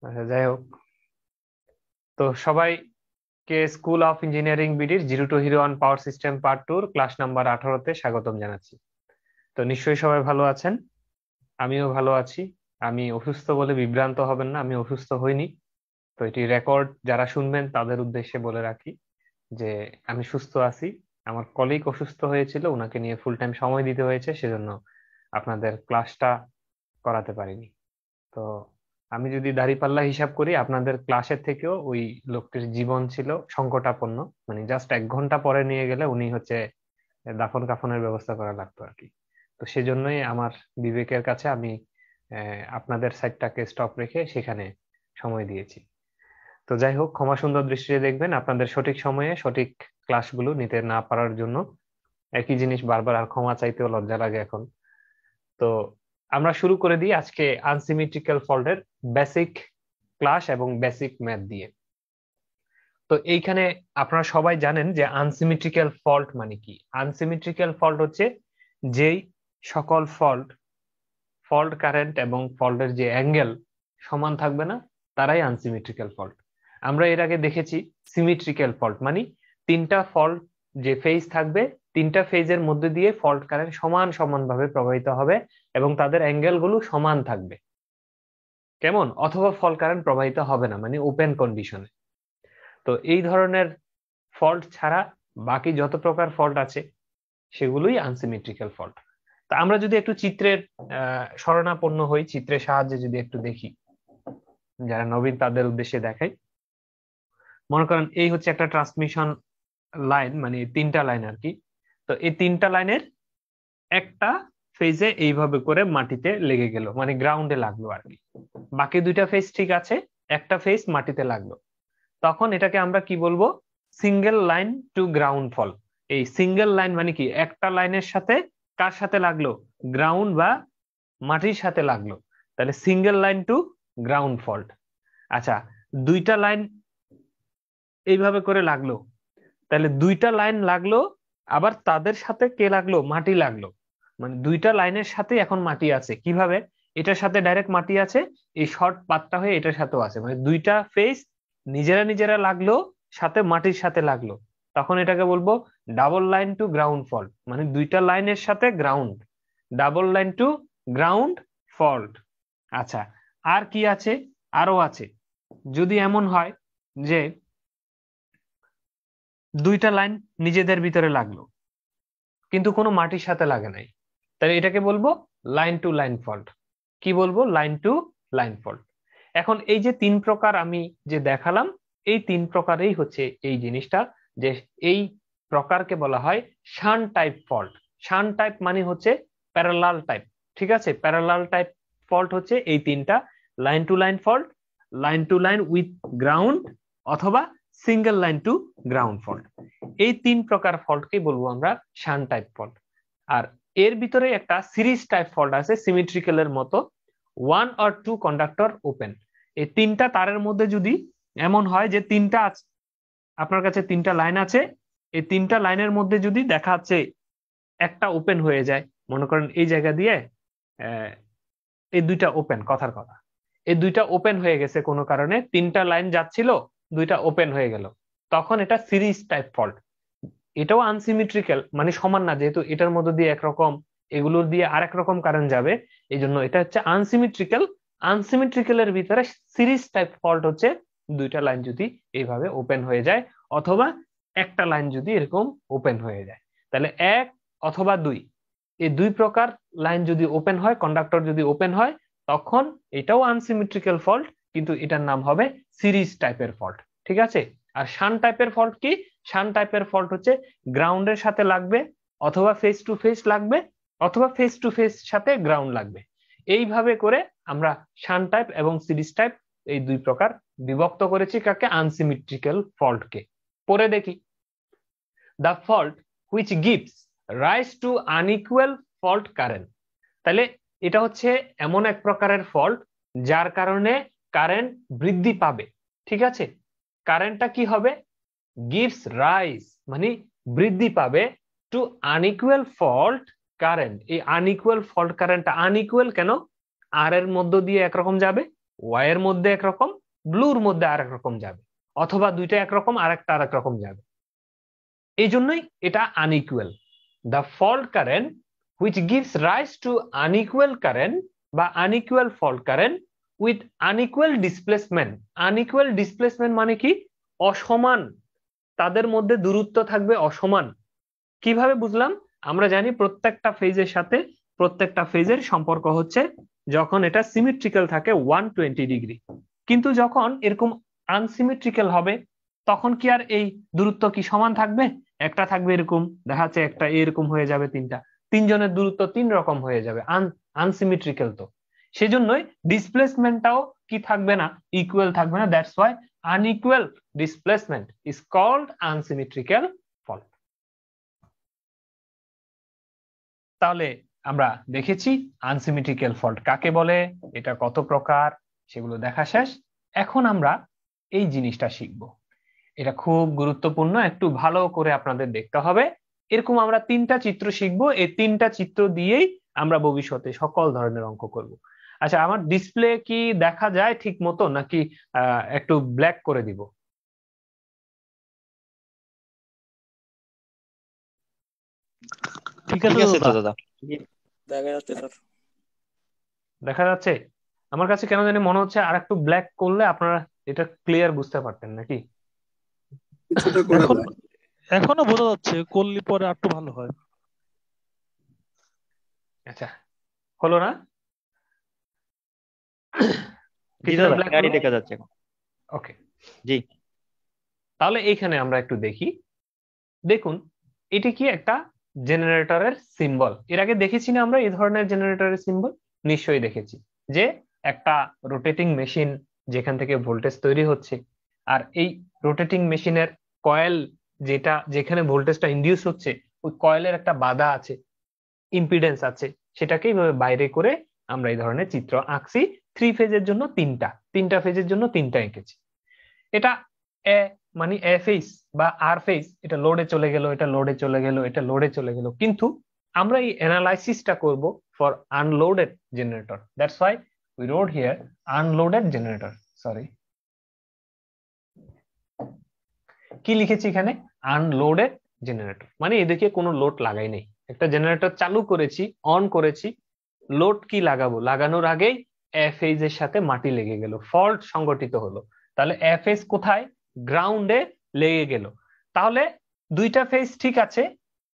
আচ্ছা, যাই হোক। তো সবাইকে স্কুল অফ ইঞ্জিনিয়ারিং বিডির zero to hero on power system part টুর ক্লাস নাম্বার 18-তে স্বাগতম জানাচ্ছি। তো নিশ্চয়ই সবাই ভালো আছেন, আমিও ভালো আছি। আমি অসুস্থ বলে বিভ্রান্ত হবেন না, আমি অসুস্থ হইনি। তো এটি রেকর্ড যারা শুনবেন তাদের উদ্দেশ্যে বলে রাখি যে আমি সুস্থ আছি। আমার কলিগ অসুস্থ হয়েছিল, ওনাকে নিয়ে ফুল টাইম সময় দিতে হয়েছে, সেজন্য আপনাদের ক্লাসটা করাতে পারিনি। তো আমি যদি দাঁড়িপাল্লা হিসাব করি, আপনাদের ক্লাসের থেকেও ওই লোকটির জীবন ছিল সংকটাপন্ন। মানে জাস্ট 1 ঘন্টা পরে নিয়ে গেলে উনি হচ্ছে দাফন কাফনের ব্যবস্থা করা লাগতো আর কি। তো সেজন্যই আমার বিবেকের কাছে আমি আপনাদের সাইডটাকে স্টপ রেখে সেখানে সময় দিয়েছি। তো যাই হোক, ক্ষমা সুন্দর দৃষ্টিতে দেখবেন আপনাদের সঠিক সময়ে সঠিক ক্লাসগুলো নিতে না পারার জন্য। একই জিনিস বারবার আর ক্ষমা চাইতেও লজ্জা লাগে এখন। তো আমরা শুরু করে দিই আজকে আনসিমেট্রিক্যাল ফল্টের বেসিক ক্লাস এবং বেসিক ম্যাথ দিয়ে। তো এইখানে আপনারা সবাই জানেন যে আনসিমেট্রিক্যাল ফল্ট মানে কি। আনসিমেট্রিক্যাল ফল্ট হচ্ছে যেই সকল ফল্ট, ফল্ট কারেন্ট এবং ফল্টের যে অ্যাঙ্গেল সমান থাকবে না, তারাই আনসিমেট্রিক্যাল ফল্ট। আমরা এর আগে দেখেছি সিমেট্রিক্যাল ফল্ট মানে তিনটা ফল্ট যে ফেজ থাকবে, তিনটা ফেজের মধ্যে দিয়ে ফল্ট কারেন্ট সমান সমান ভাবে প্রবাহিত হবে এবং তাদের অ্যাঙ্গেল গুলো সমান থাকবে। কেমন? অথবা ফল্ট কারেন্ট প্রবাহিত হবে না, মানে ওপেন কন্ডিশনে। তো এই ধরনের ফল্ট ছাড়া বাকি যত প্রকার ফল্ট আছে সেগুলোই আনসিমেট্রিক্যাল ফল্ট। তা আমরা যদি একটু চিত্রের শরণাপন্ন হই, চিত্রের সাহায্যে যদি একটু দেখি, যারা নবীন তাদের উদ্দেশ্যে দেখাই। মনে করেন এই হচ্ছে একটা ট্রান্সমিশন লাইন, মানে তিনটা লাইন আর কি। তো এই তিনটা লাইনের একটা ফেজে এইভাবে করে মাটিতে লেগে গেল, মানে গ্রাউন্ডে লাগলো আর কি। বাকি দুইটা ফেজ ঠিক আছে, একটা ফেজ মাটিতে লাগলো। তখন এটাকে আমরা কি বলবো? সিঙ্গেল লাইন টু গ্রাউন্ড ফল। এই সিঙ্গেল লাইন মানে কি, একটা লাইনের সাথে কার সাথে লাগলো? গ্রাউন্ড বা মাটির সাথে লাগলো, তাহলে single line to ground fault. আচ্ছা, দুইটা লাইন এইভাবে করে লাগলো, তাহলে দুইটা লাইন লাগলো, আবার তাদের সাথে কে লাগলো? মাটি লাগলো। মানে দুইটা লাইনের সাথে এখন মাটি আছে। কিভাবে? এটার সাথে ডাইরেক্ট মাটি আছে, এই শর্ট পাতটা হয়ে এটার সাথেও আছে, মানে দুইটা ফেজ নিজেরা নিজেরা লাগলো, সাথে মাটির সাথে লাগলো। তখন এটাকে বলবো double line to ground fault, মানে দুইটা লাইনের সাথে ground, double line to ground fault. আচ্ছা, আর কি আছে? আরো আছে। যদি এমন হয় যে দুইটা লাইন নিজেদের ভিতরে লাগলো কিন্তু কোনো মাটির সাথে লাগে নাই, তাহলে এটাকে বলবো লাইন টু লাইন ফল্ট। কি বলবো? Line to line fault. এখন এই যে তিন প্রকার আমি যে দেখালাম, এই তিন প্রকারেই হচ্ছে এই জিনিসটা, যে এই প্রকারকে বলা হয় shunt type fault. Shunt type মানে হচ্ছে প্যারালাল টাইপ। ঠিক আছে, প্যারালাল টাইপ ফল্ট হচ্ছে এই তিনটা: line to line fault, line to line with ground, অথবা single line to ground fault. এই তিন প্রকার ফল্টকে বলবো আমরা শান্ট টাইপ ফল্ট। আর এর ভিতরে একটা সিরিজ টাইপ ফল্ট আছে সিমেট্রিক্যাল এর মতো, one or two conductor open. এই তিনটা তারের মধ্যে যদি এমন হয় যে তিনটা আপনার কাছে তিনটা লাইন আছে, এই তিনটা লাইনের মধ্যে যদি দেখা যাচ্ছে একটা ওপেন হয়ে যায়, মনে করেন এই জায়গা দিয়ে আহ, এই দুইটা ওপেন, কথার কথা, এই দুইটা ওপেন হয়ে গেছে কোনো কারণে, তিনটা লাইন যাচ্ছিল, দুইটা ওপেন হয়ে গেল, তখন এটা সিরিজ টাইপ ফল্ট। এটাও আনসিমেট্রিক্যাল, মানে সমান না, যেহেতু এটার মধ্যে দিয়ে একরকম, এগুলোর দিয়ে আরেক রকম কারেন্ট যাবে, এই জন্য এটা হচ্ছে আনসিমেট্রিক্যাল। আনসিমেট্রিক্যাল এর ভিতরে সিরিজ টাইপ ফল্ট হচ্ছে দুইটা লাইন যদি এইভাবে ওপেন হয়ে যায়, অথবা একটা লাইন যদি এরকম ওপেন হয়ে যায়, তাহলে এক অথবা দুই, এই দুই প্রকার লাইন যদি ওপেন হয়, কন্ডাক্টর যদি ওপেন হয়, তখন এটাও আনসিমেট্রিক্যাল ফল্ট, কিন্তু এটার নাম হবে সিরিজ টাইপের ফল্ট। ঠিক আছে? আর শান্ট টাইপের ফল্ট কি? শান্ট টাইপের ফল্ট হচ্ছে গ্রাউন্ডের সাথে লাগবে, অথবা ফেস টু ফেস লাগবে, অথবা ফেস টু ফেস সাথে গ্রাউন্ড লাগবে। এইভাবে করে আমরা শান্ট টাইপ এবং সিরিজ টাইপ এই দুই প্রকার বিভক্ত করেছি কাকে? আনসিমেট্রিক্যাল ফল্টকে। পরে দেখি, the fault which gives rise to unequal fault current. তাহলে এটা হচ্ছে এমন এক প্রকারের ফল্ট যার কারণে কারেন্ট বৃদ্ধি পাবে। ঠিক আছে, কারেন্টটা কি হবে? গিভস রাইজ মানে বৃদ্ধি পাবে টু আনইকুয়াল ফল্ট কারেন্ট। এই আনইকুয়াল ফল্ট কারেন্টটা আনইকুয়াল কেন? আর এর মধ্য দিয়ে একরকম যাবে, ওয়াই এর মধ্যে একরকম, ব্লুর মধ্যে আরেক রকম যাবে, অথবা দুইটা একরকম আরেকটা আরেক রকম যাবে। এই জন্যই এটা unequal. The fault current which gives rise to unequal current বা unequal fault current with unequal displacement. Unequal displacement মানে কি? অসমান, তাদের মধ্যে দূরত্ব থাকবে অসমান। কিভাবে বুঝলাম? আমরা জানি প্রত্যেকটা ফেজের সাথে প্রত্যেকটা ফেজের সম্পর্ক হচ্ছে যখন এটা সিমেট্রিক্যাল থাকে 120 ডিগ্রি, কিন্তু যখন এরকম আনসিমেট্রিক্যাল হবে তখন কি আর এই দূরত্ব কি সমান থাকবে? একটা থাকবে এরকম, দেখা যাচ্ছে একটা এরকম হয়ে যাবে, তিনজনের দূরত্ব তিন রকম হয়ে যাবে, আনসিমেট্রিক্যাল। তো সেজন্যই ডিসপ্লেসমেন্টটাও কি থাকবে না, ইকুয়াল থাকবে না। That's why unequal displacement is called unsymmetrical fault. তাহলে আমরা দেখেছি আনসিমেট্রিক্যাল ফল্ট কাকে বলে, এটা কত প্রকার, সেগুলো দেখা শেষ। এখন আমরা এই জিনিসটা শিখব, এটা খুব গুরুত্বপূর্ণ, একটু ভালো করে আপনাদের দেখতে হবে। এরকম আমরা তিনটা চিত্র শিখবো, এই তিনটা চিত্র দিয়েই আমরা ভবিষ্যতে সকল ধরনের অঙ্ক করব। আচ্ছা, আমার ডিসপ্লে কি দেখা যায় ঠিক মতো, নাকি একটু ব্ল্যাক করে দিব? ঠিক আছে তো দাদা, দেখা যাচ্ছে স্যার। দেখা যাচ্ছে? আমার কাছে কেন জানি মনে হচ্ছে আর একটু ব্ল্যাক করলে আপনারা এটা ক্লিয়ার বুঝতে পারতেন, নাকি? কিছুটা করা এখন যায়। এখনো বোঝা যাচ্ছে, করলে পরে আর একটু ভালো হয়। আচ্ছা, হলো না? জি দাদা, ক্লিয়ারই দেখা যাচ্ছে। ওকে, জি। তাহলে এইখানে আমরা একটু দেখি। দেখুন, এটি কি একটা জেনারেটরের সিম্বল। এর আগে দেখেছি না আমরা এই ধরনের জেনারেটরের সিম্বল? নিশ্চয়ই দেখেছি, যে একটা রোটেটিং মেশিন যেখান থেকে ভোল্টেজ তৈরি হচ্ছে, আর এই রোটেটিং মেশিনের কয়েল, যেখানে ভোল্টেজটা ইনডিউস হচ্ছে, ওই কয়েলের একটা বাধা আছে, ইম্পিডেন্স আছে, সেটাকে এইভাবে বাইরে করে আমরা এই ধরনের চিত্র আঁকছি। থ্রি ফেজের জন্য তিনটা ফেজের জন্য তিনটা এঁকেছি। এটা এ মানে এ ফেজ বা আর ফেজ, এটা লোডে চলে গেল, এটা লোডে চলে গেল, এটা লোডে চলে গেল। কিন্তু আমরা এই অ্যানালাইসিসটা করব for unloaded generator. That's why we wrote here unloaded generator. Sorry, কি লিখেছি এখানে? আনলোডেড জেনারেটর, মানে এদিকে কোনো লোড লাগাই নেই। একটা জেনারেটর চালু করেছি, অন করেছি, লোড কি লাগাবো, লাগানোর আগেই এফএইজ এর সাথে মাটি লেগে গেল, ফল্ট সংগঠিত হলো। তাহলে এফএইজ কোথায়? গ্রাউন্ডে লেগে গেল। তাহলে দুইটা ফেজ ঠিক আছে,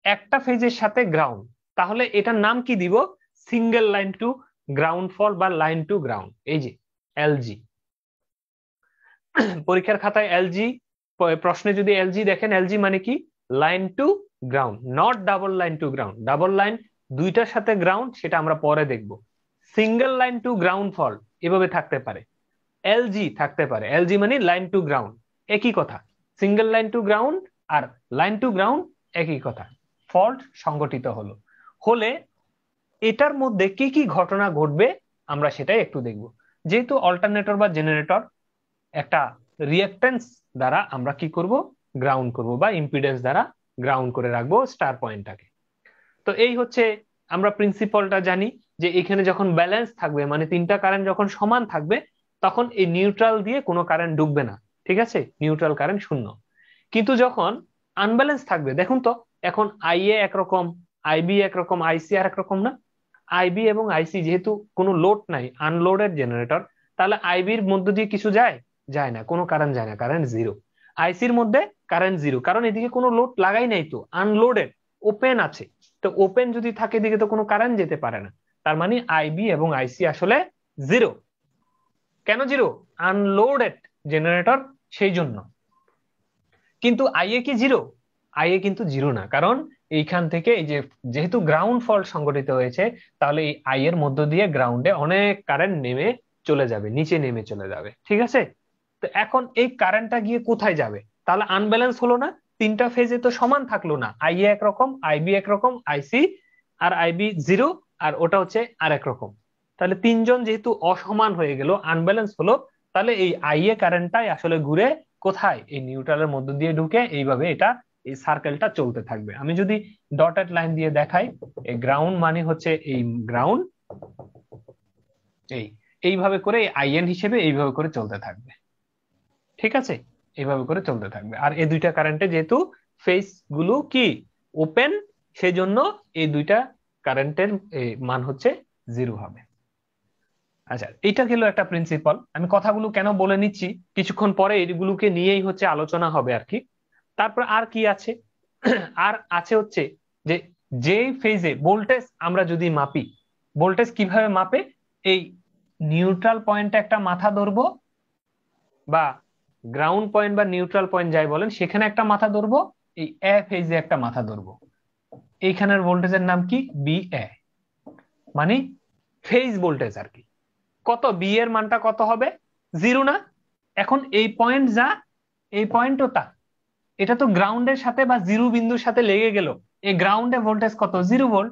একটা ফেজের সাথে গ্রাউন্ড, তাহলে এটার নাম কি দিব? Single line to ground fault বা লাইন টু গ্রাউন্ড। এই যে এলজি, পরীক্ষার খাতায় এলজি, প্রশ্নে যদি এলজি দেখেন, এলজি মানে কি? Line to ground, not double line to ground. Double line দুইটার সাথে গ্রাউন্ড, সেটা আমরা পরে দেখব। Single line to ground fault এভাবে থাকতে পারে, এলজি থাকতে পারে। এলজি মানে লাইন টু গ্রাউন্ড, একই কথা। Single line to ground R line to ground একই কথা। ফল্ট সংগঠিত হলে এটার মধ্যে কি কি ঘটনা ঘটবে আমরা সেটাই একটু দেখব। যেহেতু অল্টারনেটর বা জেনারেটর, একটা রিঅ্যাক্টেন্স দ্বারা আমরা কি করব? গ্রাউন্ড করব, বা ইম্পিডেন্স দ্বারা গ্রাউন্ড করে রাখবো স্টার পয়েন্টটাকে। তো এই হচ্ছে, আমরা প্রিন্সিপালটা জানি যে এখানে যখন ব্যালেন্স থাকবে, মানে তিনটা কারেন্ট যখন সমান থাকবে, তখন এই নিউট্রাল দিয়ে কোনো কারেন্ট ঢুকবে না, ঠিক আছে? নিউট্রাল কারেন্ট শূন্য। কিন্তু যখন আনব্যালেন্স থাকবে, দেখুন তো, এখন আইএ একরকম, আইবি একরকম, আইসি আর একরকম না? আইবি এবং আইসি যেহেতু কোনো লোড নাই, আনলোডেড জেনারেটর, তাহলে আইবির মধ্য দিয়ে কিছু যায়? যায় না, কোনো কারেন্ট যায় না, কারেন্ট জিরো। আইসির মধ্যে কারেন্ট জিরো, কারণ এদিকে কোনো লোড লাগাই নাই, তো আনলোডেড, ওপেন আছে। তো ওপেন যদি থাকে এদিকে তো কোনো কারেন্ট যেতে পারে না, তার মানে আইবি এবং আইসি আসলে জিরো। কেন জিরো? আনলোডেড জেনারেটর, সেই জন্য। কিন্তু আইএ কি জিরো? আইএ কিন্তু জিরো না, কারণ এইখান থেকে এই যে যেহেতু গ্রাউন্ড ফল্ট সংগঠিত হয়েছে, তাহলে এই আই এর মধ্য দিয়ে গ্রাউন্ডে অনেক কারেন্ট নেমে চলে যাবে, নিচে নেমে চলে যাবে, ঠিক আছে? তো এখন এই কারেন্টটা গিয়ে কোথায় যাবে? তাহলে আনব্যালেন্স হলো না, তিনটা ফেজে তো সমান থাকলো না, আইএ একরকম, আইবি একরকম, আইসি আর আইবি জিরো, আর ওটা হচ্ছে আর একরকম। তাহলে তিনজন যেহেতু অসমান হয়ে গেল, আনব্যালেন্স হলো, তাহলে এই আইএ কারেন্টটাই আসলে ঘুরে কোথায়? এই নিউট্রালের মধ্য দিয়ে ঢুকে এইভাবে এটা, এই সার্কেলটা চলতে থাকবে। আমি যদি ডটেড লাইন দিয়ে দেখাই, এই গ্রাউন্ড মানে হচ্ছে এই গ্রাউন্ড, এই এইভাবে করে আইএন হিসেবে এইভাবে করে চলতে থাকবে। ঠিক আছে, এইভাবে করে চলতে থাকবে। আর এই দুইটা কারেন্টে যেহেতু ফেজ গুলো কি ওপেন, সেজন্য এই দুইটা কারেন্টের মান হচ্ছে 0 হবে। আচ্ছা, এটা গেল একটা প্রিন্সিপাল। আমি কথাগুলো কেন বলে নিচ্ছি, কিছুক্ষণ পরে এগুলোকে নিয়েই হচ্ছে আলোচনা হবে আর কি। তারপর আর কি আছে, আর আছে হচ্ছে যে যে ফেজে ভোল্টেজ আমরা যদি মাপি, ভোল্টেজ কিভাবে মাপে, এই নিউট্রাল পয়েন্টে একটা মাথা ধরবো, বা গ্রাউন্ড পয়েন্ট বা নিউট্রাল পয়েন্ট যাই বলেন, সেখানে একটা মাথা ধরবো, এই এ ফেজে একটা মাথা ধরবো। এইখানের ভোল্টেজের নাম কি, বি এ, মানে ফেজ ভোল্টেজ আর কি। কত, বি এর মানটা কত হবে, 0 না? এখন এই পয়েন্ট যা, এই পয়েন্টও তা, এটা তো গ্রাউন্ডের সাথে বা 0 বিন্দুর সাথে লেগে গেল। এই গ্রাউন্ডে ভোল্টেজ কত, 0 ভোল্ট।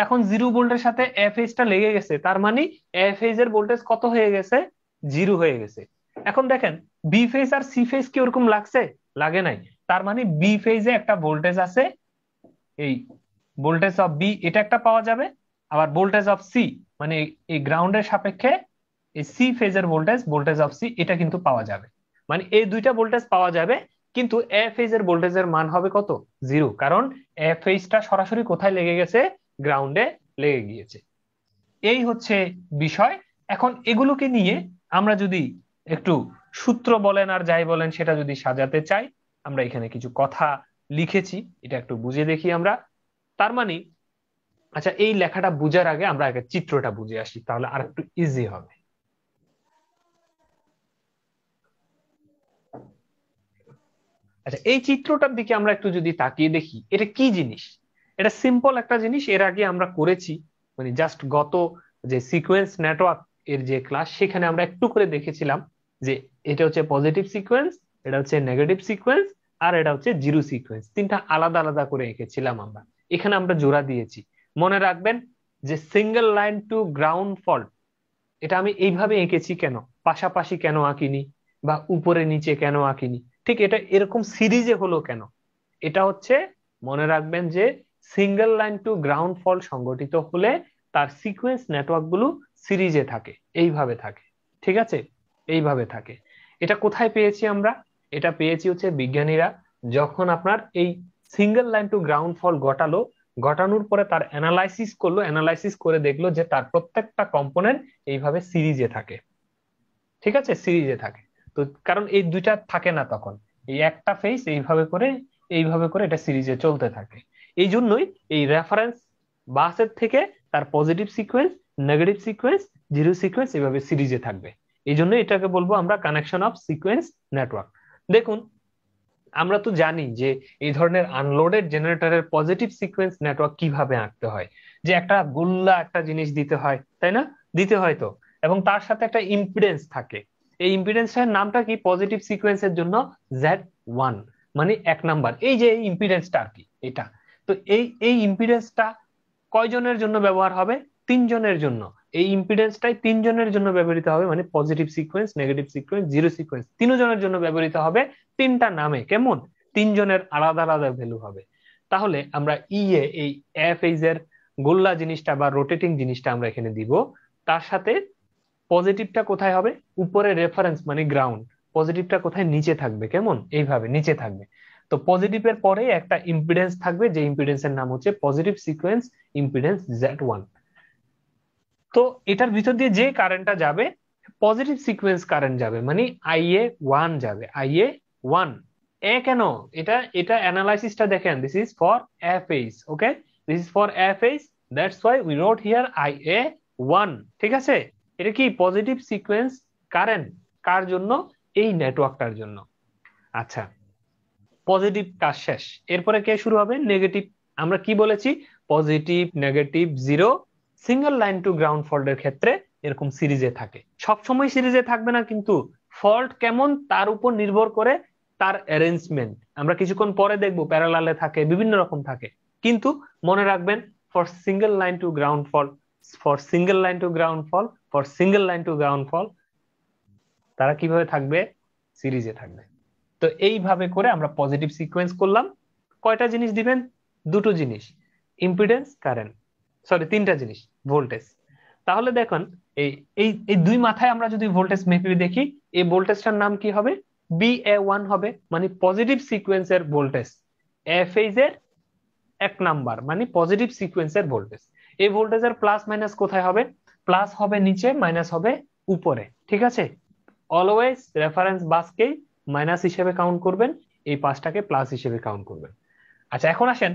এখন 0 ভোল্টের সাথে এফ এইচটা লেগে গেছে, তার মানে এফ এইচ এর ভোল্টেজ কত হয়ে গেছে, 0 হয়ে গেছে। এখন দেখেন বি ফেজ আর সি ফেজ কি ওরকম লাগছে, লাগে নাই। তার মানে বি ফেজে একটা ভোল্টেজ আছে, এই ভোল্টেজ অফ বি এটা একটা পাওয়া যাবে। আবার ভোল্টেজ অফ সি, মানে এই গ্রাউন্ডের সাপেক্ষে এই সি ফেজের ভোল্টেজ, ভোল্টেজ অফ সি, এটা কিন্তু পাওয়া যাবে। মানে এই দুইটা ভোল্টেজ পাওয়া যাবে, কিন্তু এ ফেজের ভোল্টেজের মান হবে কত, 0, কারণ এ ফেজটা সরাসরি কোথায় লেগে গেছে, গ্রাউন্ডে লেগে গিয়েছে। এই হচ্ছে বিষয়। এখন এগুলোকে নিয়ে আমরা যদি একটু সূত্র বলেন আর যাই বলেন সেটা যদি সাজাতে চাই, আমরা এখানে কিছু কথা লিখেছি, এটা একটু বুঝে দেখি আমরা। তার মানে, আচ্ছা, এই লেখাটা বুঝার আগে আমরা আগে চিত্রটা বুঝে আসি, তাহলে আর একটু ইজি হবে। আচ্ছা, এই চিত্রটার দিকে আমরা একটু যদি তাকিয়ে দেখি, এটা কি জিনিস। এটা সিম্পল একটা জিনিস, এর আগে আমরা করেছি, মানে জাস্ট গত যে সিকোয়েন্স নেটওয়ার্ক এর যে ক্লাস, সেখানে আমরা একটু করে দেখেছিলাম যে এটা হচ্ছে পজিটিভ সিকোয়েন্স, এটা হচ্ছে নেগেটিভ সিকোয়েন্স, আর এটা হচ্ছে জিরো সিকোয়েন্স। তিনটা আলাদা আলাদা করে এঁকেছিলাম আমরা, এখানে আমরা জোড়া দিয়েছি। মনে রাখবেন যে single line to ground fault, এটা আমি এইভাবে এঁকেছি কেন, পাশাপাশি কেন আঁকিনি, বা উপরে নিচে কেন আঁকিনি, ঠিক এটা এরকম সিরিজে হলো কেন। এটা হচ্ছে, মনে রাখবেন যে সিঙ্গেল লাইন টু গ্রাউন্ড ফল সংগঠিত হলে তার সিকোয়েন্স নেটওয়ার্ক গুলো সিরিজে থাকে, এইভাবে থাকে। ঠিক আছে, এইভাবে থাকে। এটা কোথায় পেয়েছি আমরা, এটা পেয়েছি হচ্ছে বিজ্ঞানীরা যখন আপনার এই সিঙ্গেল লাইন টু গ্রাউন্ড ফল ঘটালো, ঘটানোর পরে তার অ্যানালাইসিস করলো, অ্যানালাইসিস করে দেখলো যে তার প্রত্যেকটা কম্পোনেন্ট এইভাবে সিরিজে থাকে। ঠিক আছে, সিরিজে থাকে। তো কারণ এই দুইটা থাকে না তখন, এই একটা ফেজ এইভাবে করে এটা সিরিজে চলতে থাকে। এই জন্যই এই রেফারেন্স বাসের থেকে তার positive sequence, negative sequence, zero sequence এইভাবে সিরিজে থাকবে। এই জন্য এটাকে বলবো আমরা কানেকশন অফ সিকোয়েন্স নেটওয়ার্ক। দেখুন, আমরা তো জানি যে এই ধরনের আনলোডেড জেনারেটরের পজিটিভ সিকোয়েন্স নেটওয়ার্ক কিভাবে আঁকতে হয়, যে একটা গোল্লা একটা জিনিস দিতে হয়, তাই না, দিতে হয় তো, এবং তার সাথে একটা ইম্পিডেন্স থাকে। এই ইম্পিডেন্সের নামটা কি পজিটিভ সিকোয়েন্সের জন্য Z1, মানে 1 নাম্বার, এই যে ইম্পিডেন্সটা আর কি এটা। তো এই ইম্পিডেন্সটা কয়জনের জন্য ব্যবহার হবে, 3জনের জন্য। এই ইম্পিডেন্সটাই 3জনের জন্য ব্যবহৃত হবে, মানে positive sequence, negative sequence, zero sequence, 3জনের জন্য ব্যবহৃত হবে। 3টা নামে কেমন, 3জনের আলাদা আলাদা ভ্যালু হবে। তাহলে আমরা এই এফ এইচ এর গোল্লা জিনিসটা বা রোটেটিং জিনিসটা আমরা এখানে দিব। তার সাথে পজিটিভটা কোথায় হবে, উপরে রেফারেন্স মানে গ্রাউন্ড, পজিটিভটা কোথায়, নিচে থাকবে, কেমন, এইভাবে নিচে থাকবে। তো পজিটিভের পরে একটা ইম্পিডেন্স থাকবে, যে ইম্পিডেন্সের নাম হচ্ছে পজিটিভ সিকোয়েন্স ইম্পিডেন্স Z1। তো এটার ভিতর দিয়ে যে কারেন্টটা যাবে, পজিটিভ সিকোয়েন্স কারেন্ট যাবে, মানে IA1 যাবে, IA1। কেন, এটা এটা অ্যানালাইসিসটা দেখেন, this is for FH, okay, this is for FH, that's why we wrote here IA1। ঠিক আছে, এটা কি পজিটিভ সিকোয়েন্স কারেন্ট, কার জন্য, এই নেটওয়ার্কটার জন্য। আচ্ছা, পজিটিভ কাজ শেষ, এরপরে কে শুরু হবে, নেগেটিভ। আমরা কি বলেছি, positive, negative, zero, single line to ground ফল্টের ক্ষেত্রে এরকম সিরিজে থাকে। সব সময় সিরিজে থাকবে না কিন্তু, ফল্ট কেমন তার উপর নির্ভর করে তার অ্যারেঞ্জমেন্ট, আমরা কিছুক্ষণ পরে দেখবো প্যারালালে থাকে, বিভিন্ন রকম থাকে। কিন্তু মনে রাখবেন, for single line to ground fault, for single line to ground fault, for single line to ground fault, তারা কিভাবে থাকবে, সিরিজে থাকবে। তো এইভাবে করে আমরা পজিটিভ সিকোয়েন্স করলাম। কয়টা জিনিস দিবেন, দুটো জিনিস, ইম্পিডেন্স, কারেন্ট, সরি 3টা জিনিস, ভোল্টেজ। তাহলে দেখুন এই এই এই দুই মাথায় আমরা যদি ভোল্টেজ মেপে দেখি, এই ভোল্টেজটার নাম কি হবে? BA1 হবে, মানে পজিটিভ সিকোয়েন্সের ভোল্টেজ। এ ফেজের 1 নাম্বার মানে পজিটিভ সিকোয়েন্সের ভোল্টেজ। এই ভোল্টেজের প্লাস মাইনাস কোথায় হবে? প্লাস হবে নিচে, মাইনাস হবে উপরে, ঠিক আছে? অলওয়েজ রেফারেন্স বাসকেই মাইনাস হিসেবে কাউন্ট করবেন, এই পাঁচটাকে প্লাস হিসেবে কাউন্ট করবেন। আচ্ছা, এখন আসেন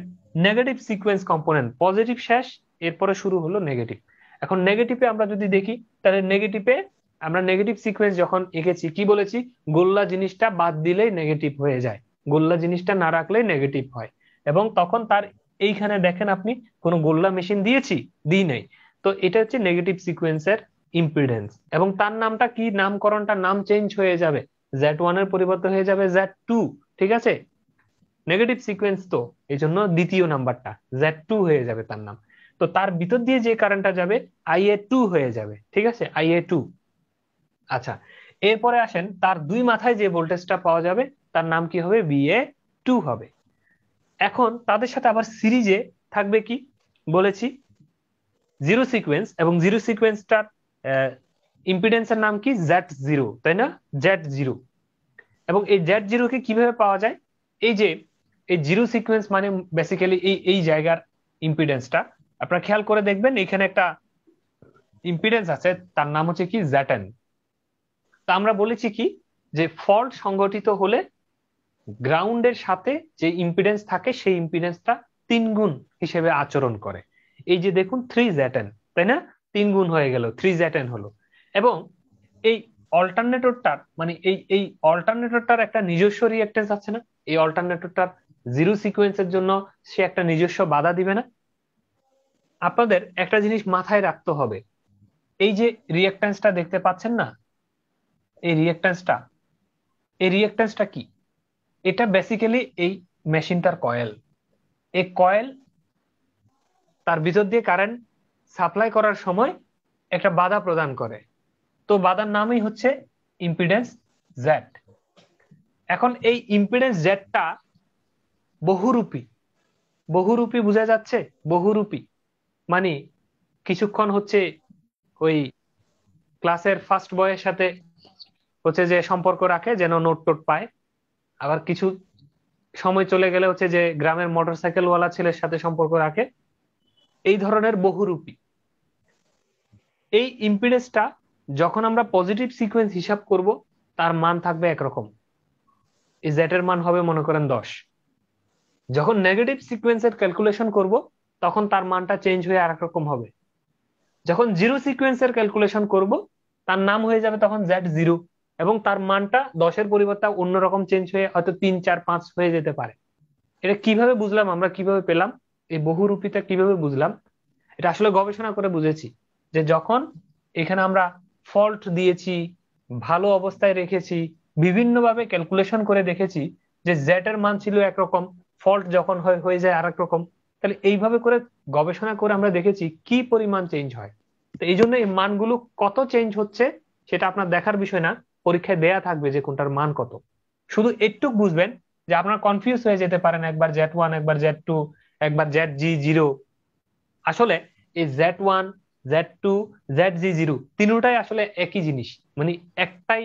নেগেটিভ সিকোয়েন্স কম্পোনেন্ট। পজিটিভ শেষ, এরপরে শুরু হলো নেগেটিভ। এখন নেগেটিভে আমরা যদি দেখি, তাহলে নেগেটিভে আমরা নেগেটিভ সিকোয়েন্স যখন এঁকেছি কি বলেছি? গোল্লা জিনিসটা বাদ দিলেই নেগেটিভ হয়ে যায়, গোল্লা জিনিসটা না রাখলেই নেগেটিভ হয়। এবং তখন তার এইখানে দেখেন আপনি কোনো গোল্লা মেশিন দিয়েছি? দিই নাই। তো এটা হচ্ছে নেগেটিভ সিকোয়েন্সের ইম্পিডেন্স। এবং তার নামটা কি, নামকরণটা নাম চেঞ্জ হয়ে যাবে, Z1 এর পরিবর্তে হয়ে যাবে Z2, ঠিক আছে? নেগেটিভ সিকোয়েন্স তো এই জন্য দ্বিতীয় নাম্বারটা Z2 হয়ে যাবে তার নাম। তো তার ভিতর দিয়ে যে কারেন্টটা যাবে IA2 হয়ে যাবে, ঠিক আছে? IA2। আচ্ছা, এরপরে আসেন তার দুই মাথায় যে ভোল্টেজটা পাওয়া যাবে তার নাম কি হবে? BA2 হবে। এখন তাদের সাথে আবার সিরিজে থাকবে কি বলেছি? জিরো সিকোয়েন্স, এবং জিরো সিকোয়েন্সটার ইম্পিডেন্সের নাম কি? Z0, তাই না? Z0। এবং এই Z0 কে কিভাবে পাওয়া যায়? এই যে এই জিরো সিকোয়েন্স মানে বেসিক্যালি এই এই জায়গার ইম্পিডেন্সটা আপনারা খেয়াল করে দেখবেন, এখানে একটা ইম্পিডেন্স আছে, তার নাম হচ্ছে কি? ZN। তা আমরা বলেছি কি যে ফল্ট সংঘটিত হলে গ্রাউন্ডের সাথে যে ইম্পিডেন্স থাকে সেই ইম্পিডেন্সটা 3 গুণ হিসেবে আচরণ করে। এই যে দেখুন 3ZN, তাই না? 3 গুণ হয়ে গেল, 3ZN হলো। এবং এই অল্টারনেটরটার মানে এই অল্টারনেটরটার একটা নিজস্ব রিঅ্যাকট্যান্স আছে না? এই অল্টারনেটরটার জিরো সিকোয়েন্সের জন্য সে একটা নিজস্ব বাধা দিবে না? আপনাদের একটা জিনিস মাথায় রাখতে হবে, এই যে রিঅ্যাকট্যান্সটা দেখতে পাচ্ছেন না, এই রিঅ্যাকট্যান্সটা কি? এটা বেসিক্যালি এই মেশিনটার কয়েল। এই কয়েল তার ভিতর দিয়ে কারেন্ট সাপ্লাই করার সময় একটা বাধা প্রদান করে। তো বাধার নামই হচ্ছে ইম্পিডেন্স Z। এখন এই ইম্পিডেন্স জেডটা বহুরূপী। বহুরূপী বোঝা যাচ্ছে? বহুরূপী মানে কিছুক্ষণ হচ্ছে ওই ক্লাসের ফার্স্ট বয়ের সাথে হচ্ছে যে সম্পর্ক রাখে, যেন নোট টোট পায়। আবার কিছু সময় চলে গেলে হচ্ছে যে গ্রামের মোটরসাইকেল ওয়ালা ছেলের সাথে সম্পর্ক রাখে। এই ধরনের বহুরূপী। এই ইম্পিডেন্সটা যখন আমরা পজিটিভ সিকোয়েন্স হিসাব করব তার মান থাকবে একরকম, এই Z এর মান হবে মনে করেন 10। যখন নেগেটিভ সিকোয়েন্সের ক্যালকুলেশন করব তখন তার মানটা চেঞ্জ হয়ে আরেক রকম হবে। যখন জিরো সিকোয়েন্সের ক্যালকুলেশন করব তার নাম হয়ে যাবে তখন Z0, এবং তার মানটা 10-এর পরিবর্তে অন্যরকম চেঞ্জ হয়ে হয়তো 3, 4, 5 হয়ে যেতে পারে। এটা কিভাবে বুঝলাম, আমরা কিভাবে পেলাম এই বহুরূপীটা, কিভাবে বুঝলাম? এটা আসলে গবেষণা করে বুঝেছি যে যখন এখানে আমরা ফল্ট দিয়েছি, ভালো অবস্থায় রেখেছি, বিভিন্নভাবে ক্যালকুলেশন করে দেখেছি যে Z এর মান ছিল একরকম, ফল্ট যখন হয়ে যায় আরেক রকম। তাহলে এইভাবে করে গবেষণা করে আমরা দেখেছি কি পরিমাণ চেঞ্জ হয়। তো এই জন্য এই মানগুলো কত চেঞ্জ হচ্ছে সেটা আপনার দেখার বিষয় না, পরীক্ষায় দেয়া থাকবে যে কোনটার মান কত। শুধু একটু বুঝবেন যে আপনারা কনফিউজ হয়ে যেতে পারেন, একবার Z1 একবার Z2 একবার ZG0। আসলে এই Z1 Z2 ZG0 তিনটাই আসলে একই জিনিস, মানে একটাই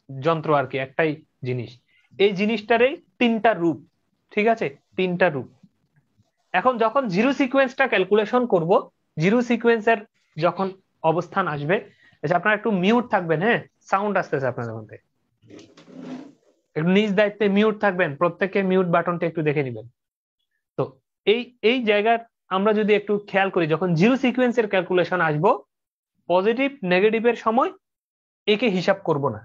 যন্ত্র আর কি, একটাই জিনিস। এই জিনিসটারই তিনটা রূপ, ঠিক আছে? তিনটা রূপ। এখন যখন জিরো সিকোয়েন্সটা ক্যালকুলেশন করব, জিরো সিকোয়েন্সের যখন অবস্থান আসবে, আচ্ছা আপনারা একটু মিউট থাকবেন, হ্যাঁ? সাউন্ড আসতেছে আপনাদের মধ্যে, একটু নিজ দায়িত্বে মিউট থাকবেন, প্রত্যেকে মিউট বাটনটা একটু দেখে নেবেন। তো এই এই জায়গার আমরা যদি একটু খেয়াল করি, যখন জিরো সিকোয়েন্সের ক্যালকুলেশন আসবো, পজিটিভ নেগেটিভের সময় একে হিসাব করব না,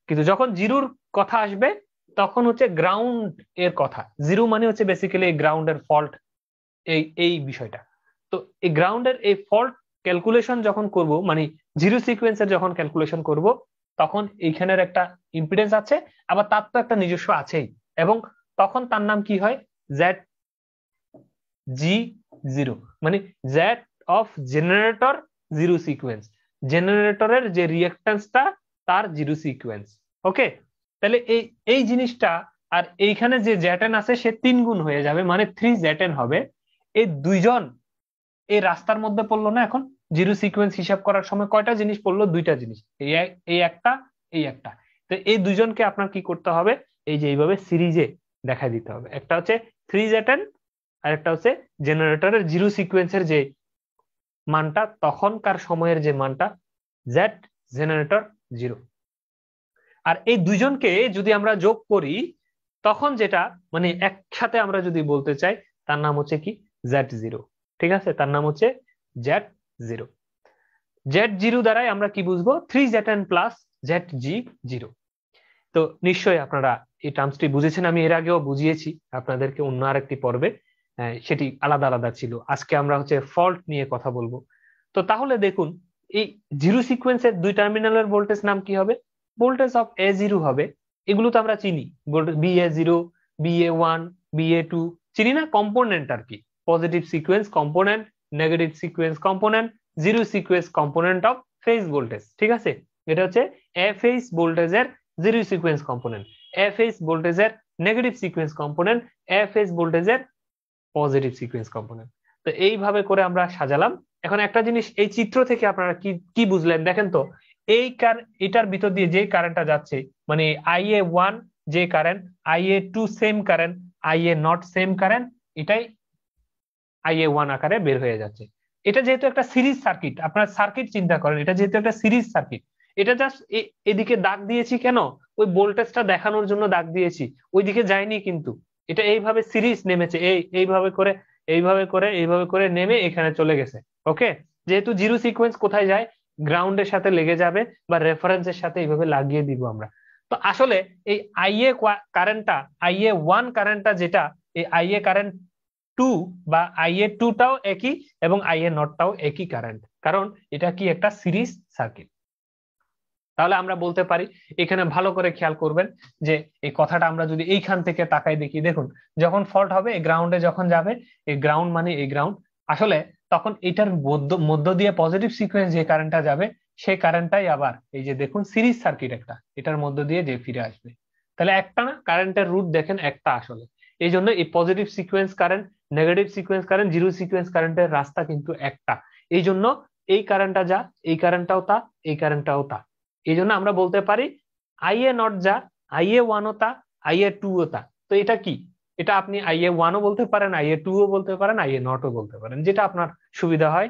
কিন্তু যখন জিরোর কথা আসবে তখন হচ্ছে গ্রাউন্ড এর কথা। জিরো মানে হচ্ছে বেসিক্যালি গ্রাউন্ডের ফল্ট, এই বিষয়টা। তো এই গ্রাউন্ডের এই ফল্ট ক্যালকুলেশন যখন করব, মানে জিরো সিকোয়েন্সের যখন ক্যালকুলেশন করব, তখন এইখানের একটা ইম্পিডেন্স আছে, আবার তার তো একটা নিজস্ব আছেই, এবং তখন তার নাম কি হয়? ZG0, মানে Z of generator zero sequence, জেনারেটরের যে রিঅ্যাকট্যান্সটা তার জিরো সিকোয়েন্স। ওকে, তাহলে এই এই জিনিসটা, আর এইখানে যে ZN আছে সে 3 গুণ হয়ে যাবে, মানে 3ZN হবে। এই দুইজন এই রাস্তার মধ্যে পড়লো না, এখন জিরো সিকোয়েন্স হিসাব করার সময় কয়টা জিনিস পড়লো? দুইটা জিনিস, এই একটা, এই একটা। তো এই দুজনকে আপনার কি করতে হবে? এই যে এইভাবে সিরিজে দেখা দিতে হবে। একটা হচ্ছে 3Z10 আর একটা হচ্ছে জেনারেটরের জিরো সিকোয়েন্সের যে মানটা, তখনকার সময়ের যে মানটা, জেড জেনারেটর 0। আর এই দুইজনকে যদি আমরা যোগ করি তখন যেটা মানে একসাথে আমরা যদি বলতে চাই, তার নাম হচ্ছে কি? Z0। ঠিক আছে, তার নাম হচ্ছে Z0। Z0 দ্বারাই আমরা কি বুঝবো? 3Z10 plus ZG0। তো নিশ্চয়ই আপনারা এই টার্মসটি বুঝেছেন, আমি এর আগেও বুঝিয়েছি আপনাদেরকে অন্য আরেকটি পর্বে, সেটি আলাদা আলাদা ছিল। আজকে আমরা হচ্ছে ফল্ট নিয়ে কথা বলবো। তো তাহলে দেখুন, এই জিরো সিকোয়েন্সের দুই টার্মিনালের ভোল্টেজ নাম কি হবে? ভোল্টেজ অফ A0 হবে। এগুলো তো আমরা চিনি, BA0, BA1, BA2 চিনি না? কম্পোনেন্ট আর কি, positive sequence component, negative sequence component, zero sequence component of phase voltage. ঠিক আছে, এটা হচ্ছে এ ফেজ ভোল্টেজের জিরো সিকোয়েন্স কম্পোনেন্ট, এ ফেজ ভোল্টেজের নেগেটিভ সিকোয়েন্স কম্পোনেন্ট, এ ফেজ ভোল্টেজের পজিটিভ সিকোয়েন্স কম্পোনেন্ট। তো এইভাবে করে আমরা সাজালাম। এখন একটা জিনিস এই চিত্র থেকে আপনারা কি কি বুঝলেন দেখেন তো, এটার ভিতর দিয়ে যে কারেন্টটা যাচ্ছে, মানে IA1 যে current, IA2 same current, IA0 same current, এটাই IA1 আকারে বের হয়ে যাচ্ছে। এটা যেহেতু একটা সিরিজ সার্কিট, আপনার সার্কিট চিন্তা করেন, এটা যেহেতু একটা সিরিজ সার্কিট, এটা জাস্ট এদিকে দাগ দিয়েছি কেন? ওই ভোল্টেজটা দেখানোর জন্য দাগ দিয়েছি, ওইদিকে যায়নি কিন্তু। এটা এইভাবে সিরিজ নেমেছে, এইভাবে করে এইভাবে করে এইভাবে করে নেমে এখানে চলে গেছে। ওকে, যেহেতু জিরো সিকোয়েন্স কোথায় যায়? গ্রাউন্ডের সাথে লেগে যাবে বা রেফারেন্সের সাথে এইভাবে লাগিয়ে দিব আমরা। তো আসলে এই কারেন্টটা, IA1 কারেন্টটা যেটা, এই কারেন্ট 2 বা IA2 টাও একই এবং IA0 টাও একই কারেন্ট, কারণ এটা কি? একটা সিরিজ সার্কিট। তাহলে আমরা বলতে পারি, এখানে ভালো করে খেয়াল করবেন যে এই কথাটা আমরা যদি এইখান থেকে তাকাই দেখি, দেখুন যখন ফল্ট হবে এই গ্রাউন্ডে যখন যাবে, এই গ্রাউন্ড মানে এই গ্রাউন্ড, আসলে তখন এটার মধ্য দিয়ে পজিটিভ সিকোয়েন্স যে কারেন্টটা যাবে, সেই কারেন্টটাই আবার এই যে দেখুন সিরিজ সার্কিট একটা, এটার মধ্য দিয়ে যে ফিরে আসবে। তাহলে একটা না, কারেন্টের রুট দেখেন একটা আসলে। এই জন্য এই positive sequence current, negative sequence current, zero sequence কারেন্টের রাস্তা কিন্তু একটা। এই জন্য এই কারেন্টটা যা, এই কারেন্টটাও তা, এই কারেন্টটাও তা। এই জন্য আমরা বলতে পারি IA0 যা, IA1 ও তা, IA2 ও তা। তো এটা কি? এটা আপনি IA1 ও বলতে পারেন, IA2 ও বলতে পারেন, IA0 ও বলতে পারেন, যেটা আপনার সুবিধা হয়,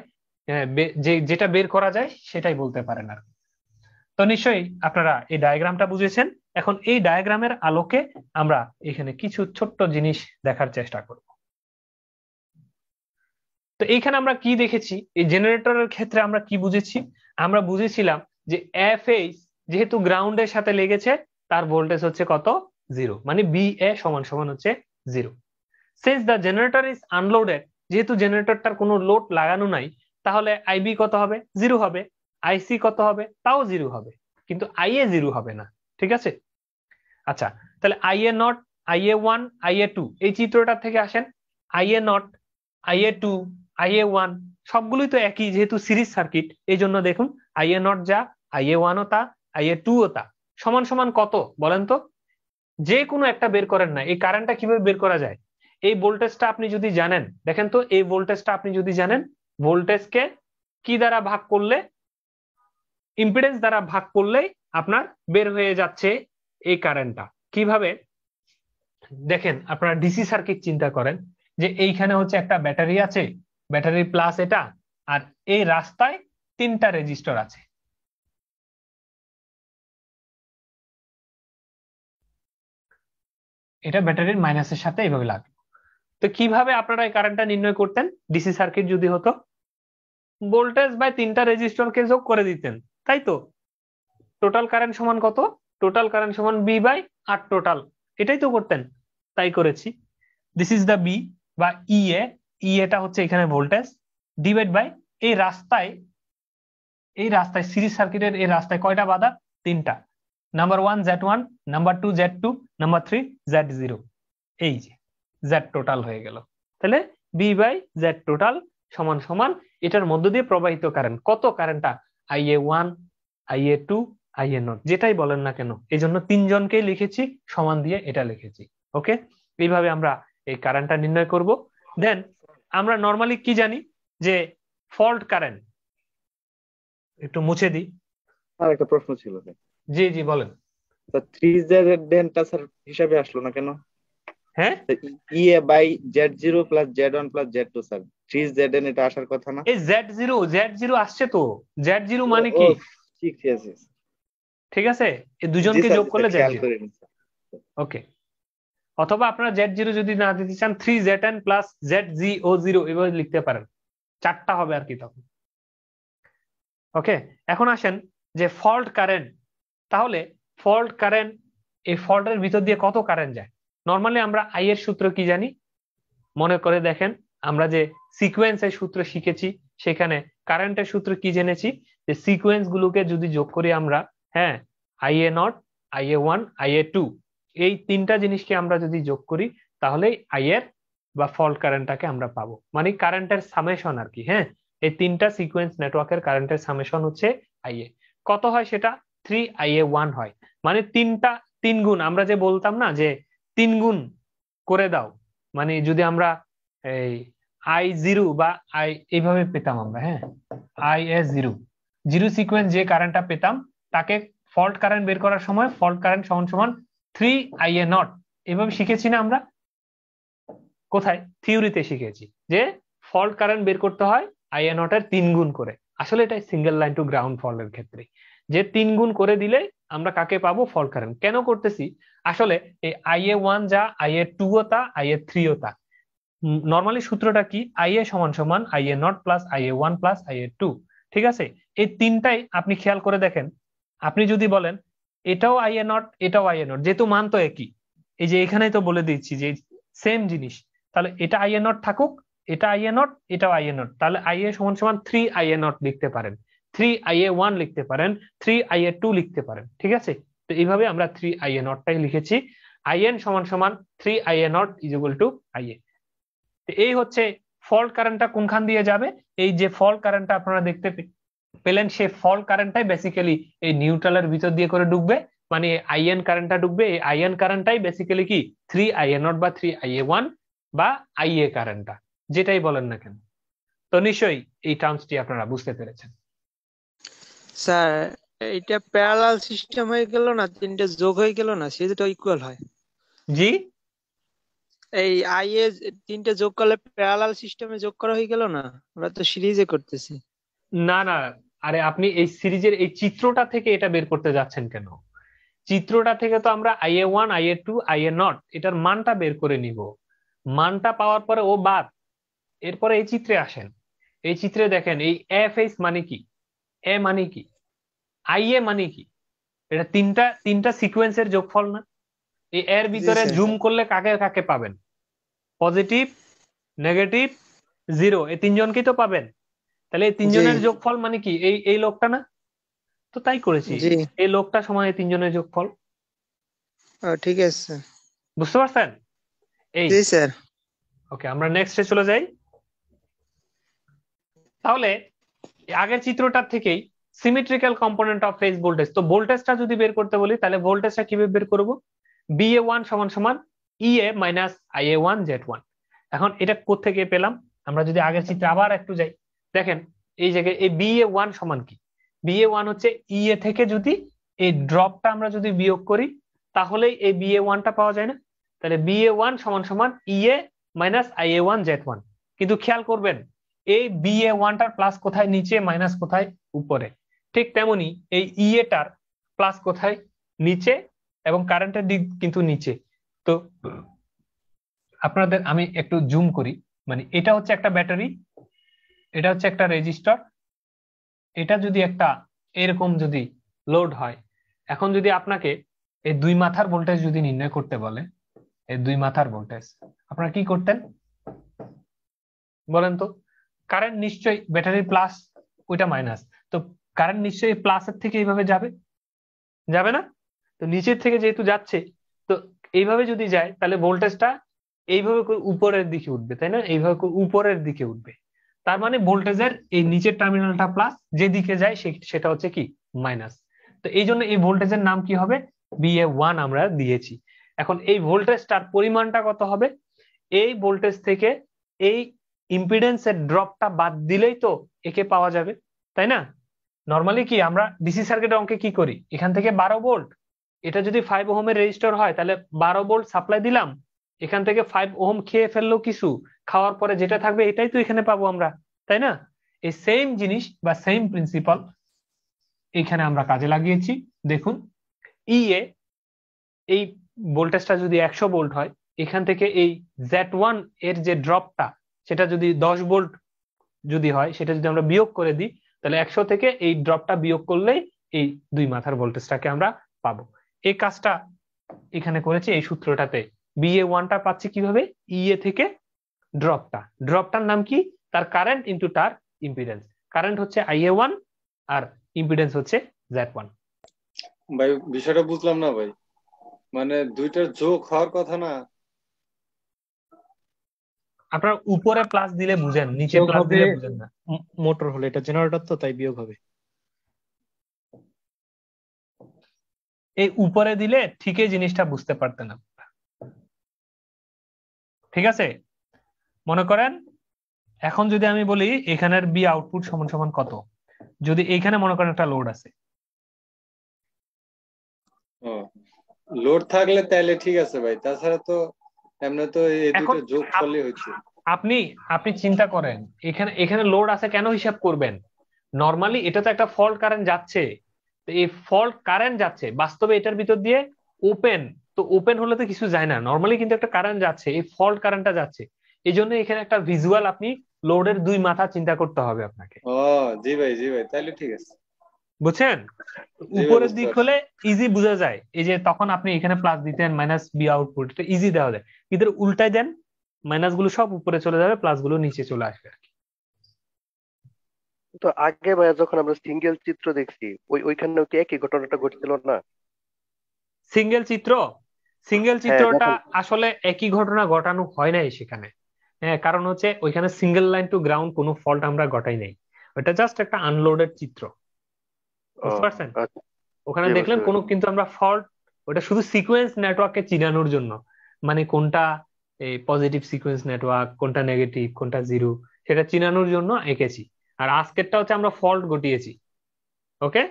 যেটা বের করা যায় সেটাই বলতে পারেন আর। তো নিশ্চয়ই আপনারা এই ডায়াগ্রামটা বুঝেছেন। এখন এই ডায়াগ্রামের আলোকে আমরা এখানে কিছু ছোট্ট জিনিস দেখার চেষ্টা করব। তো এইখানে আমরা কি দেখেছি? এই জেনারেটরের ক্ষেত্রে আমরা কি বুঝেছি? আমরা বুঝেছিলাম যে FH যেহেতু গ্রাউন্ডের সাথে লেগেছে, তার ভোল্টেজ হচ্ছে কত? 0, মানে BA সমান সমান হচ্ছে 0। Since the generator is unloaded, যেহেতু জেনারেটরটার কোনো লোড লাগানো নাই, তাহলে IB কত হবে? 0 হবে। IC কত হবে? তাও 0 হবে, কিন্তু IA 0 হবে না। ঠিক আছে, আচ্ছা, তাহলে IA0, IA1, IA2 এই চিত্রটা থেকে আসেন। IA0, IA2, IA1 সবগুলোই তো একই, যেহেতু সিরিজ সার্কিট। এই জন্য দেখুন IA0 যা, IA1 ও তা, IA2 ও তা, সমান সমান কত বলেন তো? যে কোনো একটা বের করেন না। এই কারেন্টটা কিভাবে বের করা যায়? এই ভোল্টেজটা আপনি যদি জানেন, দেখেন তো, এই ভোল্টেজটা আপনি যদি জানেন, ভোল্টেজকে কি দ্বারা ভাগ করলে, ইম্পিডেন্স দ্বারা ভাগ করলেই আপনার বের হয়ে যাচ্ছে এই কারেন্টটা। কিভাবে দেখেন, আপনারা ডিসি সার্কিট চিন্তা করেন, যে এইখানে হচ্ছে একটা ব্যাটারি আছে, ব্যাটারি প্লাস এটা, আর এই রাস্তায় 3টা রেজিস্টর আছে। এটা ব্যাটারির মাইনাসের সাথে এইভাবে লাগবে। তো কিভাবে আপনারা এই কারেন্টটা নির্ণয় করতেন ডিসি সার্কিট যদি হতো? ভোল্টেজ বাই 3টা রেজিস্টরকে যোগ করে দিতেন, তাই তো? টোটাল কারেন্ট সমান কত? টোটাল কারেন্ট সমান B বাই R টোটাল, এটাই তো করতেন। তাই করেছি। দিস ইজ দ্য বি বা ইএ, ইএটা হচ্ছে এখানে ভোল্টেজ, ডিভাইড বাই এই রাস্তায়, এই রাস্তায় সিরিজ সার্কিটের এই রাস্তায় কয়টা বাধা? 3টা। Number 1 Z1, number 2 Z2, number 3 Z0। এই যে Z টোটাল হয়ে গেল। তাহলে বি বাই জেড টোটাল সমান সমান এটার মধ্য দিয়ে প্রবাহিত কারেন্ট কত? কারেন্টটা IA1, IA2, IA0 যেটাই বলেন না কেন। এই জন্য 3জনকেই লিখেছি সমান দিয়ে এটা লিখেছি। ওকে, এইভাবে আমরা এই কারেন্টটা নির্ণয় করব। দেন আমরা নর্মালি কি জানি যে ফল্ট কারেন্ট, একটু মুছে দিই। আর একটা প্রশ্ন ছিল স্যার। জি জি বলেন। স্যার 3Z স্যার হিসাবে আসলো না কেন? হ্যাঁ, E A by Z0 plus Z1 plus Z2 sir, 3ZN এটা আসার কথা না? এই Z0 আসছে তো, Z0 ও মানে ও কি? ঠিক আছে ঠিক আছে, এই জি দুজনকে স্যার, যোগ জি স্যার, করলে খেয়াল Z0। করিনি স্যার। ওকে, অথবা আপনারা Z0 যদি না দিতে চান 3ZN প্লাস ZGO0 এভাবে লিখতে পারেন, চারটা হবে আর কি তখন। ওকে, এখন আসেন যে ফল্ট কারেন্ট। তাহলে ফল্ট কারেন্ট, এই ফল্টের ভিতর দিয়ে কত কারেন্ট যায়? নর্মালি আমরা আই এর সূত্র কি জানি? মনে করে দেখেন, আমরা যে সিকোয়েন্সের সূত্র শিখেছি সেখানে কারেন্টের সূত্র কি জেনেছি, যে সিকোয়েন্স গুলোকে যদি যোগ করি আমরা, হ্যাঁ, IA0, IA1, IA2, এই তিনটা জিনিসকে আমরা যদি যোগ করি তাহলে আই এর বা ফল্ট কারেন্টটাকে আমরা পাবো, মানে কারেন্টের সামেশন আর কি। হ্যাঁ, এই তিনটা সিকোয়েন্স নেটওয়ার্কের কারেন্টের সামেশন হচ্ছে আইএ। কত হয় সেটা? 3IA1 হয়। মানে তিন গুণ, আমরা যে বলতাম না যে 3 গুণ করে দাও, মানে যদি আমরা এই I0 বা আই এইভাবে পেতাম আমরা, হ্যাঁ, IS0 জিরো সিকোয়েন্স যে কারেন্টটা পেতাম তাকে ফল্ট কারেন্ট বের করার সময় ফল্ট কারেন্ট সমান সমান 3IA0 এভাবে শিখেছি না আমরা? কোথায়? থিওরিতে শিখেছি যে ফল্ট কারেন্ট বের করতে হয় IA0 এর 3 গুণ করে। আসলে এটা সিঙ্গেল লাইন টু গ্রাউন্ড ফল্টের ক্ষেত্রে যে 3 গুণ করে দিলে আমরা কাকে পাবো? Fault current. কেন করতেছি? আসলে এই IA1 যা, IA2 ও তা, IA3 ও তা। নর্মালি সূত্রটা কি? IA সমান সমান IA0 plus IA1 plus IA2। ঠিক আছে, এই তিনটাই আপনি খেয়াল করে দেখেন। আপনি যদি বলেন এটাও IA0 এটাও IA0, যেহেতু মান তো একই, এই যে এখানেই তো বলে দিচ্ছি যে সেম জিনিস, তাহলে এটা IA0 থাকুক, এটা IA0, এটাও IA0, তাহলে IA সমান সমান 3IA0 লিখতে পারেন, 3IA1 লিখতে পারেন, 3IA2 লিখতে পারেন। ঠিক আছে, তো এইভাবে আমরা 3IA0 টাই লিখেছি। IN সমান সমান 3IA0 is equal two IA। এই হচ্ছে ফল্ট কারেন্টটা কোনখান দিয়ে যাবে। এই যে ফল্ট কারেন্টটা আপনারা দেখতে পেলেন, সেই ফল্ট কারেন্টটাই বেসিক্যালি এই নিউট্রালের ভিতর দিয়ে করে ঢুকবে, মানে আইএন কারেন্টটা ঢুকবে। এই আইএন কারেন্টটাই বেসিক্যালি কি 3IA0 বা 3IA1 বা আইএ কারেন্টটা, যেটাই বলেন না কেন। তো নিশ্চয়ই এই টার্মসটি আপনারা বুঝতে পেরেছেন। স্যার এটা প্যারালাল সিস্টেম হয়ে গেল না, তিনটে যোগ হয়ে গেল না, সে দুটো ইকুয়াল হয়। জি, এই আইএ তিনটে যোগ করলে প্যারালাল সিস্টেমে যোগ করা হয়ে গেল না, আমরা তো সিরিজে করতেছি। না না, আরে আপনি এই সিরিজের এই চিত্রটা থেকে এটা বের করতে যাচ্ছেন কেন? চিত্রটা থেকে তো আমরা IA1, IA2, IA0 এটার মানটা বের করে নিব। মানটা পাওয়ার পরে ও বাদ, এরপরে এই চিত্রে আসেন। এই চিত্রে দেখেন এই FH মানে কি, এ মানে কি, IA মানে কি? এটা তিনটা সিকোয়েন্সের যোগফল না? এই এর ভিতরে স্যার। জুম করলে কাকে কাকে পাবেন? পজিটিভ, নেগেটিভ, জিরো, এই তিনজনকেই তো পাবেন। তাহলে এই তিনজনের যোগফল মানে কি এই লোকটা না? তো তাই করেছি, জি এই লোকটা সমান এই তিনজনের যোগফল। ঠিক আছে। বুঝতে পারছেন? এই জি স্যার। ওকে, আমরা নেক্সটে চলে যাই। তাহলে আগের চিত্রটার থেকেই symmetrical component of phase voltage, তো ভোল্টেজটা যদি বের করতে বলি তাহলে ভোল্টেজটা কিভাবে বের করব? BA1 সমান সমান EA মাইনাস IA1 Z1। এখন এটা কোত্থেকে পেলাম? আমরা যদি আগের চিত্রে আবার একটু যাই, দেখেন এই জায়গায় এই BA1 সমান কি? BA1 হচ্ছে EA থেকে যদি এই ড্রপটা আমরা যদি বিয়োগ করি তাহলেই এই BA1টা পাওয়া যায় না? তাহলে BA1 সমান সমান EA মাইনাস IA1 Z1। কিন্তু খেয়াল করবেন এই BA1টার প্লাস কোথায় নিচে, মাইনাস কোথায় উপরে। ঠিক তেমনি এই EA টার প্লাস কোথায়, নিচে, এবং কারেন্টের দিক কিন্তু নিচে। তো আপনাদের আমি একটু জুম করি, মানে এটা হচ্ছে একটা ব্যাটারি, এটা হচ্ছে একটা রেজিস্টর, এটা যদি একটা এরকম যদি লোড হয়, এখন যদি আপনাকে এই দুই মাথার ভোল্টেজ যদি নির্ণয় করতে বলে, এই দুই মাথার ভোল্টেজ, আপনারা কি করতেন বলেন তো? কারেন্ট নিশ্চয়ই ব্যাটারির প্লাস, ওইটা মাইনাস, তো কারেন্ট নিশ্চয়ই প্লাসের থেকে এইভাবে যাবে, যাবে না? তো নিচের থেকে যেহেতু যাচ্ছে, তো এইভাবে যদি যায় তাহলে ভোল্টেজটা এইভাবে করে উপরের দিকে উঠবে, তাই না? এইভাবে করে উপরের দিকে উঠবে। তার মানে ভোল্টেজের এই নিচের টার্মিনালটা প্লাস, যেদিকে যায় সেটা হচ্ছে কি মাইনাস। তো এই জন্য এই ভোল্টেজের নাম কি হবে? BA1 আমরা দিয়েছি। এখন এই ভোল্টেজটার পরিমাণটা কত হবে? এই ভোল্টেজ থেকে এই ইম্পিডেন্সের ড্রপটা বাদ দিলেই তো একে পাওয়া যাবে, তাই না? নরমালি কি আমরা ডিসি সার্কিটের অঙ্কে কি করি, এখান থেকে 12 ভোল্ট, এটা যদি 5 ওহমের রেজিস্টর হয় তাহলে 12 ভোল্ট সাপ্লাই দিলাম, এখান থেকে 5 ওহম খেয়ে ফেললো কিছু, খাওয়ার পরে যেটা থাকবে এটাই তো এখানে পাবো আমরা, তাই না? এই সেম জিনিস বা সেম প্রিন্সিপাল এখানে আমরা কাজে লাগিয়েছি। দেখুন ইএ এই ভোল্টেজটা যদি 100 ভোল্ট হয়, এখান থেকে এই Z1 এর যে ড্রপটা সেটা যদি 10 ভোল্ট যদি হয়, সেটা যদি আমরা বিয়োগ করে দিই, তাহলে 100 থেকে এই ড্রপটা বিয়োগ করলেই এই দুই মাথার ভোল্টেজটাকে আমরা পাবো। এই কাজটা এখানে করেছি এই সূত্রটাতে। BA1টা পাচ্ছি কিভাবে, ইএ থেকে ড্রপটার নাম কি, তার কারেন্ট ইনটু তার ইম্পিডেন্স। কারেন্ট হচ্ছে IA1 আর ইম্পিডেন্স হচ্ছে Z1। ভাই বিষয়টা বুঝলাম না ভাই, মানে দুইটার যোগ হওয়ার কথা না? আপনার উপরে প্লাস দিলে বুঝেন, নিচে বিয়োগ প্লাস হবে দিলে বুঝেন না। মোটর হলে, এটা জেনারেটর তো তাই বিয়োগ হবে। এই উপরে দিলে ঠিকই জিনিসটা বুঝতে পারতেন না। ঠিক আছে, মনে করেন এখন যদি আমি বলি এখানের বি আউটপুট সমান সমান কত, যদি এইখানে মনে করেন একটা লোড আছে, লোড থাকলে তাহলে ঠিক আছে ভাই, তাছাড়া তো এমনি তো এই এখন দুইটা যোগ করলে হচ্ছে। আপনি চিন্তা করেন এখানে লোড আছে কেন হিসাব করবেন? নরমালি এটা তো একটা ফল্ট কারেন্ট যাচ্ছে, তো এই ফল্ট কারেন্ট যাচ্ছে বাস্তবে এটার ভিতর দিয়ে ওপেন, তো ওপেন হলে তো কিছু যায় না, নরমালি কিন্তু একটা কারেন্ট যাচ্ছে, এই ফল্ট কারেন্টটা যাচ্ছে, এই জন্য এখানে একটা ভিজুয়াল আপনি লোডের দুই মাথা চিন্তা করতে হবে আপনাকে। ও জি ভাই তাহলে ঠিক আছে। বুঝছেন? জি ভাই, উপরের বুঝতে দিক পারছি। হলে ইজি বোঝা যায়, এই যে তখন আপনি এখানে প্লাস দিতেন মাইনাস বি আউটপুট, এটা ইজি দেওয়া যায়, কিন্তু উল্টাই দেন, মাইনাস গুলো সব উপরে চলে যাবে, প্লাস গুলো নিচে চলে আসবে আর কি। তো আগে ভাইয়া যখন আমরা সিঙ্গেল চিত্র দেখছি ওইখানেও কি একই ঘটনাটা ঘটছিল না? সিঙ্গেল হ্যাঁ, চিত্রটা যখন আসলে একই ঘটনা ঘটানো হয় নাই সেখানে। হ্যাঁ, কারণ হচ্ছে ওইখানে সিঙ্গেল লাইন টু গ্রাউন্ড কোনো ফল্ট আমরা ঘটাই নাই, ওটা জাস্ট একটা আনলোডেড চিত্র। ও বুঝতে পারছেন? আচ্ছা, ওখানে জি বুঝতে দেখলেন কোনো পারছি। কিন্তু আমরা ফল্ট, ওটা শুধু সিকোয়েন্স নেটওয়ার্ককে চিনানোর জন্য, মানে কোনটা এই পজিটিভ সিকোয়েন্স নেটওয়ার্ক, কোনটা নেগেটিভ, কোনটা জিরো, সেটা চিনানোর জন্য এঁকেছি। আর আজকেরটা হচ্ছে আমরা ফল্ট ঘটিয়েছি। ওকে,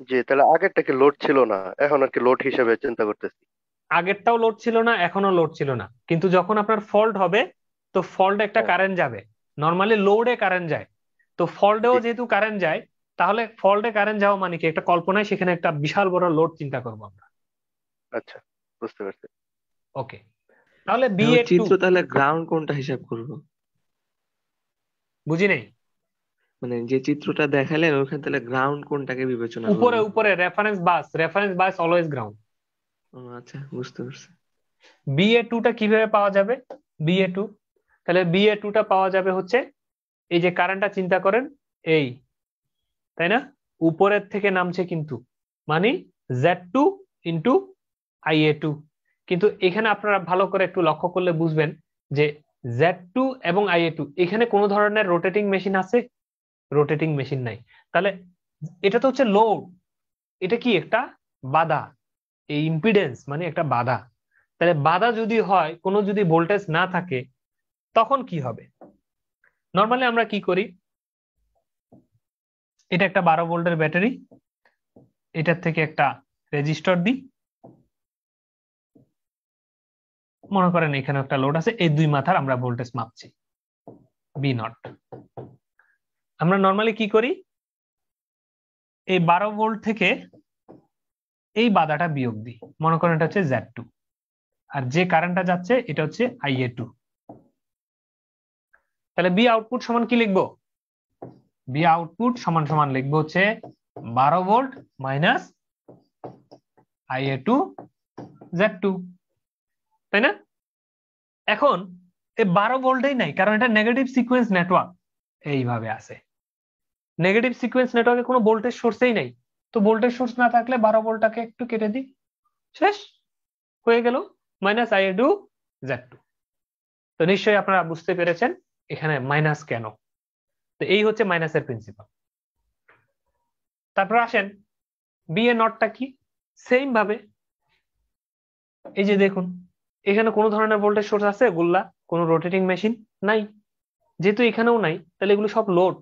জি, তাহলে আগেরটা কি লোড ছিল না, এখন আর কি লোড হিসেবে চিন্তা করতেছি। আগেরটাও লোড ছিল না, এখনো লোড ছিল না, কিন্তু যখন আপনার ফল্ট হবে তো ফল্টে একটা হ্যাঁ, কারেন্ট যাবে, নর্মালি লোডে কারেন্ট যায়, তো ফল্টেও জি, যেহেতু কারেন্ট যায়, তাহলে ফল্টে কারেন্ট যাওয়া মানে কি, একটা কল্পনায় সেখানে একটা বিশাল বড় লোড চিন্তা করবো আমরা। আচ্ছা, বুঝতে পারছি। ওকে, তাহলে ওই BA2 চিত্র তাহলে গ্রাউন্ড কোনটা হিসাব করব? বুঝি নেই। মানে যে চিত্রটা দেখালেন ওখানে তাহলে গ্রাউন্ড কোনটাকে বিবেচনা করব? উপরে রেফারেন্স বাস অলওয়েজ গ্রাউন্ড। ও আচ্ছা, বুঝতে পারছি। BA2টা কিভাবে পাওয়া যাবে? BA2, তাহলে BA2টা পাওয়া যাবে হচ্ছে এই যে কারেন্টটা চিন্তা করেন, এই, তাই না, উপরের থেকে নামছে কিন্তু, মানে Z2 ইন্টু IA2। কিন্তু এখানে আপনারা ভালো করে একটু লক্ষ্য করলে বুঝবেন যে Z2 এবং IA2 এখানে কোনো ধরনের রোটেটিং মেশিন আছে? রোটেটিং মেশিন নাই। তাহলে এটা তো হচ্ছে লোড, এটা কি একটা বাধা, এই ইম্পিডেন্স মানে একটা বাধা। তাহলে বাধা যদি হয়, কোনো যদি ভোল্টেজ না থাকে, তখন কি হবে? নর্মালি আমরা কি করি, এটা একটা 12 ভোল্টের ব্যাটারি, এটার থেকে একটা রেজিস্টর দিই, মনে করেন এখানে একটা লোড আছে, এই দুই মাথার আমরা ভোল্টেজ মাপছি B0। আমরা নর্মালি কি করি, এই 12 ভোল্ট থেকে এই বাধাটা বিয়োগ দিই, মনে করেন এটা হচ্ছে Z2, আর যে কারেন্টটা যাচ্ছে এটা হচ্ছে IA2। তাহলে বি আউটপুট সমান কি লিখবো? বি আউটপুট সমান সমান লিখবো হচ্ছে 12 ভোল্ট মাইনাস IA2 Z2, তাই না? এখন এই 12 ভোল্টেই নাই, কারণ এটা নেগেটিভ সিকোয়েন্স নেটওয়ার্ক, এইভাবে আছে, নেগেটিভ সিকোয়েন্স নেটওয়ার্কে কোনো ভোল্টেজ সোর্সেই নাই, তো ভোল্টেজ সোর্স না থাকলে 12 ভোল্টটাকে একটু কেটে দিই, শেষ হয়ে গেল, মাইনাস IA2 Z2। তো নিশ্চয়ই আপনারা বুঝতে পেরেছেন এখানে মাইনাস কেন। তো এই হচ্ছে মাইনাসের প্রিন্সিপাল। তারপর আসেন BA নটটা কি, সেম ভাবে এই যে দেখুন এখানে কোনো ধরনের ভোল্টেজ সোর্স আছে গোল্লা, কোনো রোটেটিং মেশিন নাই, যেহেতু এখানেও নাই, তাহলে এগুলো সব লোড,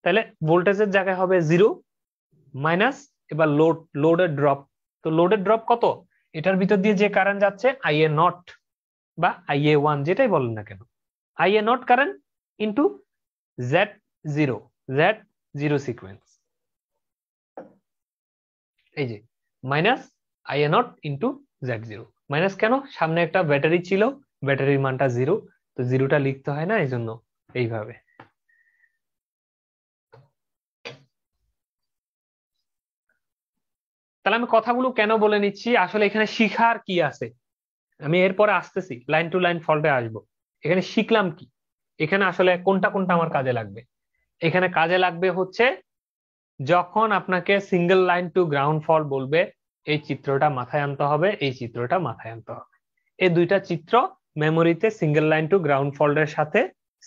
তাহলে ভোল্টেজের জায়গায় হবে 0 মাইনাস, এবার লোডের ড্রপ। তো লোডের ড্রপ কত? এটার ভিতর দিয়ে যে কারেন্ট যাচ্ছে IA0 বা IA1 যেটাই বলেন না কেন, IA0 current into Z0 sequence, এই যে minus IA0 into Z0। Minus কেন? সামনে একটা ব্যাটারি ছিল, ব্যাটারির মানটা 0, তো 0টা লিখতে হয় না, এই জন্য এইভাবে। তাহলে আমি কথাগুলো কেন বলে নিচ্ছি, আসলে এখানে শিখার কি আছে, আমি এরপরে আসতেছি, লাইন টু লাইন ফল্টে আসবো। এখানে শিখলাম কি, এখানে আসলে কোনটা কোনটা আমার কাজে লাগবে। এখানে কাজে লাগবে হচ্ছে যখন আপনাকে single line to ground fault বলবে, এই চিত্রটা মাথায় আনতে হবে, এই চিত্রটা মাথায় আনতে হবে। এই দুইটা চিত্র মেমোরিতে সিঙ্গেল লাইন টু গ্রাউন্ড ফল্টের সাথে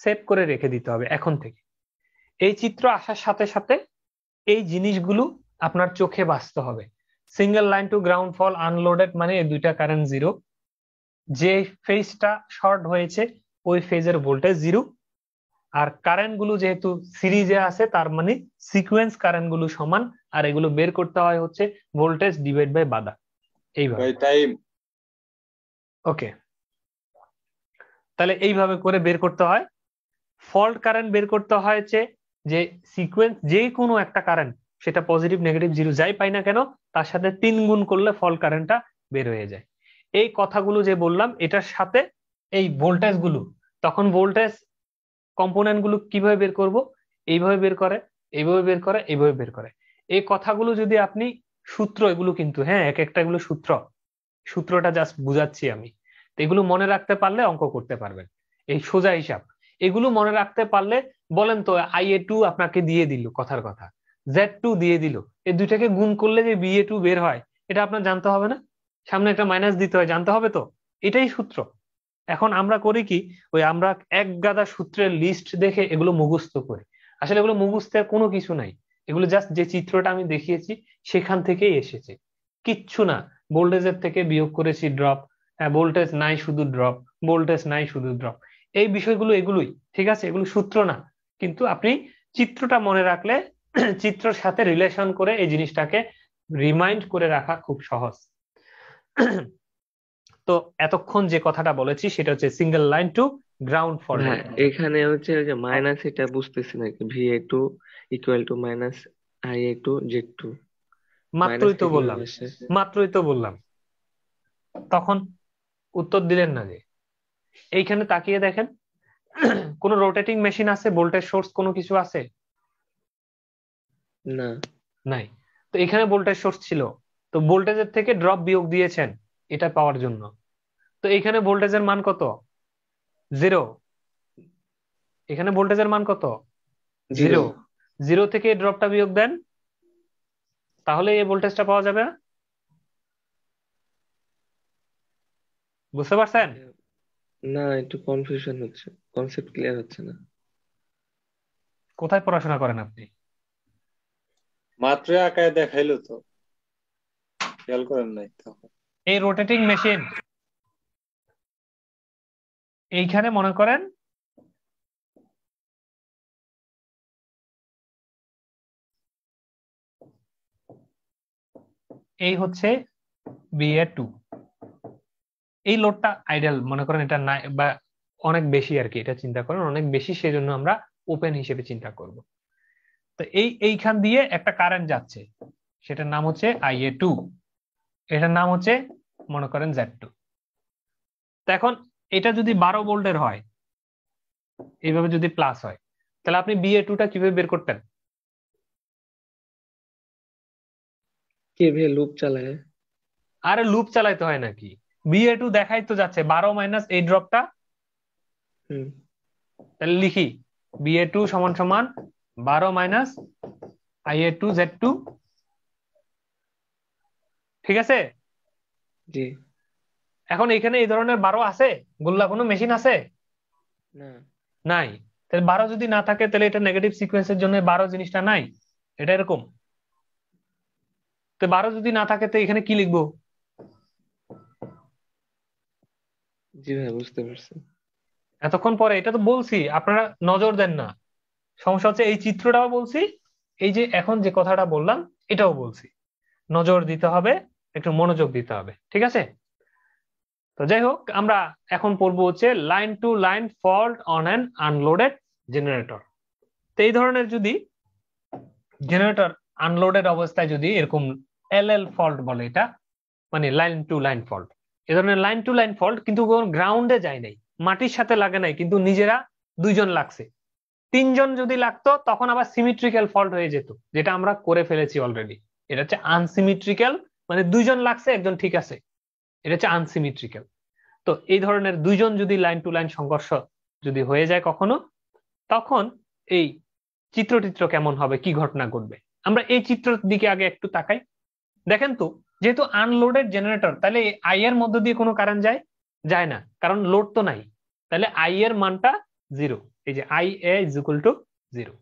সেভ করে রেখে দিতে হবে এখন থেকে। এই চিত্র আসার সাথে সাথে এই জিনিসগুলো আপনার চোখে বাঁচতে হবে। Single line to ground fall unloaded মানে এই দুইটা কারেন্ট 0, যে ফেজটা শর্ট হয়েছে ওই ফেজের ভোল্টেজ 0, আর কারেন্ট গুলো যেহেতু সিরিজে আছে তার মানে সিকোয়েন্স কারেন্ট গুলো সমান, আর এগুলো বের করতে হয় হচ্ছে ভোল্টেজ ডিভাইড বাই বাধা, এইভাবে। ভাই টাইম। ওকে, তাহলে এইভাবে করে বের করতে হয়। ফল্ট কারেন্ট বের করতে হয়েছে যে সিকোয়েন্স যে কোনো একটা কারেন্ট, সেটা পজিটিভ নেগেটিভ 0 যাই পাই না কেন, তার সাথে 3 গুণ করলে ফল্ট কারেন্টটা বের হয়ে যায়। এই কথাগুলো যে বললাম এটার সাথে এই ভোল্টেজ গুলো, তখন ভোল্টেজ কম্পোনেন্ট গুলো কিভাবে বের করব, এইভাবে বের করে, এইভাবে বের করে, এইভাবে বের করে। এই কথাগুলো যদি আপনি সূত্র, এগুলো কিন্তু হ্যাঁ এক একটা এগুলো সূত্রটা জাস্ট বুঝাচ্ছি আমি, তো এগুলো মনে রাখতে পারলে অঙ্ক করতে পারবেন, এই সোজা হিসাব। এগুলো মনে রাখতে পারলে বলেন তো IA2 আপনাকে দিয়ে দিল, কথার কথা Z2 দিয়ে দিল, এই দুইটাকে গুণ করলে যে BA2 বের হয় এটা আপনার জানতে হবে না, সামনে একটা মাইনাস দিতে হয়, জানতে হবে তো, এটাই সূত্র। এখন আমরা করি কি, ওই আমরা এক গাদা সূত্রের লিস্ট দেখে এগুলো মুখস্থ করি, আসলে এগুলো মুখস্থের কোনো কিছু নাই, এগুলো জাস্ট যে চিত্রটা আমি দেখিয়েছি সেখান থেকেই এসেছে, কিচ্ছু না। ভোল্টেজের থেকে বিয়োগ করেছি ড্রপ, ভোল্টেজ নাই শুধু ড্রপ, ভোল্টেজ নাই শুধু ড্রপ, এই বিষয়গুলো এগুলোই, ঠিক আছে, এগুলো সূত্র না, কিন্তু আপনি চিত্রটা মনে রাখলে চিত্রের সাথে রিলেশন করে এই জিনিসটাকে রিমাইন্ড করে রাখা খুব সহজ। তো এতক্ষণ যে কথাটা বলেছি সেটা হচ্ছে single line to ground fault. হ্যাঁ, এখানে হচ্ছে ওই যে মাইনাস, এটা বুঝতেছি না কি, VA2 equal to minus IA2 Z2, মাত্রই তো মাইনাসটা বললাম, কিভাবে আসে? মাত্রই তো বললাম, তখন উত্তর দিলেন না যে। এইখানে তাকিয়ে দেখেন, কোন রোটেটিং মেশিন আছে, ভোল্টেজ সোর্স কোনো কিছু আছে? না, নাই। তো এখানে ভোল্টেজ সোর্স ছিল, তো ভোল্টেজের থেকে ড্রপ বিয়োগ দিয়েছেন এটা পাওয়ার জন্য, তো এখানে ভোল্টেজের মান কত? 0। এখানে ভোল্টেজের মান কত? 0। 0 থেকে ড্রপটা বিয়োগ দেন, তাহলে এই ভোল্টেজটা পাওয়া যাবে না? বুঝতে পারছেন? না, একটু কনফিউশন হচ্ছে, কনসেপ্ট ক্লিয়ার হচ্ছে না। কোথায় পড়াশোনা করেন আপনি? মাত্রই আঁকায় দেখাইলো তো, খেয়াল করেন নাই তখন। এই রোটেটিং মেশিন, এইখানে মনে করেন এই হচ্ছে BA2, এই লোডটা আইডাল মনে করেন, এটা নাই বা অনেক বেশি আর কি, এটা চিন্তা করেন অনেক বেশি, সেই জন্য আমরা ওপেন হিসেবে চিন্তা করব। তো এইখান দিয়ে একটা কারেন্ট যাচ্ছে, সেটার নাম হচ্ছে IA2, এটার নাম হচ্ছে মনে করেন Z2। তো এখন এটা যদি 12 ভোল্টের হয়, এইভাবে যদি প্লাস হয়, তাহলে আপনি BA2টা কিভাবে বের করতেন? কেভিএল লুপ চালায়। আরে লুপ চালাইতে হয় নাকি, BA2 দেখাই তো যাচ্ছে 12 মাইনাস এই ড্রপটা, হুম, তাহলে লিখি BA2 সমান সমান 12 মাইনাস IA2 Z2, ঠিক আছে? জি। এখন এখানে এই ধরনের 12 আছে, গোল্লা কোনো মেশিন আছে? না, নাই। তাহলে 12 যদি না থাকে তাহলে এটা নেগেটিভ সিকোয়েন্সের জন্য 12 জিনিসটা নাই, এটা এরকম। তো 12 যদি না থাকে তো এখানে কি লিখবো? জি ভাই, বুঝতে পারছি। এতক্ষণ পরে এটা তো বলছি, আপনারা নজর দেন না, সমস্যা হচ্ছে এই চিত্রটাও বলছি, এই যে এখন যে কথাটা বললাম এটাও বলছি, নজর দিতে হবে, একটু মনোযোগ দিতে হবে, ঠিক আছে? তো যাই হোক, আমরা এখন পড়বো হচ্ছে line to line fault on an unloaded generator. তো এই ধরনের যদি জেনারেটর আনলোডেড অবস্থায় যদি এরকম এলএল ফল্ট বলে, এটা মানে লাইন টু লাইন ফল্ট, এ ধরনের লাইন টু লাইন ফল্ট কিন্তু গ্রাউন্ডে যায় নাই, মাটির সাথে লাগে নাই, কিন্তু নিজেরা দুইজন লাগছে। তিনজন যদি লাগতো তখন আবার সিমেট্রিক্যাল ফল্ট হয়ে যেত, যেটা আমরা করে ফেলেছি অলরেডি। এটা হচ্ছে আনসিমেট্রিক্যাল, মানে দুইজন লাগছে একজন ঠিক আছে, এটা হচ্ছে আনসিমেট্রিক্যাল। তো এই ধরনের দুইজন যদি লাইন টু লাইন সংঘর্ষ যদি হয়ে যায় কখনো, তখন এই চিত্র কেমন হবে, কি ঘটনা ঘটবে, আমরা এই চিত্রের দিকে আগে একটু তাকাই। দেখেন তো, যেহেতু আনলোডেড জেনারেটর, তাহলে আই এর মধ্য দিয়ে কোনো কারেন্ট যায় না, কারণ লোড তো নাই, তাহলে আই এর মানটা 0। এই যে I A is equal to 0।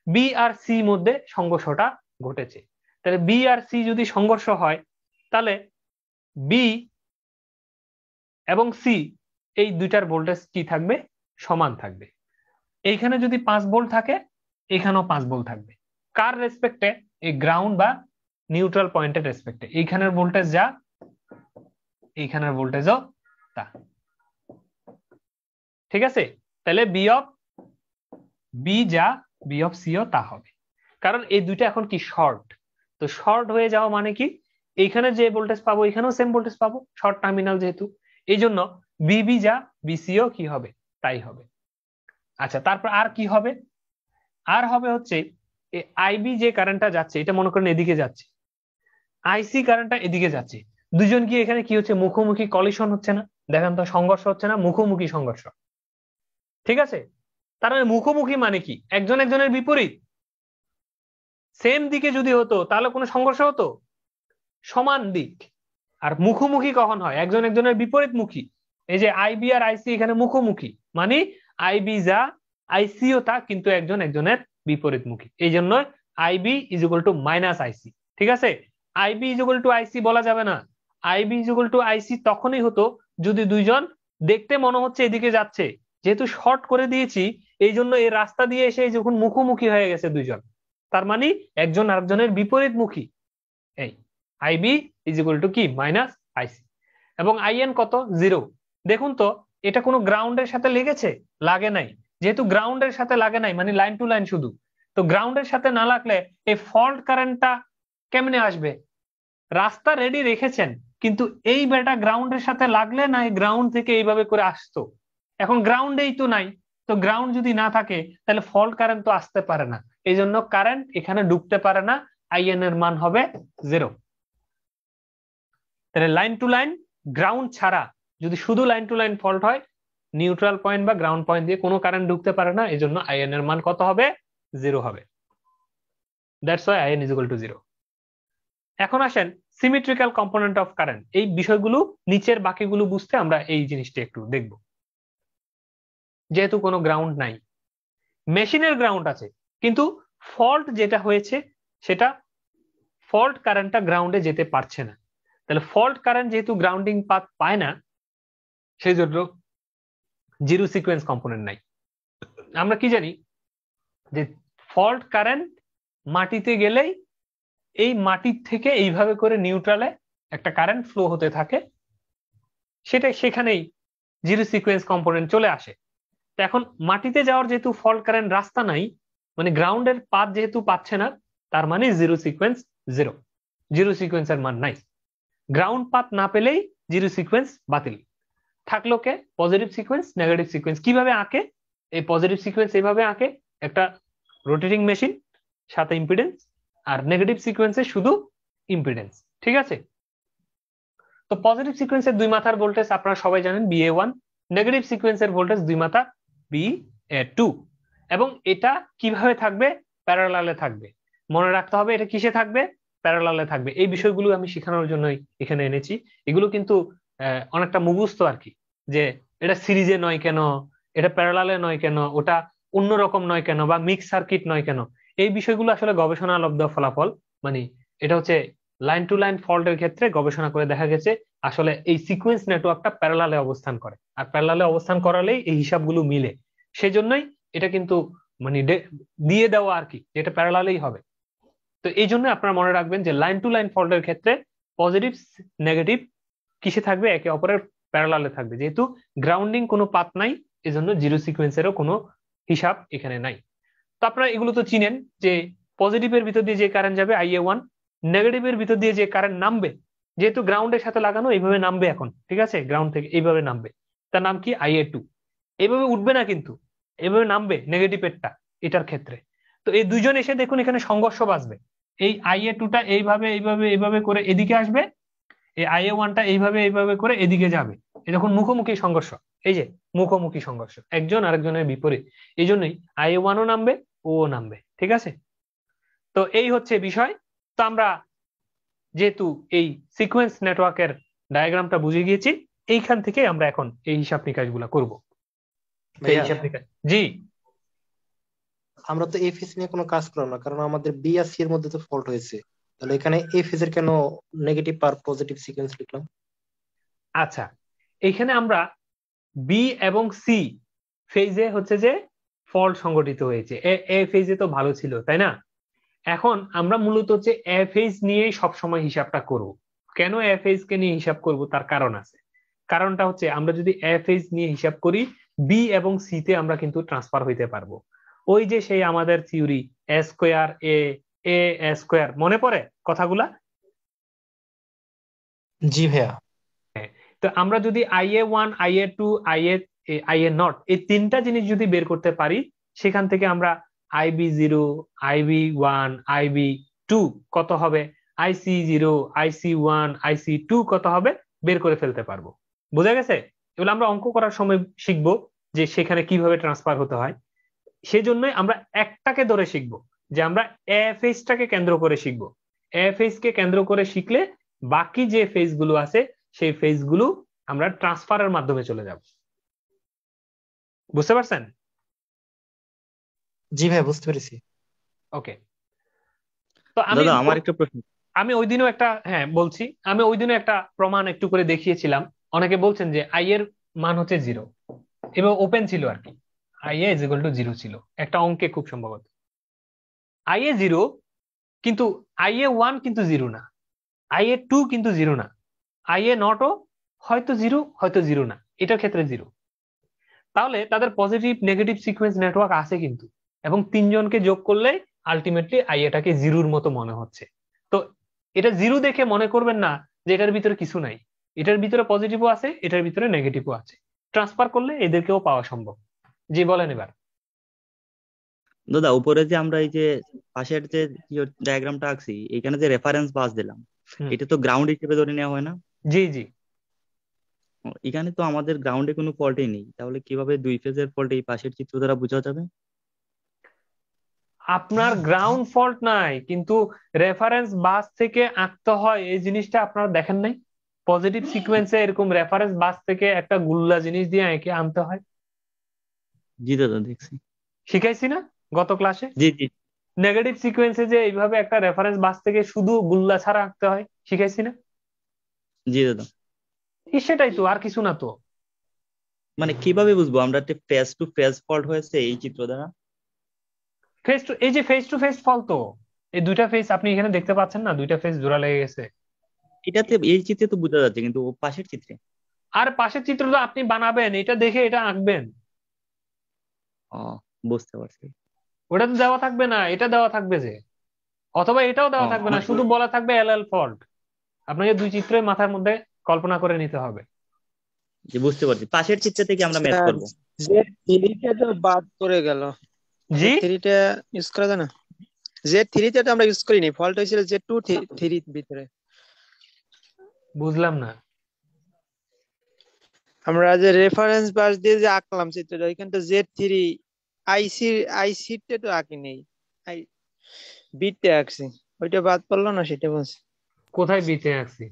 B আর সি মধ্যে সংঘর্ষটা ঘটেছে, তাহলে বি আর সি যদি সংঘর্ষ হয়, তাহলে বি এবং সি এই দুইটার ভোল্টেজ কি থাকবে, সমান থাকবে। এইখানে যদি 5 ভোল্ট থাকে, এখানেও 5 ভোল্ট থাকবে। কার রেসপেক্টে? এই গ্রাউন্ড বা নিউট্রাল পয়েন্টের রেসপেক্টে। এইখানের ভোল্টেজ যা, এইখানের ভোল্টেজও তা, ঠিক আছে? তাহলে বি অফ বি যা, বি অফ সিও তা হবে, কারণ এই দুইটা এখন কি শর্ট। তো শর্ট হয়ে যাওয়া মানে কি, এইখানে যে ভোল্টেজ পাবো এখানেও সেম ভোল্টেজ পাবো, শর্ট টার্মিনাল যেহেতু, এই জন্য বিবি যা বিসিও কি হবে, তাই হবে। আচ্ছা, তারপর আর কি হবে? আর হবে হচ্ছে আইবি যে কারেন্টটা যাচ্ছে, এটা মনে করেন এদিকে যাচ্ছে, আইসি কারেন্টটা এদিকে যাচ্ছে, দুজন কি এখানে কি হচ্ছে, মুখোমুখি কলিশন হচ্ছে না? দেখেন তো, সংঘর্ষ হচ্ছে না, মুখোমুখি সংঘর্ষ, ঠিক আছে? তার মানে মুখোমুখি মানে কি, একজন একজনের বিপরীত। সেম দিকে যদি হতো তাহলে কোনো সংঘর্ষ হতো? সমান দিক। আর মুখোমুখি কখন হয়, একজন একজনের বিপরীত মুখী। এই যে আইবি আর আইসি এখানে মুখোমুখি, মানে আইবি যা আইসিও তা, কিন্তু একজন একজনের বিপরীত মুখী, এই জন্য I B is equal to minus I C, ঠিক আছে? I B is equal to I C বলা যাবে না, I B is equal to I C তখনই হতো যদি দুইজন দেখতে মনে হচ্ছে এদিকে যাচ্ছে, যেহেতু শর্ট করে দিয়েছি এই জন্য এই রাস্তা দিয়ে এসে যখন মুখোমুখি হয়ে গেছে দুইজন, তার মানে একজন আরেকজনের বিপরীত মুখী। এই আইবি ইজ ইকুয়াল টু কি, মাইনাস আইসি। এবং আইএন কত, 0। দেখুন তো, এটা কোনো গ্রাউন্ডের সাথে লেগেছে? লাগে নাই। যেহেতু গ্রাউন্ডের সাথে লাগে নাই, মানে লাইন টু লাইন শুধু, তো গ্রাউন্ডের সাথে না লাগলে এই ফল্ট কারেন্টটা কেমনে আসবে? রাস্তা রেডি রেখেছেন, কিন্তু এই বেটা গ্রাউন্ডের সাথে লাগলে না, এই গ্রাউন্ড থেকে এইভাবে করে আসতো। এখন গ্রাউন্ডেই তো নাই, তো গ্রাউন্ড যদি না থাকে তাহলে ফল্ট কারেন্ট তো আসতে পারে না, এই জন্য কারেন্ট এখানে ঢুকতে পারে না, আইএন এর মান হবে 0। তাহলে লাইন টু লাইন গ্রাউন্ড ছাড়া যদি শুধু লাইন টু লাইন ফল্ট হয়, নিউট্রাল পয়েন্ট বা গ্রাউন্ড পয়েন্ট দিয়ে কোনো কারেন্ট ঢুকতে পারে না, এই জন্য আইএন এর মান কত হবে, 0 হবে। That's why in is equal to 0। এখন আসেন সিমেট্রিক্যাল কম্পোনেন্ট অফ কারেন্ট, এই বিষয়গুলো নিচের বাকিগুলো বুঝতে আমরা এই জিনিসটা একটু দেখব। যেহেতু কোনো গ্রাউন্ড নাই, মেশিনের গ্রাউন্ড আছে, কিন্তু ফল্ট যেটা হয়েছে সেটা ফল্ট কারেন্টটা গ্রাউন্ডে যেতে পারছে না, তাহলে ফল্ট কারেন্ট যেহেতু গ্রাউন্ডিং পাথ পায় না, সেই জন্য জিরো সিকোয়েন্স কম্পোনেন্ট নাই। আমরা কি জানি যে ফল্ট কারেন্ট মাটিতে গেলেই এই মাটির থেকে এইভাবে করে নিউট্রালে একটা কারেন্ট ফ্লো হতে থাকে, সেটা সেখানেই জিরো সিকোয়েন্স কম্পোনেন্ট চলে আসে। তো এখন মাটিতে যাওয়ার যেহেতু ফল্ট কারেন্ট রাস্তা নাই, মানে গ্রাউন্ডের পাথ যেহেতু পাচ্ছে না, তার মানে জিরো সিকোয়েন্স 0, জিরো সিকোয়েন্সের মান নাই। গ্রাউন্ড পাথ না পেলেই জিরো সিকোয়েন্স বাতিল। থাকলো কে, পজিটিভ সিকোয়েন্স, নেগেটিভ সিকোয়েন্স। কিভাবে আঁকে? এই পজিটিভ সিকোয়েন্স এইভাবে আঁকে, একটা রোটেটিং মেশিন সাথে ইম্পিডেন্স, আর নেগেটিভ সিকোয়েন্সে শুধু ইম্পিডেন্স, ঠিক আছে? তো পজিটিভ সিকোয়েন্সের দুই মাথার ভোল্টেজ আপনারা সবাই জানেন BA1, নেগেটিভ সিকোয়েন্সের ভোল্টেজ দুই মাথা BA2। এবং এটা কিভাবে থাকবে, প্যারালালে থাকবে। মনে রাখতে হবে এটা কিসে থাকবে, প্যারালালে থাকবে। এই বিষয়গুলো আমি শেখানোর জন্যই এখানে এনেছি। এগুলো কিন্তু অনেকটা মুখস্থ আর কি, যে এটা সিরিজে নয় কেন, এটা প্যারালালে নয় কেন, ওটা অন্যরকম নয় কেন, বা মিক্স সার্কিট নয় কেন, এই বিষয়গুলো আসলে গবেষণালব্ধ ফলাফল। মানে এটা হচ্ছে লাইন টু লাইন ফল্টের ক্ষেত্রে গবেষণা করে দেখা গেছে আসলে এই সিকোয়েন্স নেটওয়ার্কটা প্যারালালে অবস্থান করে, আর প্যারালালে অবস্থান করালেই এই হিসাবগুলো মিলে। সেজন্যই এটা কিন্তু মানে দিয়ে দেওয়া আর কি, যেটা প্যারালালেই হবে। তো এই জন্য আপনারা মনে রাখবেন যে লাইন টু লাইন ফল্টের ক্ষেত্রে পজিটিভ নেগেটিভ কিসে থাকবে, একে অপরের প্যারালালে থাকবে। যেহেতু গ্রাউন্ডিং কোনো পাথ নাই, এজন্য জিরো সিকোয়েন্সেরও কোনো হিসাব এখানে নাই। তো আপনারা এগুলো তো চিনেন যে পজিটিভের ভিতর দিয়ে যে কারেন্ট যাবে IA1, নেগেটিভের ভিতর দিয়ে যে কারেন্ট নামবে, যেহেতু গ্রাউন্ডের সাথে লাগানো এইভাবে নামবে এখন, ঠিক আছে, গ্রাউন্ড থেকে এইভাবে নামবে, তার নাম কি IA2। এইভাবে উঠবে না কিন্তু, এইভাবে নামবে নেগেটিভেরটা এটার ক্ষেত্রে। তো এই দুইজন এসে দেখুন এখানে সংঘর্ষ বাজবে, এই IA2টা এইভাবে এইভাবে এইভাবে করে এদিকে আসবে, এই IA1টা এইভাবে এইভাবে করে এদিকে যাবে। এই দেখুন মুখোমুখি সংঘর্ষ, এই যে মুখোমুখি সংঘর্ষ, একজন আরেকজনের বিপরীত। এই জন্যই IA1ও নামবে, ও নামবে, ঠিক আছে। তো এই হচ্ছে বিষয়। তো আমরা যেহেতু এই সিকোয়েন্স নেটওয়ার্কের ডায়াগ্রামটা বুঝে গিয়েছি, এইখান থেকে আমরা এখন এই হিসাব নিকাশ গুলা করবো। ভাইয়া, হিসাব নিকাশ, জি আমরা তো এ ফেজ নিয়ে কোনো কাজ করলাম না, কারণ আমাদের বি আর সি এর মধ্যে তো ফল্ট হয়েছে। তাহলে এখানে এ ফেজের কেন নেগেটিভ আর পজিটিভ সিকোয়েন্স লিখলাম? আচ্ছা, এখানে আমরা বি এবং সি ফেজে হচ্ছে যে ফল্ট সংঘটিত হয়েছে, এ ফেজে তো ভালো ছিল, তাই না? এখন আমরা মূলত হচ্ছে এ ফেজ নিয়েই সবসময় হিসাবটা করব। কেন এ ফেজ কে নিয়ে হিসাব করব, তার কারণ আছে। কারণটা হচ্ছে আমরা যদি এ ফেজ নিয়ে হিসাব করি, বি এবং সি তে আমরা কিন্তু ট্রান্সফার হইতে পারবো। ওই যে সেই আমাদের থিওরি এ স্কোয়ার এ স্কোয়ার, মনে পড়ে কথাগুলা? জি ভাইয়া। তো আমরা যদি IA1, IA2, IA0 এই তিনটা জিনিস যদি বের করতে পারি, সেখান থেকে আমরা IB0, IB1, IB2 কত হবে, IC0, IC1, IC2 কত হবে বের করে ফেলতে পারবো। বোঝা গেছে? এগুলো আমরা অঙ্ক করার সময় শিখবো যে সেখানে কিভাবে ট্রান্সফার হতে হয়। সেজন্যই আমরা একটাকে ধরে শিখবো, যে আমরা এ ফেজটাকে কেন্দ্র করে শিখবো। এ ফেজকে কেন্দ্র করে শিখলে বাকি যে ফেজ গুলো আছে সেই ফেজ গুলো আমরা ট্রান্সফারের মাধ্যমে চলে যাব। বুঝতে পারছেন? জি ভাই, বুঝতে পেরেছি। ওকে। তো আমি দাদা আমার একটা প্রশ্ন। আমি ওই দিনও একটা, হ্যাঁ বলছি, আমি ওই দিনও একটা প্রমাণ একটু করে দেখিয়েছিলাম। অনেকে বলছেন যে আই এর মান হচ্ছে 0, এবং ওপেন ছিল আর কি, IA = 0 ছিল একটা অঙ্কে খুব সম্ভবত। IA 0, কিন্তু IA1 কিন্তু 0 না, IA2 কিন্তু 0 না, IA0 ও হয়তো 0 হয়তো 0 না, এটার ক্ষেত্রে 0। তাহলে তাদের পজিটিভ নেগেটিভ সিকোয়েন্স নেটওয়ার্ক আছে কিন্তু, এবং তিনজনকে যোগ করলে আলটিমেটলি আইএটাকে 0-র মতো মনে হচ্ছে। তো এটা 0 দেখে মনে করবেন না যে এটার ভিতরে কিছু নাই, এটার ভিতরে পজিটিভও আছে, এটার ভিতরে নেগেটিভও আছে। ট্রান্সফার করলে এদেরকেও পাওয়া সম্ভব। জি বলেন এবার। দাদা উপরে যে আমরা এই যে পাশের যে ডায়াগ্রামটা আঁকছি, এখানে যে রেফারেন্স বাস দিলাম, এটা তো গ্রাউন্ড হিসেবে ধরে নেওয়া হয় না? জি জি। এখানে তো আমাদের গ্রাউন্ডে কোনো ফল্টই নেই, তাহলে কিভাবে দুই ফেজের ফল্ট এই পাশের চিত্র দ্বারা বোঝা যাবে? আপনার গ্রাউন্ড ফল্ট নাই, কিন্তু রেফারেন্স বাস থেকে আঁকতে হয়, এই জিনিসটা আপনারা দেখেন নাই? পজিটিভ সিকোয়েন্সে এরকম রেফারেন্স বাস থেকে একটা গুল্লা জিনিস দিয়ে এঁকে আনতে হয়। জি দাদা, দেখছি, শিখাইছি না গত ক্লাসে? জি জি নেগেটিভ সিকোয়েন্সে যে এইভাবে একটা রেফারেন্স বাস থেকে শুধু গুল্লা ছাড়া আঁকতে হয়, শিখাইছি না? জি দাদা। সেটাই তো, আর কিছু না তো। মানে কিভাবে বুঝবো আমরা ফেজ টু ফেজ ফল্ট হয়েছে এই চিত্র দ্বারা? ফেস টু, এই যে ফেস টু ফেস ফল তো, এই দুইটা ফেস আপনি এখানে দেখতে পাচ্ছেন না, দুইটা ফেস জোড়া লেগে গেছে। এটাতে এই চিত্রে তো বোঝা যাচ্ছে, কিন্তু পাশের চিত্রে? আর পাশের চিত্র তো আপনি বানাবেন, এটা দেখে এটা আঁকবেন। ও, বুঝতে পারছি। ওটা তো দেওয়া থাকবে না, এটা দেওয়া থাকবে যে, অথবা এটাও দেওয়া থাকবে না, শুধু বলা থাকবে LL ফল্ট। আপনাকে দুই চিত্রের মাথার মধ্যে কল্পনা করে নিতে হবে। জি বুঝতে পারছি, পাশের চিত্র থেকে আমরা ম্যাচ করব। Z3 তো বাদ পড়ে গেল, জি Z3 ইউজ করা যায় না? Z3 তো আমরা ইউজ করিনি, ফল্ট হয়েছিল Z2 3 ভিতরে। বুঝলাম না। আমরা যে রেফারেন্স বাস দিয়ে যে আঁকলাম চিত্রটা, এখানে তো Z3 আইসি তো আঁকি নেই, বিটে আঁকছি, ওইটা বাদ পড়লো না, সেটা বলছি। কোথায় বিতে আঁকছি?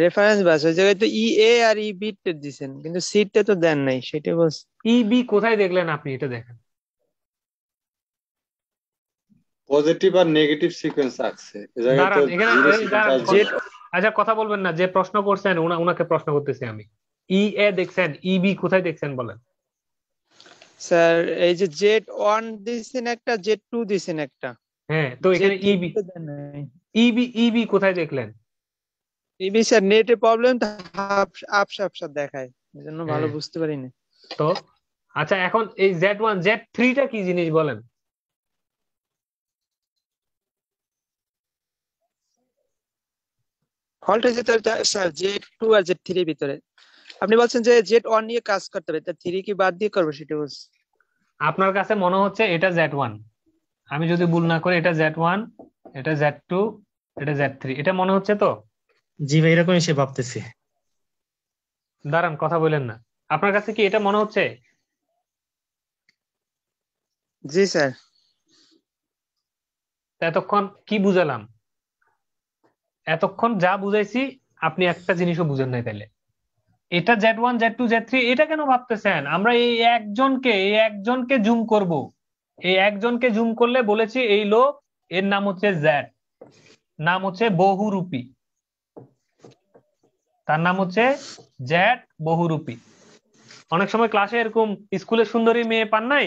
রেফারেন্স বাস ওই জায়গায় তো EA আর E বিট দিছেন, কিন্তু সিটটা তো দেন নাই, সেটা বলছি। EB কোথায় দেখলেন আপনি? এটা দেখেন। পজিটিভ আর নেগেটিভ সিকোয়েন্স আছে এই জায়গায় তো দাঁড়ান, এখানে জিরো এই সিকোয়েন্স দাঁড়ান, আসবে না। আচ্ছা কথা বলবেন না, যে প্রশ্ন করছেন ওনাকে প্রশ্ন করতেছি আমি। EA দেখছেন, EB কোথায় দেখছেন বলেন? স্যার এই যে Z1 দিছেন একটা, Z2 দিছেন একটা, হ্যাঁ, তো এখানে Z3 ইবি তো দেন নাই। ইবি কোথায় দেখলেন? ইবি স্যার নেটে প্রবলেম, আপসা দেখায়, এজন্য ভালো হ্যাঁ, বুঝতে পারি না। তো আচ্ছা, এখন এই Z1 Z3 টা কি জিনিস বলেন? ফল্ট হয়েছে স্যার Z2 আর Z3 এর ভিতরে। আপনি বলছেন যে Z1 নিয়ে কাজ করতে হবে, তা 3 কি বাদ দিয়ে করবো সেটা বলছি। আপনার কাছে মনে হচ্ছে এটা Z1, আমি যদি ভুল না করি এটা Z1, এটা Z2, এটা Z3, এটা মনে হচ্ছে তো? জি ভাই, এরকমই সে ভাবতেছি। দাঁড়ান, কথা বলেন না। আপনার কাছে কি এটা মনে হচ্ছে? জি স্যার। এতক্ষণ কি বুঝালাম? এতক্ষণ যা বুঝাইছি আপনি একটা জিনিসও বুঝেন নাই। তাইলে এটা Z1 Z2 Z3 এটা কেন ভাবতেছেন? আমরা এই একজনকে জুম করব। এই একজনকে জুম করলে বলেছি এই লোক, এর নাম হচ্ছে Z, নাম হচ্ছে বহুরূপী, তার নাম হচ্ছে Z বহুরূপী। অনেক সময় ক্লাসে এরকম স্কুলে সুন্দরী মেয়ে পান নাই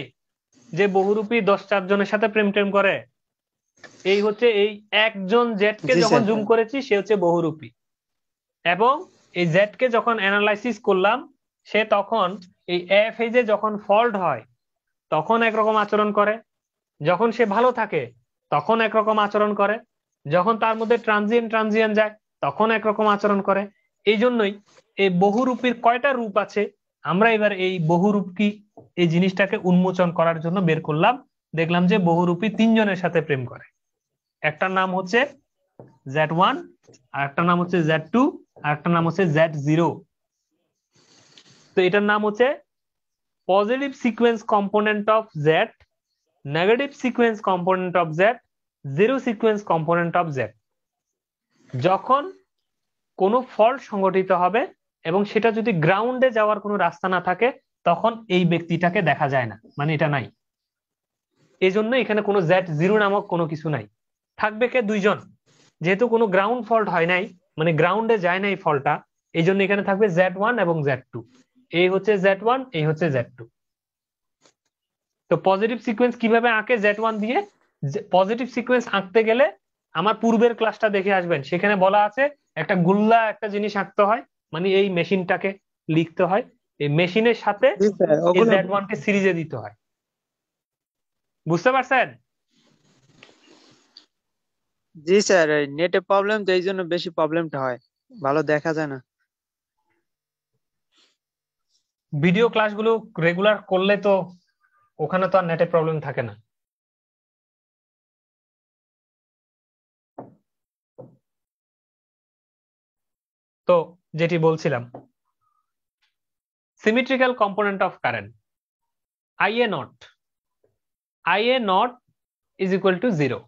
যে বহুরূপী 10-4 জনের সাথে প্রেম টেম করে? এই হচ্ছে এই একজন জেড কে জি যখন স্যার। জুম করেছি সে হচ্ছে বহুরূপী, এবং এই জেড কে যখন অ্যানালাইসিস করলাম সে তখন এই এফ ফেজে যখন ফল্ট হয় তখন একরকম আচরণ করে, যখন সে ভালো থাকে তখন একরকম আচরণ করে, যখন তার মধ্যে ট্রানজিয়েন্ট যায় তখন একরকম আচরণ করে। এই জন্যই এই বহুরূপীর কয়টা রূপ আছে আমরা এবার এই বহুরূপ কি এই জিনিসটাকে উন্মোচন করার জন্য বের করলাম। দেখলাম যে বহুরূপী 3 জনের সাথে প্রেম করে। একটার নাম হচ্ছে Z1, আর একটা নাম হচ্ছে Z2, আর একটা নাম হচ্ছে Z0। তো এটার নাম হচ্ছে positive sequence component of Z, negative sequence component of Z, zero sequence component of Z। যখন কোনো ফল্ট সংঘটিত হবে এবং সেটা যদি গ্রাউন্ডে যাওয়ার কোনো রাস্তা না থাকে তখন এই ব্যক্তিটাকে দেখা যায় না, মানে এটা নাই। এই জন্য এখানে কোনো Z0 নামক কোনো কিছু নাই। থাকবে কে? 2 জন। যেহেতু কোনো গ্রাউন্ড ফল্ট হয় নাই, মানে গ্রাউন্ডে যায় না এই ফল্টটা, এই জন্য এখানে থাকবে Z1 এবং Z2। এই হচ্ছে Z1, এই হচ্ছে Z2। তো পজিটিভ সিকোয়েন্স কিভাবে আঁকে? Z1 দিয়ে। পজিটিভ সিকোয়েন্স আঁকতে গেলে আমার পূর্বের ক্লাসটা দেখে আসবেন, সেখানে বলা আছে একটা গুল্লা একটা জিনিস আঁকতে হয়, মানে এই মেশিনটাকে লিখতে হয়, এই মেশিনের সাথে জি স্যার, এই ওগুলো Z1 কে সিরিজে দিতে হয়। বুঝতে পারছেন? জি স্যার, নেটে প্রবলেম তো এই জন্য বেশি প্রবলেমটা হয়, ভালো দেখা যায় না। ভিডিও ক্লাসগুলো রেগুলার করলে তো ওখানে তো আর নেটে প্রবলেম থাকে না। তো যেটি বলছিলাম, symmetrical component of current IA not is equal to 0।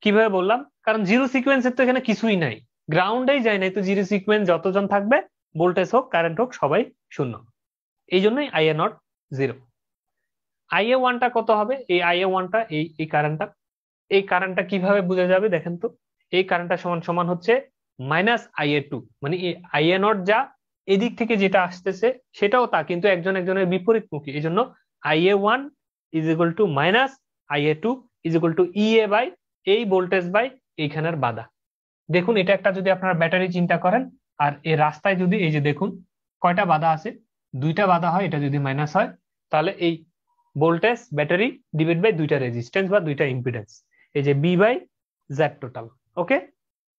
কিভাবে বললাম? কারণ জিরো সিকোয়েন্সের তো এখানে কিছুই নাই, গ্রাউন্ডেই যায় নাই, তো জিরো সিকোয়েন্স যতজন থাকবে ভোল্টেজ হোক কারেন্ট হোক সবাই শূন্য। এই জন্যই IA নট 0। IA1টা কত হবে? এই IA1টা এই কারেন্টটা কিভাবে বোঝা যাবে দেখেন তো। এই কারেন্টটা সমান সমান হচ্ছে -IA2, মানে IA নট যা এদিক থেকে যেটা আসতেছে সেটাও তা, কিন্তু একজনের বিপরীতমুখী। এই জন্য IA1 is equal to -IA2 is equal to EA by এই ভোল্টেজ বাই এইখানের বাধা। দেখুন এটা একটা যদি আপনারা ব্যাটারি চিন্তা করেন, আর এই রাস্তায় যদি এই যে দেখুন কয়টা বাধা আছে, 2টা বাধা হয়, এটা যদি মাইনাস হয় তাহলে এই ভোল্টেজ ব্যাটারি ডিভাইড বাই 2টা রেজিস্ট্যান্স বা 2টা ইম্পিডেন্স, এই যে B বাই Z টোটাল। ওকে,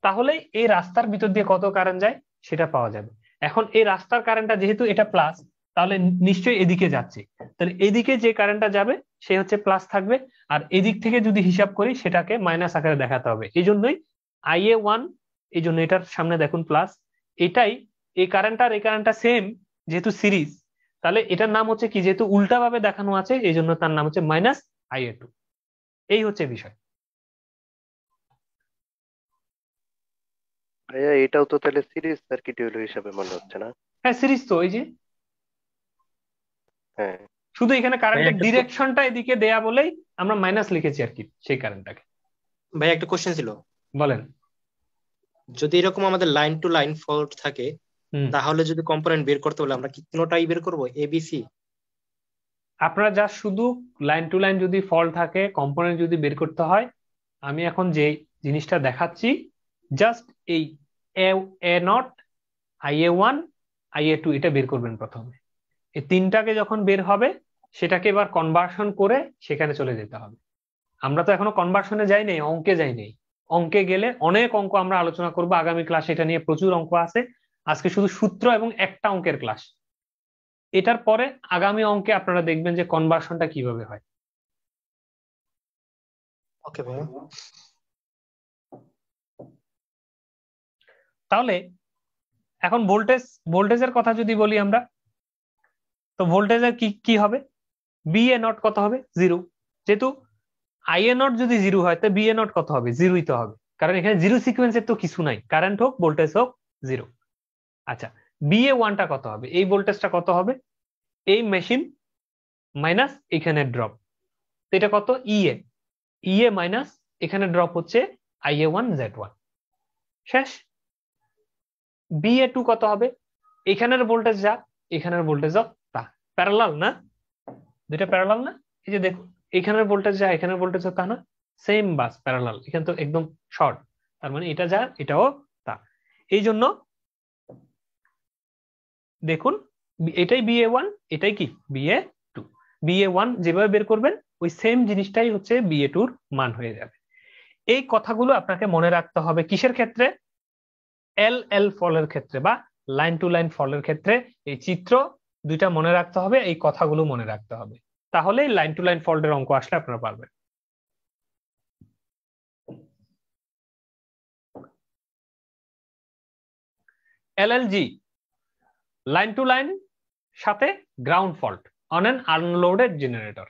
তাহলে এই রাস্তার ভিতর দিয়ে কত কারেন্ট যায় সেটা পাওয়া যাবে। এখন এই রাস্তার কারেন্টটা যেহেতু এটা প্লাস, তাহলে নিশ্চয়ই এদিকে যাচ্ছে, তাহলে এদিকে যে কারেন্টটা যাবে সে হচ্ছে প্লাস থাকবে, আর এদিক থেকে যদি হিসাব করি সেটাকে মাইনাস আকারে দেখাতে হবে। এই জন্যই IA1, এই জন্য এটার সামনে দেখুন প্লাস। এটাই এই কারেন্টটা সেম, যেহেতু সিরিজ, তাহলে এটার নাম হচ্ছে কি, যেহেতু উল্টা ভাবে দেখানো আছে এই জন্য তার নাম হচ্ছে -IA2। এই হচ্ছে বিষয়। ভাইয়া এটাও তো তাহলে সিরিজ সার্কিট হলো হিসাবে মনে হচ্ছে না? হ্যাঁ সিরিজ তো, ওই যে হ্যাঁ। শুধু এখানে ভাই কারেন্টের একটা ডিরেকশনটা এদিকে দেয়া বলেই আমরা মাইনাস লিখেছি আর কি সেই কারেন্টটাকে। ভাই একটা কোশ্চেন ছিল, বলেন। যদি এরকম আমাদের লাইন টু লাইন ফল্ট থাকে তাহলে যদি কম্পোনেন্ট বের করতে হলে আমরা কি কোনোটাই বের করবো, ABC? আপনারা যা শুধু লাইন টু লাইন যদি ফল্ট থাকে, কম্পোনেন্ট যদি বের করতে হয়, আমি এখন যে জিনিসটা দেখাচ্ছি জাস্ট এই এ নট, IA1, IA2 এটা বের করবেন প্রথমে। এই তিনটাকে যখন বের হবে সেটাকে এবার কনভার্সন করে সেখানে চলে যেতে হবে। আমরা তো এখনো কনভার্সনে যাই নাই, অঙ্কে যাই নাই। অঙ্কে গেলে অনেক অঙ্ক আমরা আলোচনা করব আগামী ক্লাসে, এটা নিয়ে প্রচুর অঙ্ক আছে। আজকে শুধু সূত্র এবং একটা অঙ্কের ক্লাস। এটার পরে আগামী অঙ্কে আপনারা দেখবেন যে কনভার্সনটা কিভাবে হয়। ওকে ভাইয়া। তাহলে এখন ভোল্টেজের কথা যদি বলি আমরা, তো ভোল্টেজের কি হবে? BA নট কত হবে? 0। যেহেতু IA নট যদি 0 হয় তো BA নট কত হবে? 0ই তো হবে, কারণ এখানে জিরো সিকোয়েন্সের তো কিছু নাই, কারেন্ট হোক ভোল্টেজ হোক 0। আচ্ছা, BA1টা কত হবে? এই ভোল্টেজটা কত হবে? এই মেশিন মাইনাস এখানে ড্রপ, তো এটা কত? EA মাইনাস এখানে ড্রপ হচ্ছে IA1 Z1। শেষ। BA2 কত হবে? এখানের ভোল্টেজ যা, এখানের ভোল্টেজও তা। প্যারালাল না? দুইটা প্যারালাল না? এই যে দেখো, এখানের ভোল্টেজ যা, এখানের ভোল্টেজ তা না, সেম বাস প্যারালাল। এখানে তো একদম শর্ট, তার মানে এটা যা এটাও তা। এই জন্য দেখুন, এটাই BA1, এটাই কি BA2। BA1 যেভাবে বের করবেন ওই সেম জিনিসটাই হচ্ছে BA2 এর মান হয়ে যাবে। এই কথাগুলো আপনাকে মনে রাখতে হবে কিসের ক্ষেত্রে? LL ফলের ক্ষেত্রে বা লাইন টু লাইন ফলের ক্ষেত্রে এই চিত্র দুইটা মনে রাখতে হবে, এই কথাগুলো মনে রাখতে হবে, তাহলেই লাইন টু লাইন ফল্টের অঙ্ক আসলে আপনারা পারবেন। LLG, লাইন টু লাইন সাথে ground fault on an unloaded generator.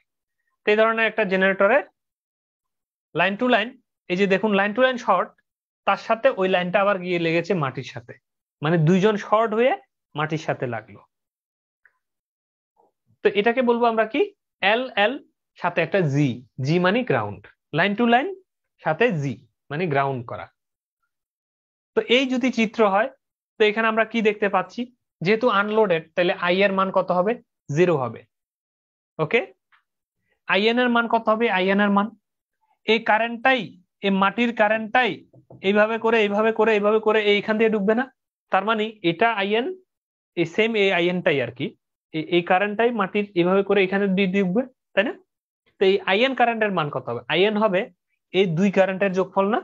এই ধরনের একটা জেনারেটরের লাইন টু লাইন, এই যে দেখুন লাইন টু লাইন শর্ট, তার সাথে ওই লাইনটা আবার গিয়ে লেগেছে মাটির সাথে, মানে দুইজন শর্ট হয়ে মাটির সাথে লাগলো। তো এটাকে বলবো আমরা কি? LL সাথে একটা G মানে গ্রাউন্ড, লাইন টু লাইন সাথে G মানে গ্রাউন্ড করা। তো এই যদি চিত্র হয়, তো এখানে আমরা কি দেখতে পাচ্ছি? যেহেতু আনলোডেড, তাহলে I এর মান কত হবে? 0 হবে। ওকে, IN এর মান কত হবে? IN এর মান, এই কারেন্টটাই, এই মাটির কারেন্টটাই এইভাবে করে এইভাবে করে এইভাবে করে এইখান দিয়ে ঢুকবে না? তার মানে এটা IN, এই সেম এই IN-টাই আর কি, এই কারেন্টটাই মাটির এইভাবে করে এখানে দিয়ে ঢুকবে, তাই না? তো এই IN কারেন্টের মান কত হবে? IN হবে এই দুই কারেন্টের যোগফল না?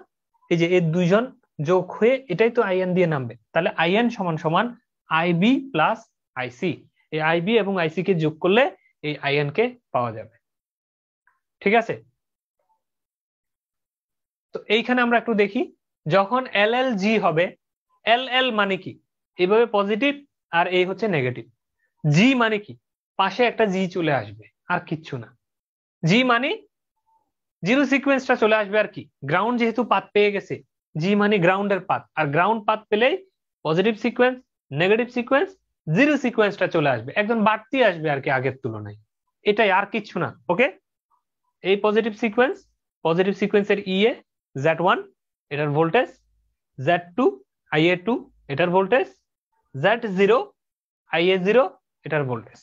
এই যে এই দুইজন যোগ হয়ে এটাই তো IN দিয়ে নামবে, তাহলে IN সমান সমান IB প্লাস IC। এই IB এবং IC কে যোগ করলে এই IN কে পাওয়া যাবে। ঠিক আছে, তো এইখানে আমরা একটু দেখি, যখন LLG হবে, LL মানে কি? এইভাবে পজিটিভ আর এই হচ্ছে নেগেটিভ। G মানে কি? পাশে একটা G চলে আসবে, আর কিচ্ছু না। G মানে জিরো সিকোয়েন্সটা চলে আসবে আর কি, গ্রাউন্ড যেহেতু পাথ পেয়ে গেছে, G মানে গ্রাউন্ডের পাথ, আর গ্রাউন্ড পাথ পেলেই positive sequence, negative sequence, zero সিকোয়েন্সটা চলে আসবে, একজন বাড়তি আসবে আর কি আগের তুলনায়, এটাই আর কিচ্ছু না। ওকে, এই পজিটিভ সিকোয়েন্সের EA Z1 এটার ভোল্টেজ, Z2 IA2 এটার ভোল্টেজ, Z0 IA0 এটার ভোল্টেজ।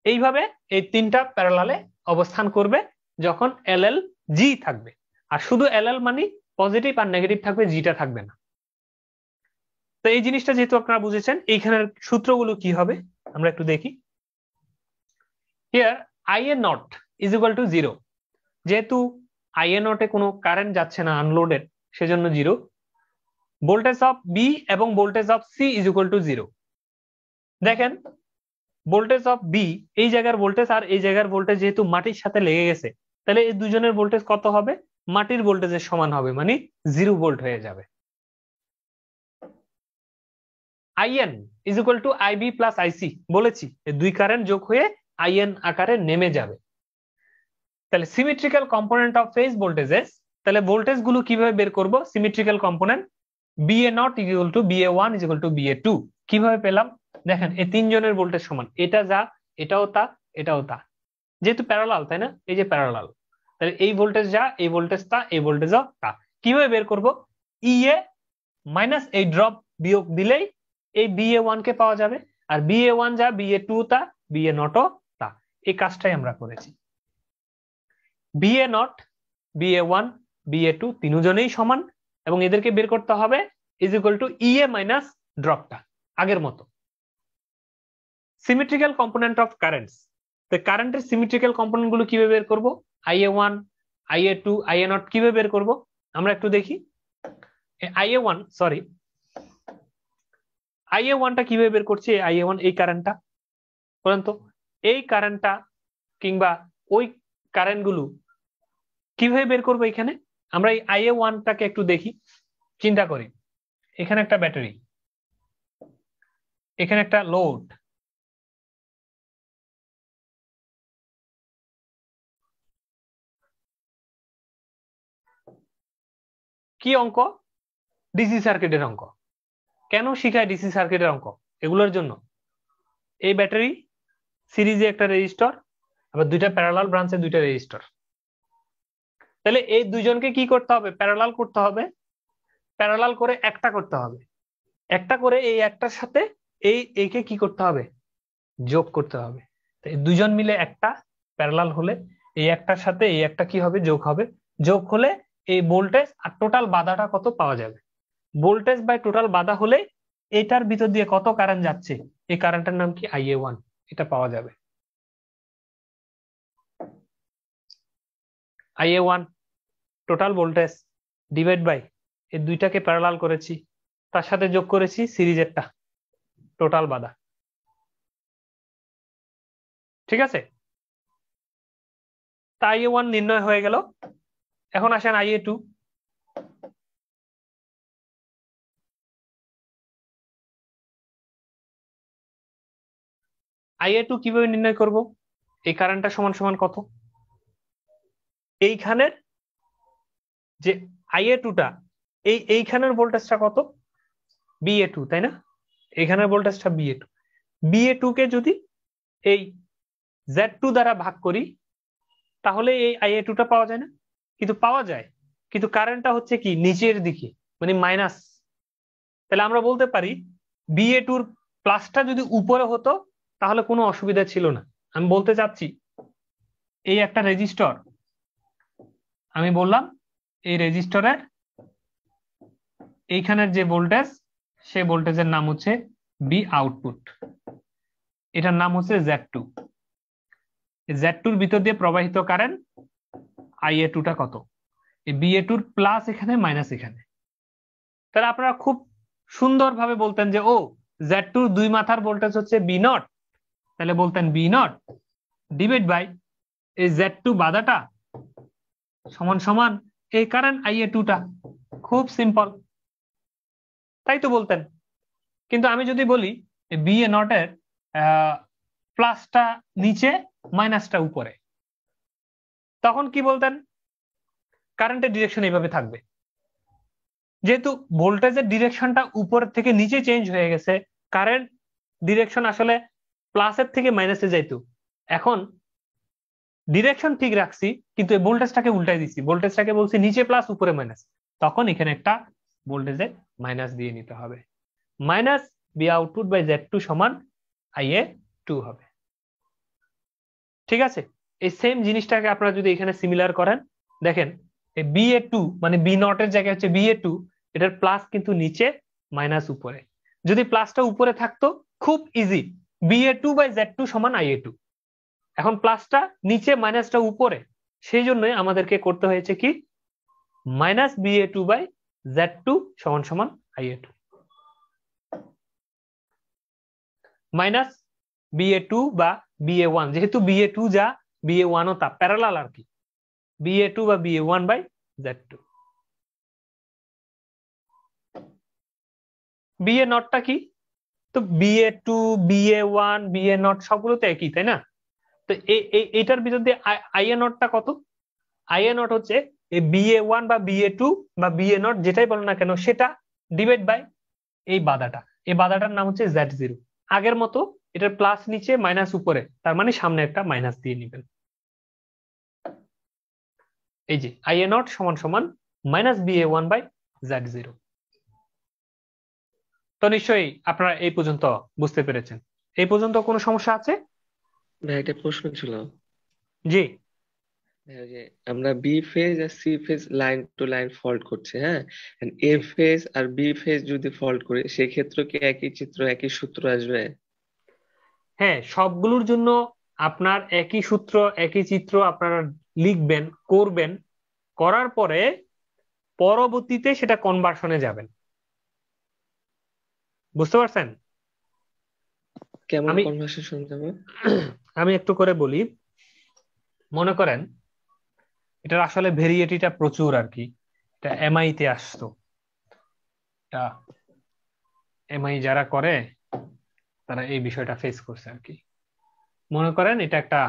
এইভাবে এই তিনটা প্যারালালে অবস্থান করবে যখন LLG থাকবে, আর শুধু LL মানে পজিটিভ আর নেগেটিভ থাকবে, জিটা থাকবে না। তো এই জিনিসটা যেহেতু আপনারা বুঝেছেন, এইখানের সূত্রগুলো কি হবে আমরা একটু দেখি। Here IA not is equal to 0, যেহেতু IA নটে কোনো কারেন্ট যাচ্ছে না, আনলোডেড, সেজন্য 0। ভোল্টেজ অফ B এবং voltage of C is equal to 0। দেখেন ভোল্টেজ অফ B, এই জায়গার ভোল্টেজ আর এই জায়গার ভোল্টেজ যেহেতু মাটির সাথে লেগে গেছে, তাহলে এই দুজনের ভোল্টেজ কত হবে? মাটির ভোল্টেজের সমান হবে, মানে 0 ভোল্ট হয়ে যাবে। IN is equal two IB plus IC, বলেছি এই দুই কারেন্ট যোগ হয়ে IN আকারে নেমে যাবে। তাহলে symmetrical component of phase voltages, তাহলে ভোল্টেজ গুলো কিভাবে বের করব? Symmetrical component BA not equal to BA1 equal to BA2 কিভাবে পেলাম? দেখেন এই তিনজনের ভোল্টেজ সমান, এটা যা এটাও তা এটাও তা, যেহেতু প্যারালাল, তাই না? এই যে প্যারালাল, তাহলে এই ভোল্টেজ যা এই ভোল্টেজ তা এই ভোল্টেজও তা। কিভাবে বের করব? EA মাইনাস এই ড্রপ বিয়োগ দিলেই এই BA1 কে পাওয়া যাবে, আর BA1 যা BA2 তা BA নটও তা। এই কাজটাই আমরা করেছি। BA0, BA1, BA2 তিনজনেই সমান এবং এদেরকে বের করতে হবে ইজ ইকুয়াল টু EA মাইনাস ড্রপটা আগের মতো। সিমেট্রিক্যাল কম্পোনেন্ট অফ কারেন্টস, তো কারেন্টের সিমেট্রিক্যাল কম্পোনেন্ট গুলো কিভাবে বের করব? IA1, IA2, IA0 কিভাবে বের করব আমরা একটু দেখি। IA1টা কিভাবে বের করছি? IA1 এই কারেন্টটা বলেন তো, এই কারেন্টটা কিংবা ওই কারেন্ট গুলো কিভাবে বের করবো? এখানে আমরা এই IA1টাকে একটু দেখি, চিন্তা করি। এখানে একটা ব্যাটারি, এখানে একটা লোড, কি অঙ্ক? ডিসি সার্কিটের অঙ্ক। কেন শিখায় ডিসি সার্কিটের অঙ্ক? এগুলোর জন্য। এই ব্যাটারি, সিরিজে একটা রেজিস্টর, আবার দুইটা প্যারালাল ব্রাঞ্চে দুইটা রেজিস্টর। তাহলে এই দুইজনকে কি করতে হবে? প্যারালাল করতে হবে। প্যারালাল করে একটা করতে হবে, একটা করে এই একটার সাথে এইকে কি করতে হবে? যোগ করতে হবে। এই দুজন মিলে একটা প্যারালাল হলে এই একটার সাথে এই একটা কি হবে? যোগ হবে। যোগ হলে এই ভোল্টেজ আর টোটাল বাধাটা কত পাওয়া যাবে। ভোল্টেজ বাই টোটাল বাধা হলে এটার ভিতর দিয়ে কত কারেন্ট যাচ্ছে, এই কারেন্টের নাম কি? IA1, এটা পাওয়া যাবে। IA1 total voltage divide by এই দুইটাকে প্যারালাল করেছি, তার সাথে যোগ করেছি সিরিজেরটা টোটাল বাধা। ঠিক আছে, তা IA1 নির্ণয় হয়ে গেল। এখন আসেন IA2। IA2 কিভাবে নির্ণয় করব? এই কারেন্টটা সমান সমান কত? এইখানের যে IA2টা, এইখানের ভোল্টেজটা কত? BA2, তাই না? এখানের ভোল্টেজটা BA2। BA2 কে যদি এই Z2 দ্বারা ভাগ করি তাহলে এই IA2টা পাওয়া যায় না? কিন্তু পাওয়া যায়, কিন্তু কারেন্টটা হচ্ছে কি নিচের দিকে, মানে মাইনাস। তাহলে আমরা বলতে পারি BA2-র প্লাসটা যদি উপরে হতো তাহলে কোনো অসুবিধা ছিল না। আমি বলতে চাচ্ছি এই একটা রেজিস্টর, আমি বললাম এই রেজিস্টরের এইখানের যে ভোল্টেজ, সে ভোল্টেজের নাম হচ্ছে B আউটপুট, এটার নাম হচ্ছে Z2। Z2-র ভিতর দিয়ে প্রবাহিত কারেন্ট IA2টা কত? এই BA2-র প্লাস এখানে মাইনাস এখানে। তাহলে আপনারা খুব সুন্দরভাবে বলতেন যে ও Z2-র দুই মাথার ভোল্টেজ হচ্ছে B0, তাহলে বলতেন B0 ডিভাইড বাই এই Z2 বাধাটা সমান সমান এই কারেন্ট IA2টা। খুব সিম্পল, তাই তো বলতেন। কিন্তু আমি যদি বলি BA0 এর প্লাসটা নিচে মাইনাসটা উপরে, তখন কি বলতেন? কারেন্টের ডিরেকশন এইভাবে থাকবে। যেহেতু ভোল্টেজের ডিরেকশনটা উপর থেকে নিচে চেঞ্জ হয়ে গেছে, কারেন্ট ডিরেকশন আসলে প্লাসের থেকে মাইনাসে যাইতো, এখন ডিরেকশন ঠিক রাখছি কিন্তু এই ভোল্টেজটাকে উল্টাই দিচ্ছি, ভোল্টেজটাকে বলছি নিচে প্লাস উপরে মাইনাস, তখন এখানে একটা ভোল্টেজে মাইনাস দিয়ে নিতে হবে। Minus B output by Z2 সমান IA2 হবে। ঠিক আছে, এই সেম জিনিসটাকে আপনারা যদি এখানে সিমিলার করেন, দেখেন এই BA2 মানে B0 এর জায়গায় হচ্ছে BA2, এটার প্লাস কিন্তু নিচে মাইনাস উপরে। যদি প্লাসটা উপরে থাকতো খুব ইজি, BA2 বাই Z2 সমান IA2। এখন প্লাসটা নিচে মাইনাসটা উপরে, সেই জন্যই আমাদেরকে করতে হয়েছে কি মাইনাস BA2 বাই Z2 সমান সমান IA2। মাইনাস BA2 বা BA1, যেহেতু BA2 যা BA1 ও তা প্যারালাল আর কি, BA2 বা BA1 বাই Z2। BA0টা কি? তো BA2, BA1, BA0 সবগুলো তো একই, তাই না? তো এইটার ভিতর দিয়ে IA0টা কত? IA0 হচ্ছে এই BA1 বা BA2 বা BA0 যেটাই বলো না কেন সেটা ডিভাইড বাই এই বাধাটা, এই বাধাটার নাম হচ্ছে Z0। আগের মতো এটার প্লাস নিচে মাইনাস উপরে, তার মানে সামনে একটা মাইনাস দিয়ে নেবেন। এই যে IA0 সমান সমান মাইনাস BA1 বাই Z0। তো নিশ্চয়ই আপনারা এই পর্যন্ত বুঝতে পেরেছেন। এই পর্যন্ত কোনো সমস্যা আছে? ভাই একটা প্রশ্ন ছিল। জি ভাই, ওই যে আমরা বি ফেজ আর C phase line to line fault করছি, হ্যাঁ, এ ফেজ আর বি ফেজ যদি ফল্ট করি সেক্ষেত্রে কি একই চিত্র একই সূত্র আসবে? হ্যাঁ, সবগুলোর জন্য আপনার একই সূত্র একই চিত্র আপনারা লিখবেন, করবেন, করার পরে পরবর্তীতে সেটা কনভার্সনে যাবেন। বুঝতে পারছেন? কেমন আমি কনভার্সেশন যাবে? আমি একটু করে বলি। মনে করেন এটার আসলে ভেরিয়েটিটা প্রচুর আর কি, এটা এমআই তে আসতো, এটা এমআই যারা করে তারা এই বিষয়টা ফেস করছে আর কি। মনে করেন এটা একটা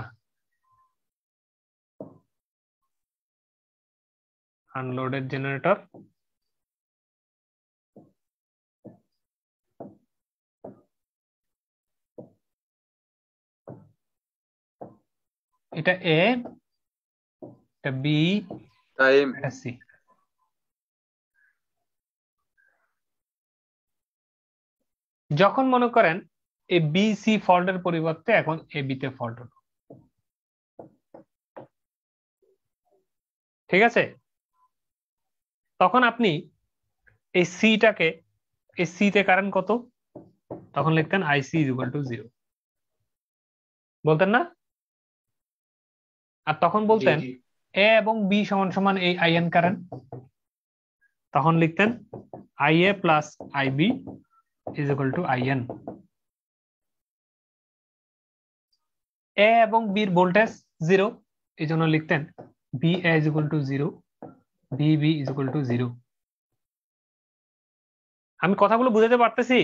আনলোডেড জেনারেটর, এটা এ, এটা বি, টাইম এটা সি। যখন মনে করেন এ বি সি ফল্টের পরিবর্তে এখন এ বি তে ফল্ট হলো, ঠিক আছে? তখন আপনি এই সিটাকে, এই সি তে কারেন্ট কত, তখন লিখতেন আইসি ইজ ইকুয়াল টু 0, বলতেন না? আর তখন বলতেন এ এবং বি সমান সমান এই আইএন কারেন্ট, তখন লিখতেন I A plus I B is equal to I N. A এবং বির ভোল্টেজ 0, এই জন্য লিখতেন V A is equal to 0, V B is equal to 0। আমি কথাগুলো বুঝাতে পারতেছি?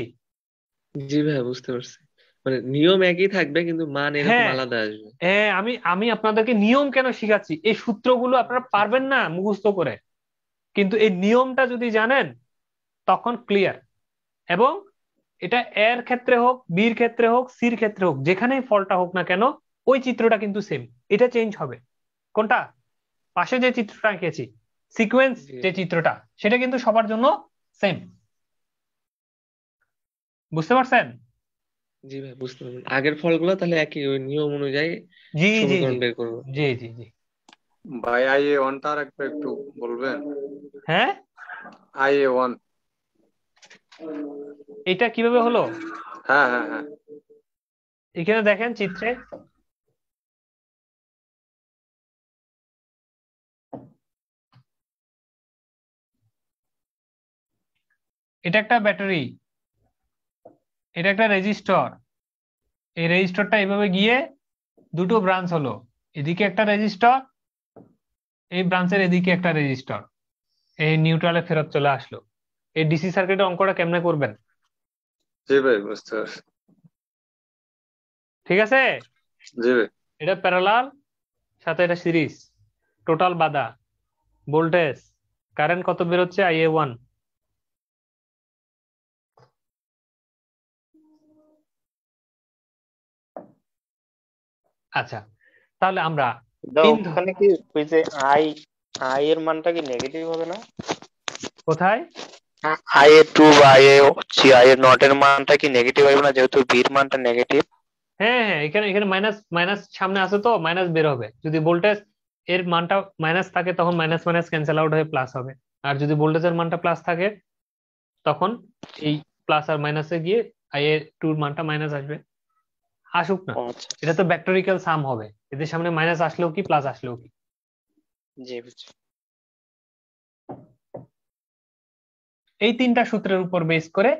জি ভাই, বুঝতে পারছি। মানে নিয়ম একই থাকবে কিন্তু মান এরকম হ্যাঁ আলাদা আসবে। হ্যাঁ, আমি আপনাদেরকে নিয়ম কেন শিখাচ্ছি, এই সূত্রগুলো আপনারা পারবেন না মুখস্থ করে, কিন্তু এই নিয়মটা যদি জানেন তখন ক্লিয়ার। এবং এটা এর ক্ষেত্রে হোক, বির ক্ষেত্রে হোক, সির ক্ষেত্রে হোক, যেখানেই ফলটা হোক না কেন ওই চিত্রটা কিন্তু সেম। এটা চেঞ্জ হবে কোনটা, পাশে যে চিত্রটা আঁকেছি, সিকোয়েন্স জি যে চিত্রটা, সেটা কিন্তু সবার জন্য সেম। বুঝতে পারছেন? জি ভাই, বুঝতে পারবেন। আগের ফলগুলো তাহলে একই, ওই নিয়ম অনুযায়ী জি জি সমীকরণ জি বের করবো। জি জি জি। ভাই আইএ ওয়ানটা আর একটু বলবেন? হ্যাঁ, আইএ ওয়ান, এটা কিভাবে হলো? হ্যাঁ হ্যাঁ হ্যাঁ, এখানে দেখেন চিত্রে, এটা একটা ব্যাটারি, এটা একটা রেজিস্টর। এই রেজিস্টরটা এভাবে গিয়ে দুটো ব্রাঞ্চ হলো, এদিকে একটা রেজিস্টর, এই ব্রাঞ্চের এদিকে একটা রেজিস্টর, এই নিউট্রালে ফেরত চলে আসলো। এই ডিসি সার্কিটের অঙ্কটা কেমনে করবেন? জি ভাই বুঝতে পারছি। ঠিক আছে, জি ভাই, এটা প্যারালাল, সাথে এটা সিরিজ, টোটাল বাধা, ভোল্টেজ, কারেন্ট কত বেরোচ্ছে, IA1। আচ্ছা, তাহলে আমরা ওখানে কি ওই যে আই আই এর মানটা কি নেগেটিভ হবে না? কোথায়? আই এর টু বা আই এ আই এর নট এর মানটা কি নেগেটিভ হবে না, যেহেতু বির মানটা নেগেটিভ? হ্যাঁ হ্যাঁ, এখানে এখানে মাইনাস মাইনাস সামনে আছে তো মাইনাস বের হবে। যদি ভোল্টেজ এর মানটা মাইনাস থাকে তখন মাইনাস মাইনাস ক্যান্সেল আউট হয়ে প্লাস হবে, আর যদি ভোল্টেজের মানটা প্লাস থাকে তখন এই প্লাস আর মাইনাসে গিয়ে IA2 এর মানটা মাইনাস আসবে। আসুক না, আচ্ছা, এটা তো ভেক্টরিক্যাল সাম হবে, এদের সামনে মাইনাস আসলেও কি প্লাস আসলেও কি। জি বুঝছি। এই তিনটা সূত্রের উপর বেস করে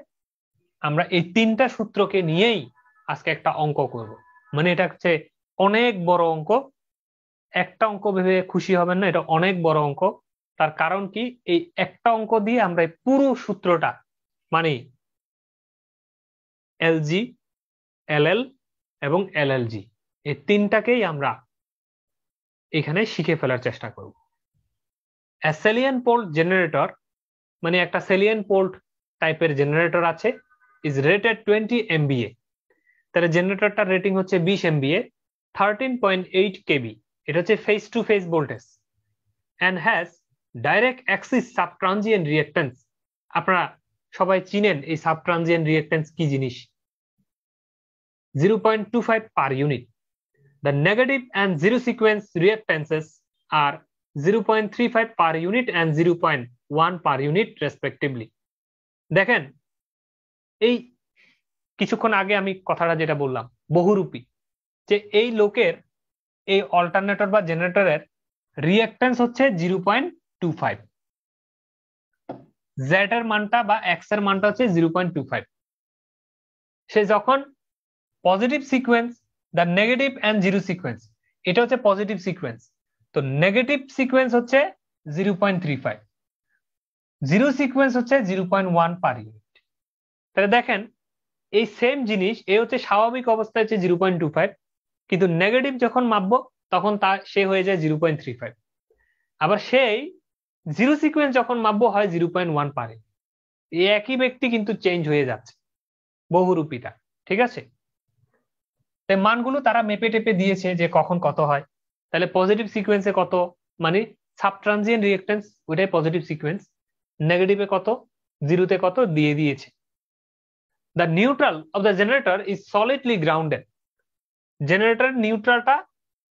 আমরা এই তিনটা সূত্রকে নিয়েই আজকে একটা অঙ্ক করব। মানে এটা হচ্ছে অনেক বড় অঙ্ক, একটা অঙ্ক ভেবে খুশি হবেন না, এটা অনেক বড় অঙ্ক। তার কারণ কি, এই একটা অঙ্ক দিয়ে আমরা এই পুরো সূত্রটা, মানে এলজি, এলএল এবং এলএলজি, এই তিনটাকেই আমরা এখানে শিখে ফেলার চেষ্টা করব। সেলিয়ান পোল্ট জেনারেটর, মানে একটা সেলিয়ান পোল্ট টাইপের জেনারেটর আছে, ইজ রেটেড 20 MVA। তাহলে জেনারেটরটার রেটিং হচ্ছে 20 MVA, 13.8 kV। এটা হচ্ছে face to face voltage and has direct axis subtransient reactance। আপনারা সবাই চিনেন এই সাবট্রানজিয়েন্ট রিঅ্যাকট্যান্স কি জিনিস, 0.25 per unit. the negative and zero sequence reactances are 0.35 per unit and 0.1 per unit respectively. দেখেন এই কিছুক্ষণ আগে আমি কথাটা যেটা বললাম বহুরূপী, যে এই লোকের এই অল্টারনেটর বা জেনারেটরের রিঅ্যাকট্যান্স হচ্ছে 0.25, জেড এর মানটা বা এক্স এর মানটা হচ্ছে 0.25। সে যখন positive sequence, the negative and zero sequence, এটা হচ্ছে পজিটিভ সিকোয়েন্স, তো নেগেটিভ সিকোয়েন্স হচ্ছে 0.35, জিরো সিকোয়েন্স হচ্ছে 0.1 পার ইউনিট। তাহলে দেখেন এই সেম জিনিস এ হচ্ছে স্বাভাবিক অবস্থায় হচ্ছে 0.25, কিন্তু নেগেটিভ যখন মাপবো তখন সে হয়ে যায় 0.35, আবার সেই জিরো সিকোয়েন্স যখন মাপবো হয় 0.1 পার ইউনিট। এই একই ব্যক্তি কিন্তু চেঞ্জ হয়ে যাচ্ছে বহুরূপীটা, ঠিক আছে? তাই মানগুলো তারা মেপে টেপে দিয়েছে যে কখন কত হয়। তাহলে পজিটিভ সিকোয়েন্সে কত, মানে সাবট্রানজিয়েন্ট রিঅ্যাকট্যান্স ওইটাই পজিটিভ সিকোয়েন্স, নেগেটিভে কত, জিরোতে কত দিয়ে দিয়েছে। The neutral of the generator is solidly grounded. Generator নিউট্রালটা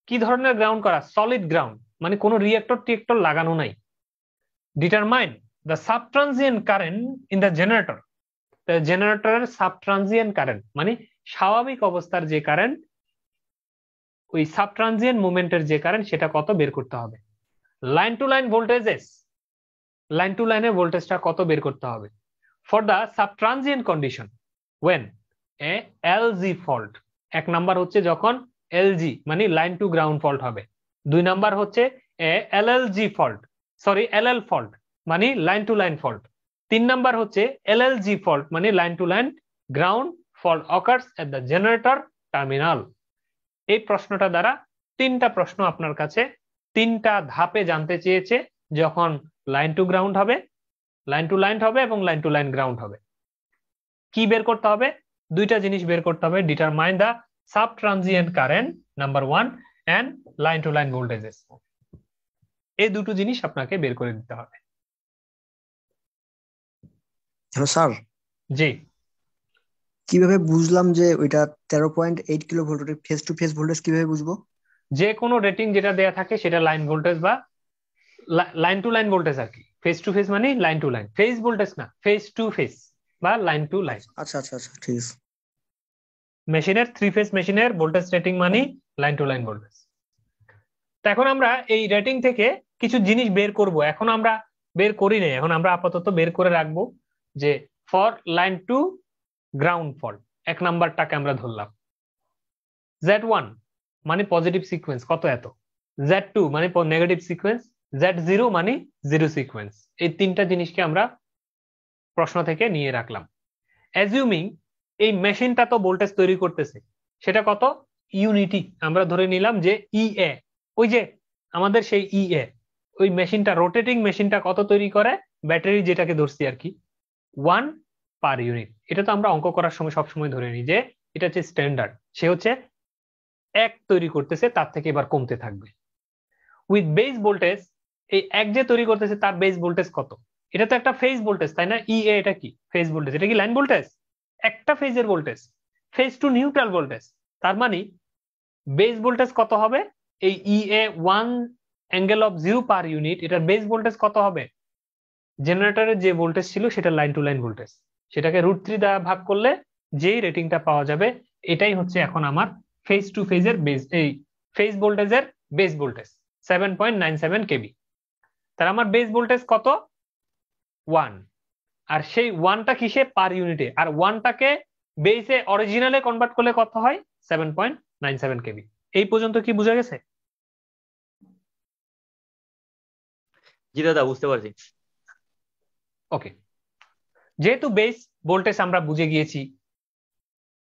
কি ধরনের গ্রাউন্ড করা? সলিড গ্রাউন্ড, মানে কোনো রিঅ্যাক্টর টিঅ্যাক্টর লাগানো নাই। Determine the subtransient current in the generator. জেনারেটরের সাবট্রানজিয়েন্ট কারেন্ট মানে স্বাভাবিক অবস্থার যে কারেন্ট, ওই সাবট্রানজিয়েন্ট মুভমেন্টের যে কারেন্ট সেটা কত বের করতে হবে। Line to line voltages, line to লাইনের ভোল্টেজটা কত বের করতে হবে। For the subtransient condition when a L G fault, এক নাম্বার হচ্ছে যখন এলজি মানে লাইন টু গ্রাউন্ড ফল্ট হবে, দুই নাম্বার হচ্ছে a LLG fault, sorry LL fault মানে লাইন টু লাইন ফল্ট, তিন নাম্বার হচ্ছে এলএলজি ফল্ট মানে line to line ground fault occurs at the generator terminal. এই প্রশ্নটা দ্বারা তিনটা প্রশ্ন আপনার কাছে তিনটা ধাপে জানতে চেয়েছে, যখন লাইন টু গ্রাউন্ড হবে, লাইন টু লাইন হবে এবং লাইন টু লাইন গ্রাউন্ড হবে। কি বের করতে হবে? দুইটা জিনিস বের করতে হবে, determine the sub transient current number 1 and line to line voltages. এই দুটো জিনিস আপনাকে বের করে দিতে হবে। হ্যালো স্যার, জি। কিভাবে বুঝলাম যে ওইটা 13.8 কিলো ভোল্টের ফেজ টু ফেজ ভোল্টেজ কিভাবে বুঝবো? যে কোনো রেটিং যেটা দেয়া থাকে সেটা লাইন ভোল্টেজ বা লাইন টু লাইন ভোল্টেজ আর কি। ফেজ টু ফেজ মানে line to line, phase voltage না, ফেজ টু ফেজ বা লাইন টু লাইন। আচ্ছা আচ্ছা আচ্ছা, ঠিক আছে। মেশিনের থ্রি ফেজ মেশিনের ভোল্টেজ রেটিং মানে লাইন টু লাইন ভোল্টেজ। তো এখন আমরা এই রেটিং থেকে কিছু জিনিস বের করব, এখন আমরা বের করি নাই, এখন আমরা আপাতত বের করে রাখবো যে for line to ground fault এক নাম্বারটাকে আমরা ধরলাম। Z1 মানে পজিটিভ সিকোয়েন্স কত এত, Z2 মানে নেগেটিভ সিকোয়েন্স, Z0 মানে জিরো সিকোয়েন্স। এই তিনটা জিনিসকে আমরা প্রশ্ন থেকে নিয়ে রাখলাম। অ্যাজিউমিং এই মেশিনটা তো ভোল্টেজ তৈরি করতেছে, সেটা কত ইউনিটি আমরা ধরে নিলাম যে ইএ, ওই যে আমাদের সেই ইএ, ওই মেশিনটা রোটেটিং মেশিনটা কত তৈরি করে, ব্যাটারি যেটাকে ধরছি আর কি, 1 পার ইউনিট। এটা তো আমরা অঙ্ক করার সময় সবসময় ধরে নিই যে এটা হচ্ছে স্ট্যান্ডার্ড, সে হচ্ছে 1 তৈরি করতেছে, তার থেকে এবার কমতে থাকবে। উইথ বেস ভোল্টেজ, এই 1 যে তৈরি করতেছে তার বেস ভোল্টেজ কত, এটা তো একটা ফেজ ভোল্টেজ তাই না, ইএ এটা কি ফেজ ভোল্টেজ, এটা কি লাইন ভোল্টেজ, একটা ফেজের voltage, phase to neutral voltage. তার মানে বেস ভোল্টেজ কত হবে, এই EA 1 angle of 0 per unit, এটার বেস ভোল্টেজ কত হবে, জেনারেটরের যে ভোল্টেজ ছিল সেটা লাইন টু লাইন ভোল্টেজ, সেটাকে √3 দ্বারা ভাগ করলে যেই রেটিংটা পাওয়া যাবে, এটাই হচ্ছে এখন আমার ফেজ টু ফেজের বেস, এই ফেজ ভোল্টেজের বেস ভোল্টেজ 7.97 কেভি। তার আমার বেস ভোল্টেজ কত 1, আর সেই 1টা কিসে পার ইউনিটে, আর 1টাকে বেসে অরিজিনালে কনভার্ট করলে কত হয় 7.97 কেভি। এই পর্যন্ত কি বোঝা গেছে? জি দাদা, বুঝতে পারছি। ওকে, যেহেতু বেস ভোল্টেজ আমরা বুঝে গিয়েছি,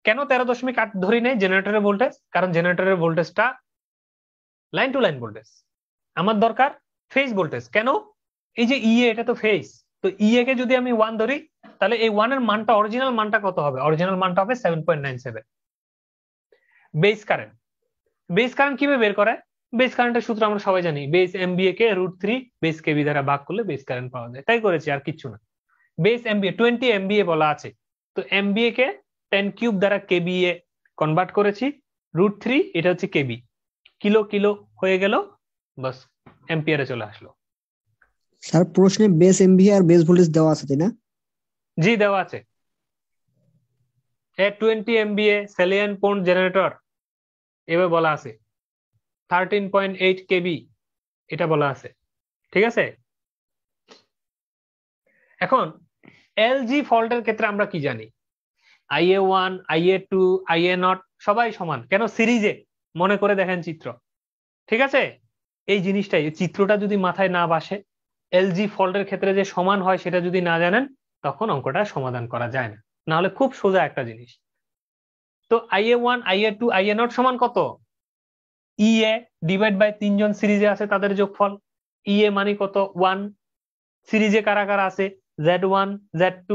কেন 13.8 ধরি নেই জেনারেটরের ভোল্টেজ, কারণ জেনারেটরের ভোল্টেজটা লাইন টু লাইন ভোল্টেজ, আমার দরকার ফেজ ভোল্টেজ। কেন, এই যে ইএ এটা তো ফেজ, তো ইএ কে যদি আমি 1 ধরি তাহলে এই 1 এর মানটা অরিজিনাল মানটা কত হবে, অরিজিনাল মানটা হবে 7.97। বেস কারেন্ট, বেস কারেন্ট কিভাবে বের করে, বেস কারেন্টের সূত্র আমরা সবাই জানি, বেস এমবিএ কে √3 বেস কেভি দ্বারা ভাগ করলে বেস কারেন্ট পাওয়া যায়, তাই করেছি আর কিচ্ছু না। বেস এমবিএ 20 এমবিএ বলা আছে, তো এমবিএ কে 10 কিউব দ্বারা কেবিএ কনভার্ট করেছি, √3 এটা হচ্ছে কেবি, কিলো কিলো হয়ে গেল, বাস এম্পিয়ারে চলে আসলো। স্যার প্রশ্নে বেস এমভিএ আর বেস ভোল্টেজ দেওয়া আছে তাই না? জি দেওয়া আছে। এ 20 MVA স্যালিয়েন্ট পোর্ট জেনারেটর এভাবে বলা আছে, 13.8 কেবি এটা বলা আছে, ঠিক আছে। এখন এলজি ফল্টের ক্ষেত্রে আমরা কি জানি, IA1 IA2 IA0 সবাই সমান, কেন সিরিজে, মনে করে দেখেন চিত্র, ঠিক আছে। এই জিনিসটাই, এই চিত্রটা যদি মাথায় না বাসে, এলজি ফল্টের ক্ষেত্রে যে সমান হয় সেটা যদি না জানেন, তখন অঙ্কটা সমাধান করা যায় না, না হলে খুব সোজা একটা জিনিস। তো IA1 IA2 IA0 সমান কত, ইএ ডিভাইড বাই 3 জন সিরিজে আছে তাদের যোগফল, ইএ মানে কত 1, সিরিজে কারা কারা আছে Z1 Z2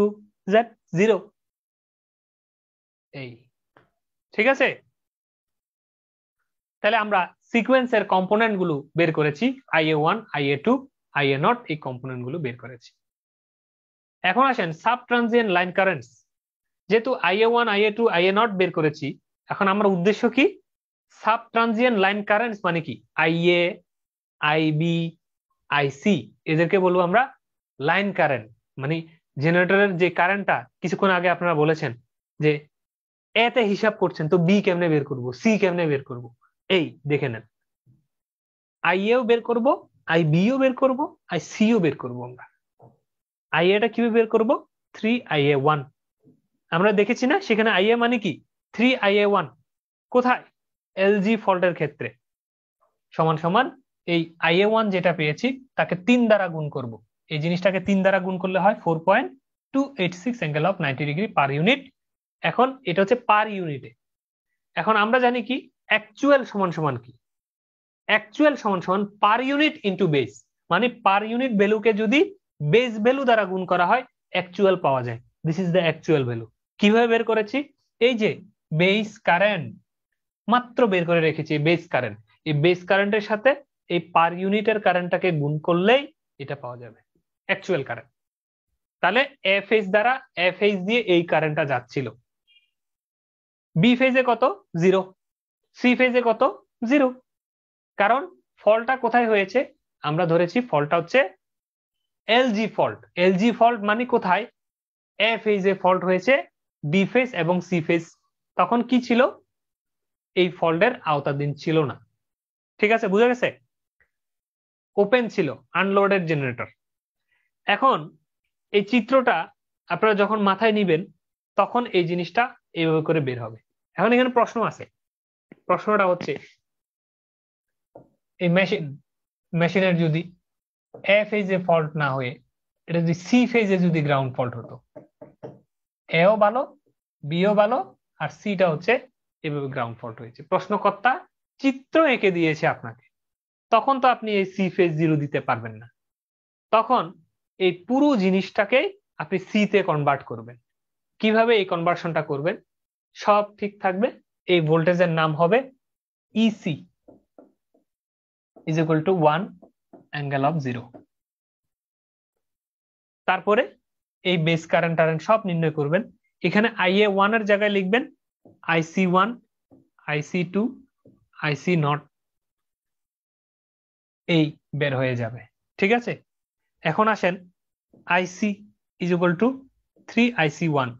Z0, এই, ঠিক আছে। তাহলে আমরা সিকোয়েন্সের কম্পোনেন্ট গুলো বের করেছি, IA1 IA2 IA0 এই কম্পোনেন্ট গুলো বের করেছি। এখন আসেন সাব ট্রানজিয়েন্ট লাইন কারেন্টস, যেহেতু IA1 IA2 IA0 বের করেছি, এখন আমার উদ্দেশ্য কি, সাব ট্রানজিয়েন্ট লাইন কারেন্টস মানে কি, IA IB IC এদেরকে বলবো আমরা লাইন কারেন্ট। মানে জেনারেটরের যে কারেন্টটা কিছুক্ষণ আগে আপনারা বলেছেন যে এ তে হিসাব করছেন, তো বি কেমনে বের করব, সি কেমনে বের করব, এই দেখে নেন, আইএও বের করব, আইবিও বের করব, আইসিও বের করব। আমরা আইএটা কিভাবে বের করব, 3IA1, আমরা দেখেছি না সেখানে আইএ মানে কি 3IA1, কোথায়, এলজি ফল্টের ক্ষেত্রে, সমান সমান এই IA1 যেটা পেয়েছি তাকে 3 দ্বারা গুণ করব, এই জিনিসটাকে 3 দ্বারা গুণ করলে হয় 4.286 angle of 90 degree per unit. এখন এটা হচ্ছে পার ইউনিটে। এখন আমরা জানি কি অ্যাকচুয়াল সমান সমান কি, অ্যাকচুয়াল সমান সমান পার ইউনিট ইনটু বেস, মানে পার ইউনিট ভ্যালুকে যদি বেস ভ্যালু দ্বারা গুণ করা হয় অ্যাকচুয়াল পাওয়া যায়। This is the actual value. কিভাবে বের করেছি, এই যে বেস কারেন্ট মাত্র বের করে রেখেছি, বেস কারেন্ট, এই বেস কারেন্টের সাথে এই পার ইউনিটের কারেন্টটাকে গুণ করলেই এটা পাওয়া যাবে অ্যাকচুয়াল কারেন্ট। তাহলে এ ফেজ দ্বারা এ ফেজ দিয়ে এই কারেন্টটা যাচ্ছিল, বি ফেজে কত 0, সি ফেজে কত 0, কারণ ফল্টটা কোথায় হয়েছে, আমরা ধরেছি ফল্টটা হচ্ছে এলজি ফল্ট। এলজি ফল্ট মানে কোথায়, এ ফেজে ফল্ট হয়েছে, বি ফেজ এবং সি ফেজ তখন কি ছিল, এই ফল্টের আওতাধীন ছিল না, ঠিক আছে, বুঝা গেছে, ওপেন ছিল, আনলোডেড জেনারেটর। এখন এই চিত্রটা আপনারা যখন মাথায় নিবেন তখন এই জিনিসটা এইভাবে করে বের হবে। এখন এখানে প্রশ্ন আছে, প্রশ্নটা হচ্ছে এই মেশিনের যদি এ ফেজে ফল্ট না হয়ে এটা যদি সি ফেজে যদি গ্রাউন্ড ফল্ট হতো, এও ভালো বিও ভালো আর সিটা হচ্ছে এভাবে গ্রাউন্ড ফল্ট হয়েছে, প্রশ্নকর্তা চিত্র এঁকে দিয়েছে আপনাকে, তখন তো আপনি এই সি ফেজ 0 দিতে পারবেন না, তখন এই পুরো জিনিসটাকে আপনি সি তে কনভার্ট করবেন। কিভাবে এই কনভার্সনটা করবেন, সব ঠিক থাকবে, এই ভোল্টেজের নাম হবে EC is equal two 1 angle of 0। তারপরে এই বেস কারেন্ট টারেন্ট সব নির্ণয় করবেন, এখানে IA1 এর জায়গায় লিখবেন IC1 IC2 IC0, এই বের হয়ে যাবে, ঠিক আছে। এখন আসেন IC is equal two 3IC1,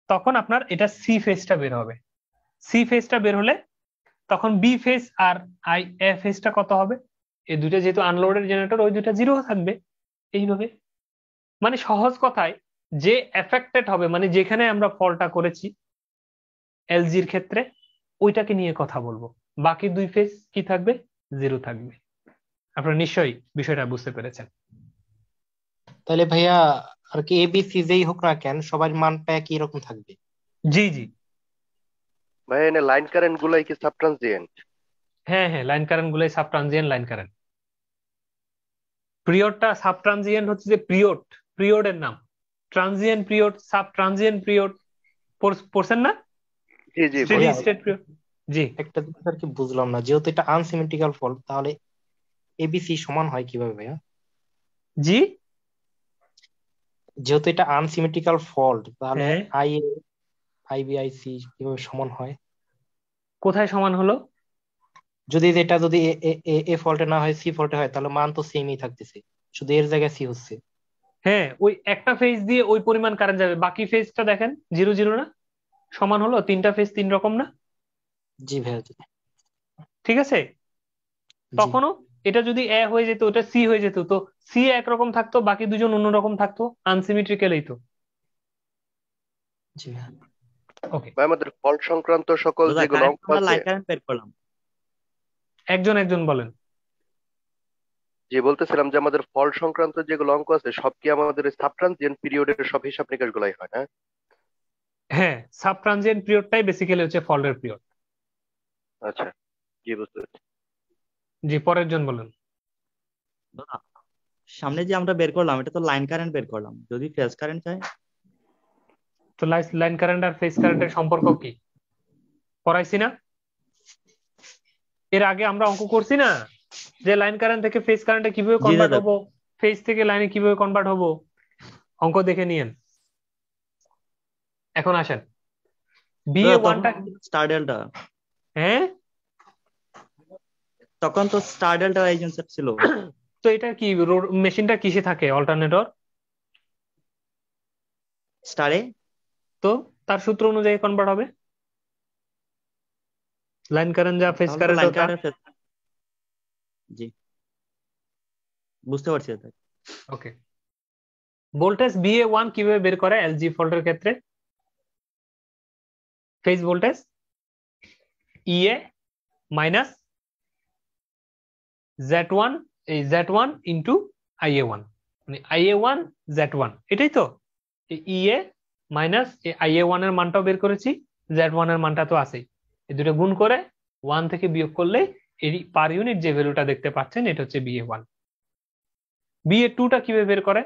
তখন আপনার এটা সি ফেজটা বের হবে, সি ফেজটা বের হলে তখন বি ফেজ আর এ ফেজটা কত হবে, এই দুটো যেহেতু আনলোডেড জেনারেটর ওই দুটো 0 থাকবে, এইভাবে। মানে সহজ কথায় যে এফেক্টেড হবে, মানে যেখানে আমরা ফলটা করেছি এলজির ক্ষেত্রে ওইটাকে নিয়ে কথা বলবো, বাকি দুই ফেজ কি থাকবে 0 থাকবে। আপনারা নিশ্চয়ই বিষয়টা বুঝতে পেরেছেন। তাহলে ভাইয়া আর কি এবিসি যেই হোক না কেন সবার মানটা একই রকম থাকবে? জি জি ভাই এনে লাইন কারেন্ট গুলাই কি সাব ট্রানজিয়েন্ট? হ্যাঁ হ্যাঁ, লাইন কারেন্ট গুলোই সাব ট্রানজিয়েন্ট লাইন কারেন্ট। পিরিয়ডটা সাব ট্রানজিয়েন্ট হচ্ছে যে পিরিয়ডের নাম, transient period, sub transient period পড়ছেন না, জি জি স্টেডি ভাইয়া স্টেট পিরিয়ড। জি একটা জিনিস আর কি বুঝলাম না, যেহেতু এটা আনসিমেট্রিক্যাল ফল্ট তাহলে এবিসি সমান হয় কিভাবে ভাইয়া? জি যেহেতু এটা আনসিমেট্রিক্যাল ফল্ট তাহলে হ্যাঁ, আইএ আইবি আইসি কিভাবে সমান হয়? কোথায় সমান হলো? যদি এটা যদি এ ফল্টে না হয় সি ফল্টে হয় তাহলে মান তো সেমই থাকতেছে, শুধু এর জায়গায় সি হচ্ছে। হ্যাঁ, ওই একটা ফেজ দিয়ে ওই পরিমাণ কারেন্ট যাবে, বাকি ফেজটা দেখেন 0 0 না, সমান হলো। তিনটা ফেজ তিন রকম না? জি ভাইয়া জি। ঠিক আছে, তখনও এটা যদি এ হয়ে যেত ওটা সি হয়ে যেত, তো সি একরকম থাকতো, বাকি দুজন অন্যরকম থাকতো, আনসিমেট্রিক্যালই তো। জি ভাইয়া। ওকে, ভাই আমাদের ফল্ট সংক্রান্ত সকল দাদা যেগুলো কারেন্ট অঙ্ক আমরা আছে, লাইন কারেন্ট বের করলাম। একজন একজন বলেন। যে বলতেছিলাম যে আমাদের ফল্ট সংক্রান্ত যেগুলো অঙ্ক আছে সব কি আমাদের সাব ট্রানজিয়েন্ট পিরিয়ডের সব হিসাব নিকাশ গুলাই হয় না? হ্যাঁ, সাব ট্রানজিয়েন্ট পিরিয়ডটাই বেসিক্যালি হচ্ছে ফল্টের পিরিয়ড। আচ্ছা, জি বুঝতে পেরেছি। জি, পরের জন বলেন। দাদা সামনে যে আমরা বের করলাম এটা তো লাইন কারেন্ট বের করলাম, যদি ফেজ কারেন্ট চাই? তো লাইন কারেন্ট আর ফেজ কারেন্টের সম্পর্ক কি পড়াইছি না? এর আগে আমরা অঙ্ক করছি না যে লাইন কারেন্ট থেকে ফেজ কারেন্টে কিভাবে জি কনভার্ট দাদা। হবো, ফেজ থেকে লাইনে কিভাবে কনভার্ট হবো, অঙ্ক দেখে নিয়েন। এখন আসেন বিএ দাদা তখন ওয়ানটা। স্টার ডেল্টা, হ্যাঁ, তখন তো স্টার ডেল্টা এজেন্সি ছিল। তো এটা কি মেশিনটা কিসে থাকে? অল্টারনেটর। স্টারে। তো তার সূত্র অনুযায়ী কনভার্ট হবে, লাইন কারেন্ট যা ফেজ তাহলে তো কারেন্ট লাইন তা। Current phase. জি বুঝতে পারছি দাদা। ওকে, ভোল্টেজ বিএ ওয়ান কিভাবে বের করে এলজি ফল্টের ক্ষেত্রে? ফেজ ভোল্টেজ ইএ মাইনাস Z1, এই Z1 ইন্টু IA1, মানে IA1 Z1, এটাই তো। ইএ মাইনাস IA1 এর মানটাও বের করেছি, Z1 এর মানটা তো আছেই, এই দুটো গুণ করে 1 থেকে বিয়োগ করলে এই পার ইউনিট যে ভ্যালুটা দেখতে পাচ্ছেন এটা হচ্ছে BA1। BA2টা কিভাবে বের করে?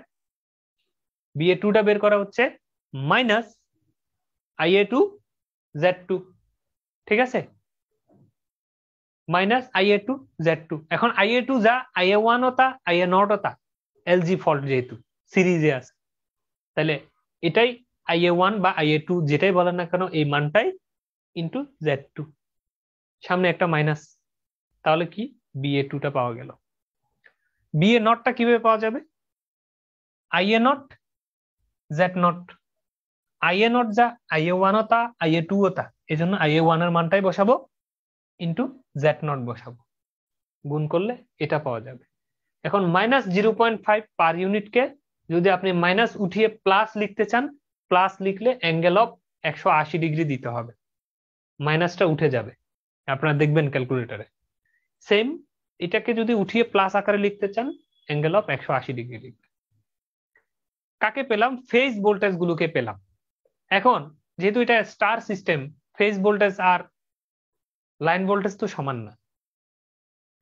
BA2টা বের করা হচ্ছে মাইনাস IA2 Z2, ঠিক আছে, মাইনাস IA2 Z2। এখন IA2 যা IA1 ও তা IA0 ও তা, এলজি ফল্ট যেহেতু সিরিজে আছে, তাহলে এটাই IA1 বা IA2 যেটাই বলেন না কেন এই মানটাই ইন্টু Z2, সামনে একটা মাইনাস, তাহলে কি BA2টা পাওয়া গেল। BA0টা কিভাবে পাওয়া যাবে? IA0 Z0, IA0 যা IA1 ও তা IA2 ও তা, এই জন্য IA1 এর মানটাই বসাবো ইন্টু Z0 বসাবো, গুণ করলে এটা পাওয়া যাবে। এখন মাইনাস 0.5 পার ইউনিটকে যদি আপনি মাইনাস উঠিয়ে প্লাস লিখতে চান, প্লাস লিখলে অ্যাঙ্গেল অফ 180 ডিগ্রি দিতে হবে, মাইনাসটা উঠে যাবে, আপনারা দেখবেন ক্যালকুলেটরে। সেম এটাকে যদি উঠিয়ে প্লাস আকারে লিখতে চান, অ্যাঙ্গেল অফ 180 ডিগ্রি লিখবে। কাকে পেলাম? ফেজ ভোল্টেজ গুলোকে পেলাম। এখন যেহেতু এটা স্টার সিস্টেম, ফেজ ভোল্টেজ আর লাইন ভোল্টেজ তো সমান না,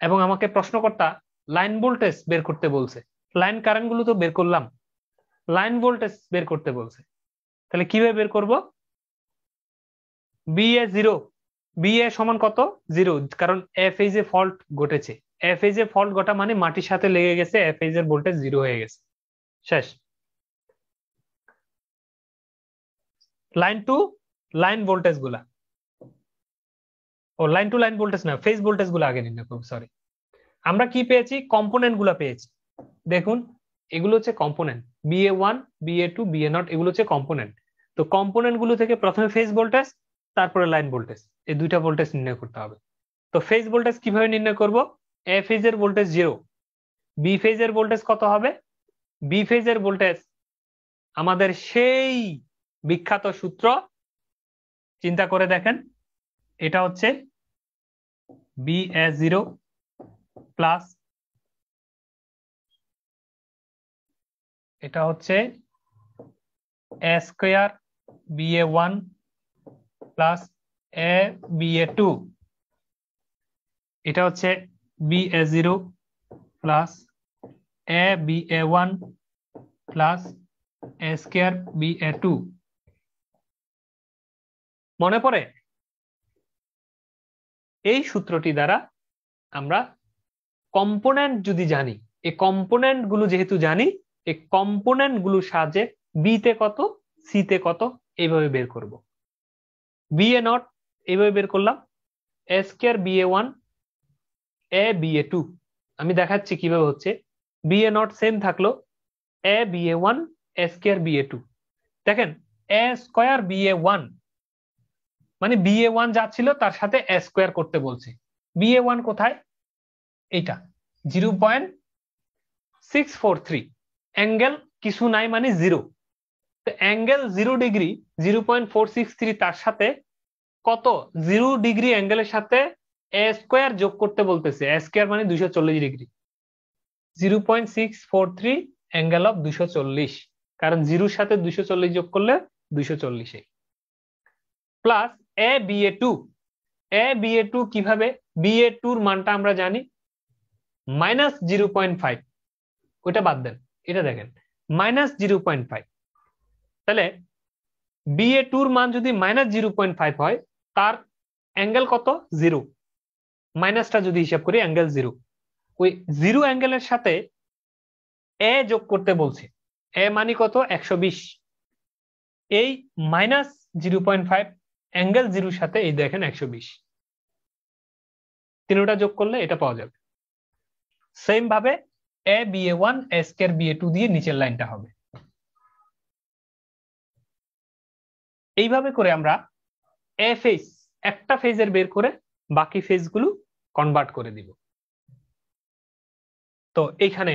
এবং আমাকে প্রশ্নকর্তা লাইন ভোল্টেজ বের করতে বলছে, লাইন কারেন্ট গুলো তো বের করলাম, লাইন ভোল্টেজ বের করতে বলছে, তাহলে কিভাবে বের করব? বিএ 0, বিএ সমান কত? 0, কারণ এ ফেজে ফল্ট ঘটেছে, এ ফেজে ফল্ট ঘটা মানে মাটির সাথে লেগে গেছে, এ ফেজের ভোল্টেজ 0 হয়ে গেছে, শেষ। লাইন টু লাইন ভোল্টেজ গুলা, ও লাইন টু লাইন ভোল্টেজ না, ফেজ ভোল্টেজ গুলো আগে নির্ণয় করব, সরি। আমরা কি পেয়েছি? কম্পোনেন্ট গুলা পেয়েছি, দেখুন এগুলো হচ্ছে কম্পোনেন্ট, BA1 BA2 BA0 এগুলো হচ্ছে কম্পোনেন্ট। তো কম্পোনেন্ট গুলো থেকে প্রথমে ফেজ ভোল্টেজ, তারপরে লাইন ভোল্টেজ, এই দুইটা ভোল্টেজ নির্ণয় করতে হবে। তো ফেজ ভোল্টেজ কিভাবে নির্ণয় করব? এ ফেজের ভোল্টেজ 0, বি ফেজের ভোল্টেজ কত হবে? বি ফেজের ভোল্টেজ আমাদের সেই বিখ্যাত সূত্র, চিন্তা করে দেখেন, এটা হচ্ছে BA0 প্লাস, এটা হচ্ছে A square BA1 plus A BA2, এটা হচ্ছে BA0 plus A BA1 plus A square BA2। মনে পড়ে? এই সূত্রটি দ্বারা আমরা কম্পোনেন্ট যদি জানি, এই কম্পোনেন্ট গুলো যেহেতু জানি, এই কম্পোনেন্ট গুলোর সাহায্যে বি তে কত, সি তে কত এইভাবে বের করব। BA0 এইভাবে বের করলাম, এ স্কয়ার BA1 এ BA2 আমি দেখাচ্ছি কিভাবে হচ্ছে। BA নট সেম থাকলো, এ BA1 এ স্কয়ার BA2। দেখেন এ স্কয়ার BA1 মানে BA1 যা ছিল তার সাথে এ স্কয়ার করতে বলছে। BA1 কোথায়? এইটা 0.643, অ্যাঙ্গেল কিছু নাই মানে 0। তো অ্যাঙ্গেল 0 ডিগ্রি 0.463, তার সাথে কত 0 ডিগ্রি অ্যাঙ্গেলের সাথে এ স্কয়ার যোগ করতে বলতেছে। এ স্কয়ার মানে 240 ডিগ্রি, 0.643 অ্যাঙ্গেল অফ 240, কারণ 0-র সাথে 240 যোগ করলে 240 প্লাস এ BA2। এ BA2 কিভাবে? BA2 এর মানটা আমরা জানি -0.5, ওইটা বাদ দেন, এটা দেখেন -0.5। তাহলে BA2 এর মান যদি -0.5 হয়, তার অ্যাঙ্গেল কত? 0। মাইনাসটা যদি হিসাব করি অ্যাঙ্গেল 0, ওই 0 অ্যাঙ্গেলের সাথে এ যোগ করতে বলছে। এ মানে কত? 120। এই -0.5 অ্যাঙ্গেল 0-র সাথে এই দেখেন 120, তিনটা যোগ করলে এটা পাওয়া যাবে। সেম ভাবে এ BA1 এ স্কয়ার BA2 দিয়ে নিচের লাইনটা হবে। এইভাবে করে আমরা এ ফেজ, একটা ফেজের বের করে বাকি ফেজগুলো কনভার্ট করে দিব। তো এইখানে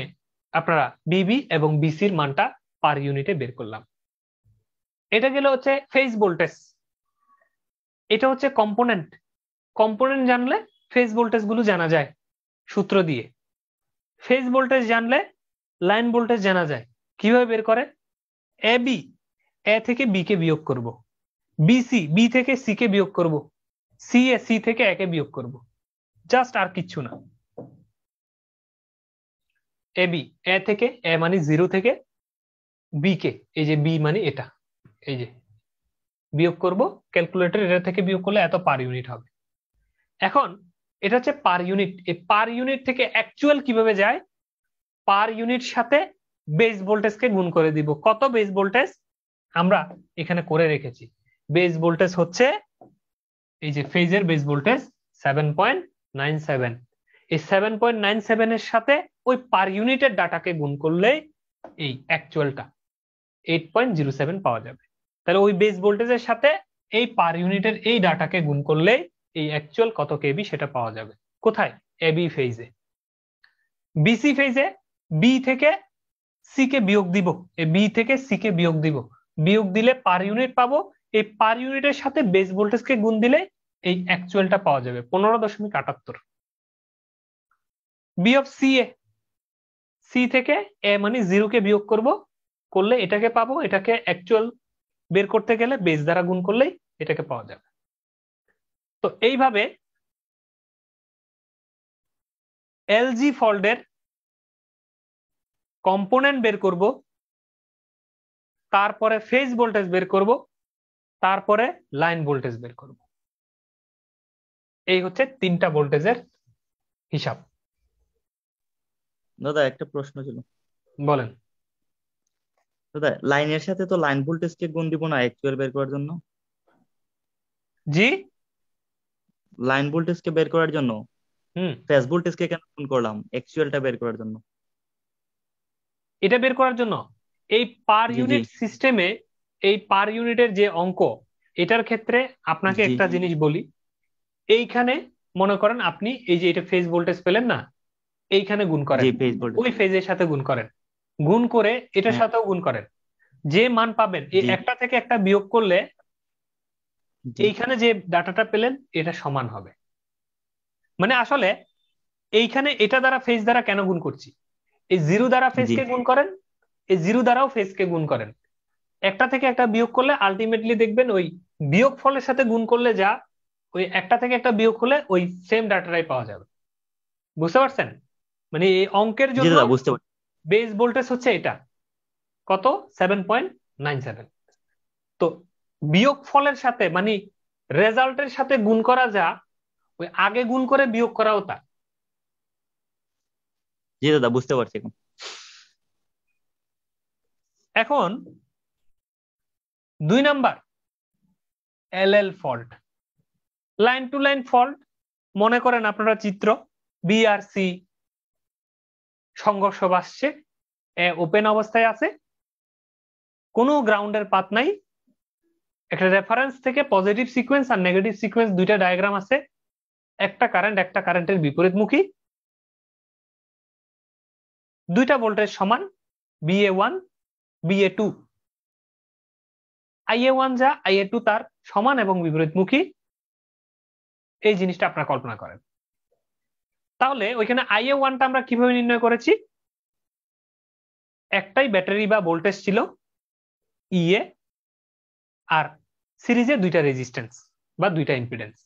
আপনারা বিবি এবং বিসির মানটা পার ইউনিটে বের করলাম। এটা গেল হচ্ছে ফেজ ভোল্টেজ। এটা হচ্ছে কম্পোনেন্ট। কম্পোনেন্ট জানলে ফেজ ভোল্টেজ গুলো জানা যায় সূত্র দিয়ে। ফেজ ভোল্টেজ জানলে লাইন ভোল্টেজ জানা যায়। কিভাবে বের করে? এ বি, এ থেকে বি কে বিয়োগ করব, বিসি বি থেকে সি কে বিয়োগ করব, সি এ সি থেকে এ কে বিয়োগ করব, জাস্ট আর কিচ্ছু না। এ বি, এ থেকে, এ মানে 0 থেকে বি কে, এই যে বি মানে এটা, এই যে বিয়োগ করব ক্যালকুলেটর, এটা থেকে বিয়োগ করলে এত পার ইউনিট হবে। এখন এটা হচ্ছে পার ইউনিট। এই পার ইউনিট থেকে অ্যাকচুয়াল কিভাবে যায়? পার ইউনিট সাথে বেস ভোল্টেজকে গুণ করে দিব। কত বেস ভোল্টেজ? আমরা এখানে করে রেখেছি। বেস ভোল্টেজ হচ্ছে এই যে ফেজের বেস ভোল্টেজ 7.97। এই 7.97 এর সাথে ওই পার ইউনিটের ডাটাকে গুণ করলে এই অ্যাকচুয়ালটা 8.07 পাওয়া যাবে। তাহলে ওই বেস ভোল্টেজের সাথে এই পার ইউনিটের এই ডাটাকে গুণ করলে এই অ্যাকচুয়াল কত কেবি সেটা পাওয়া যাবে। কোথায়? এবি ফেজে। বিসি ফেজে বি থেকে সি কে বিয়োগ দিব, এই বি থেকে সি কে বিয়োগ দিব, বিয়োগ দিলে পার ইউনিট পাবো। এই পার ইউনিটের সাথে বেস ভোল্টেজকে গুণ দিলে এই অ্যাকচুয়ালটা পাওয়া যাবে 15.78। B of C A, C থেকে এ মানে 0 কে বিয়োগ করব, করলে এটাকে পাবো। এটাকে অ্যাকচুয়াল বের করতে গেলে বেস দ্বারা গুণ করলেই এটাকে পাওয়া যাবে। তো এইভাবে এলজি ফল্ডের কম্পোনেন্ট বের করব, তারপরে ফেজ ভোল্টেজ বের করব, তারপরে লাইন ভোল্টেজ বের করব। এই হচ্ছে 3টা ভোল্টেজের হিসাব। দাদা একটা প্রশ্ন ছিল। বলেন। দাদা লাইনের সাথে তো লাইন ভোল্টেজকে গুণ দিব না অ্যাকচুয়াল বের করার জন্য? জি, লাইন ভোল্টেজকে বের করার জন্য ফেজ ভোল্টেজকে কেন গুণ করলাম অ্যাকচুয়ালটা বের করার জন্য? এটা বের করার জন্য এই পার জি জি ইউনিট সিস্টেমে, এই পার ইউনিটের যে অঙ্ক, এটার ক্ষেত্রে আপনাকে জি একটা জিনিস বলি। এইখানে মনে করেন আপনি এই যে এটা ফেজ ভোল্টেজ পেলেন না, এইখানে গুণ করেন, জি ফেজ ভোল্টেজ, ওই ফেজের সাথে গুণ করেন, গুণ করে এটার হ্যাঁ সাথেও গুণ করেন। যে মান পাবেন এই জি একটা থেকে একটা বিয়োগ করলে জি এইখানে যে ডাটাটা পেলেন এটা সমান হবে। মানে আসলে এইখানে এটা দ্বারা ফেজ দ্বারা কেন গুণ করছি? এই 0 দ্বারা জি ফেজকে গুণ করেন, এই 0 দ্বারাও ফেজকে গুণ করেন। একটা থেকে একটা বিয়োগ করলে আলটিমেটলি দেখবেন ওই বিয়োগ ফলের সাথে গুণ করলে যা, ওই একটা থেকে একটা বিয়োগ হলে ওই সেম ডাটাটাই পাওয়া যাবে। বুঝতে পারছেন? মানে এই অঙ্কের জি জন্য দাদা বুঝতে পারছি। বেস ভোল্টেজ হচ্ছে এটা কত? 7.97। তো বিয়োগ ফলের সাথে মানে রেজাল্টের সাথে গুণ করা যা, ওই আগে গুণ করে বিয়োগ করাও তা। জি দাদা বুঝতে পারছি এখন। এখন 2 number LL fault, line to line fault মনে করেন আপনারা চিত্র বি আর সি সংঘর্ষ বাসছে, ওপেন অবস্থায় আছে, কোনো গ্রাউন্ডের পাথ নাই, একটা রেফারেন্স থেকে পজিটিভ সিকোয়েন্স আর নেগেটিভ সিকোয়েন্স দুইটা ডায়াগ্রাম আছে, একটা কারেন্টের বিপরীতমুখী, দুইটা ভোল্টেজ সমান BA1 BA2, IA1 যা IA2 তার সমান এবং বিপরীতমুখী, এই জিনিসটা আপনারা কল্পনা করেন। তাহলে ওইখানে IA1টা আমরা কিভাবে নির্ণয় করেছি? একটাই ব্যাটারি বা ভোল্টেজ ছিল EA, আর সিরিজে দুইটা রেজিস্ট্যান্স বা দুইটা ইম্পিডেন্স।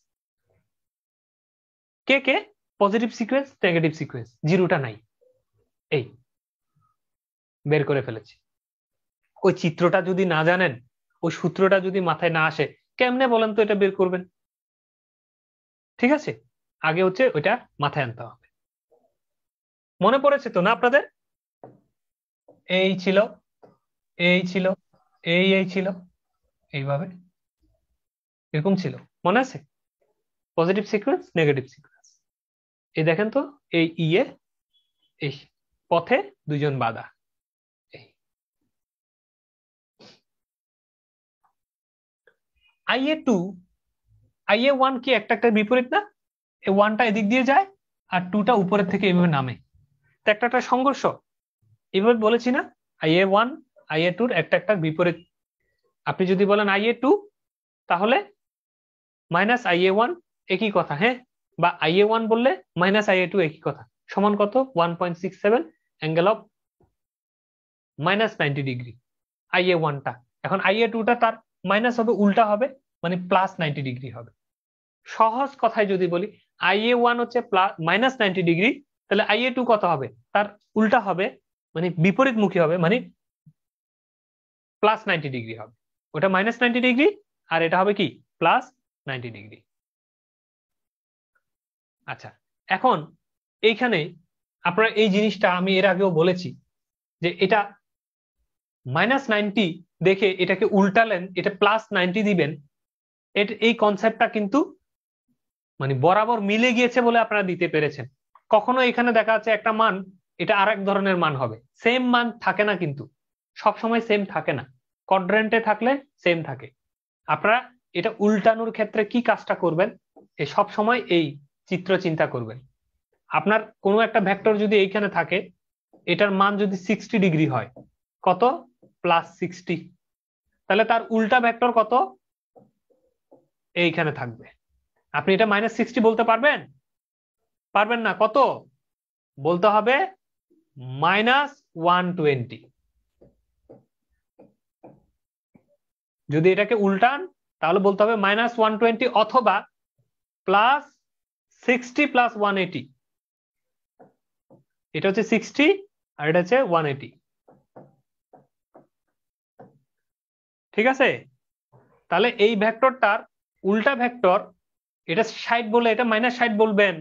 কে পজিটিভ সিকোয়েন্স, নেগেটিভ সিকোয়েন্স, জিরোটা নাই, এই বের করে ফেলেছি। ওই চিত্রটা যদি না জানেন, ওই সূত্রটা যদি মাথায় না আসে, কেমনে বলেন তো এটা বের করবেন? ঠিক আছে, আগে হচ্ছে ওইটা মাথায় আনতে হবে। মনে পড়েছে তো না আপনাদের? এই ছিল, এই ছিল, এই ছিল, এইভাবে এরকম ছিল, মনে আছে? Positive sequence, negative sequence. এই দেখেন তো, এই ইয়ে, এই পথে দুইজন বাধা। IA2 IA1 কি একটা বিপরীত না? এই ওয়ানটা এদিক দিয়ে যায় আর টুটা উপরের থেকে এইভাবে নামে, তো একটা সংঘর্ষ। এইভাবে বলেছি না, IA1 IA2 একটা বিপরীত। আপনি যদি বলেন IA2 তাহলে মাইনাস IA1 একই কথা, হ্যাঁ, বা IA1 বললে মাইনাস IA2 একই কথা, সমান কত? 1.67 অ্যাঙ্গেল অফ -90 ডিগ্রি IA1টা। এখন IA2টা তার মাইনাস হবে, উল্টা হবে, মানে +90 ডিগ্রি হবে। সহজ কথায় যদি বলি IA1 হচ্ছে -90 ডিগ্রি, তাহলে IA2 কত হবে? তার উল্টা হবে, মানে বিপরীতমুখী হবে, মানে +90 ডিগ্রি হবে। ওটা -90 ডিগ্রি আর এটা হবে কি +90 ডিগ্রি। আচ্ছা, এখন এইখানে আপনারা এই জিনিসটা আমি এর আগেও বলেছি যে এটা -90 দেখে এটাকে উল্টালেন, এটা +90 দিবেন, এই কনসেপ্টটা কিন্তু মানে বরাবর মিলে গিয়েছে বলে আপনারা দিতে পেরেছেন। কখনো এখানে দেখা যাচ্ছে একটা মান, এটা আরেক ধরনের মান হবে, সেম মান থাকে না, কিন্তু সব সময় সেম থাকে না, কোয়াড্রেন্টে থাকলে সেম থাকে। আপনারা এটা উল্টানোর ক্ষেত্রে কি কাজটা করবেন, সব সময় এই চিত্র চিন্তা করবেন। আপনার কোনো একটা ভেক্টর যদি এইখানে থাকে, এটার মান যদি 60 ডিগ্রি হয়, কত? +60, তাহলে তার উল্টা ভেক্টর কত? এইখানে থাকবে। আপনি এটা -60 বলতে পারবেন? পারবেন না। কত বলতে হবে? -120। যদি এটাকে উল্টান তাহলে বলতে হবে -120 অথবা +60 + 180। এটা হচ্ছে 60 আর এটা হচ্ছে 180। ঠিক আছে, তাহলে এই ভেক্টরটার উল্টা ভেক্টর, এটা 60 বলে এটা -60 বলবেন,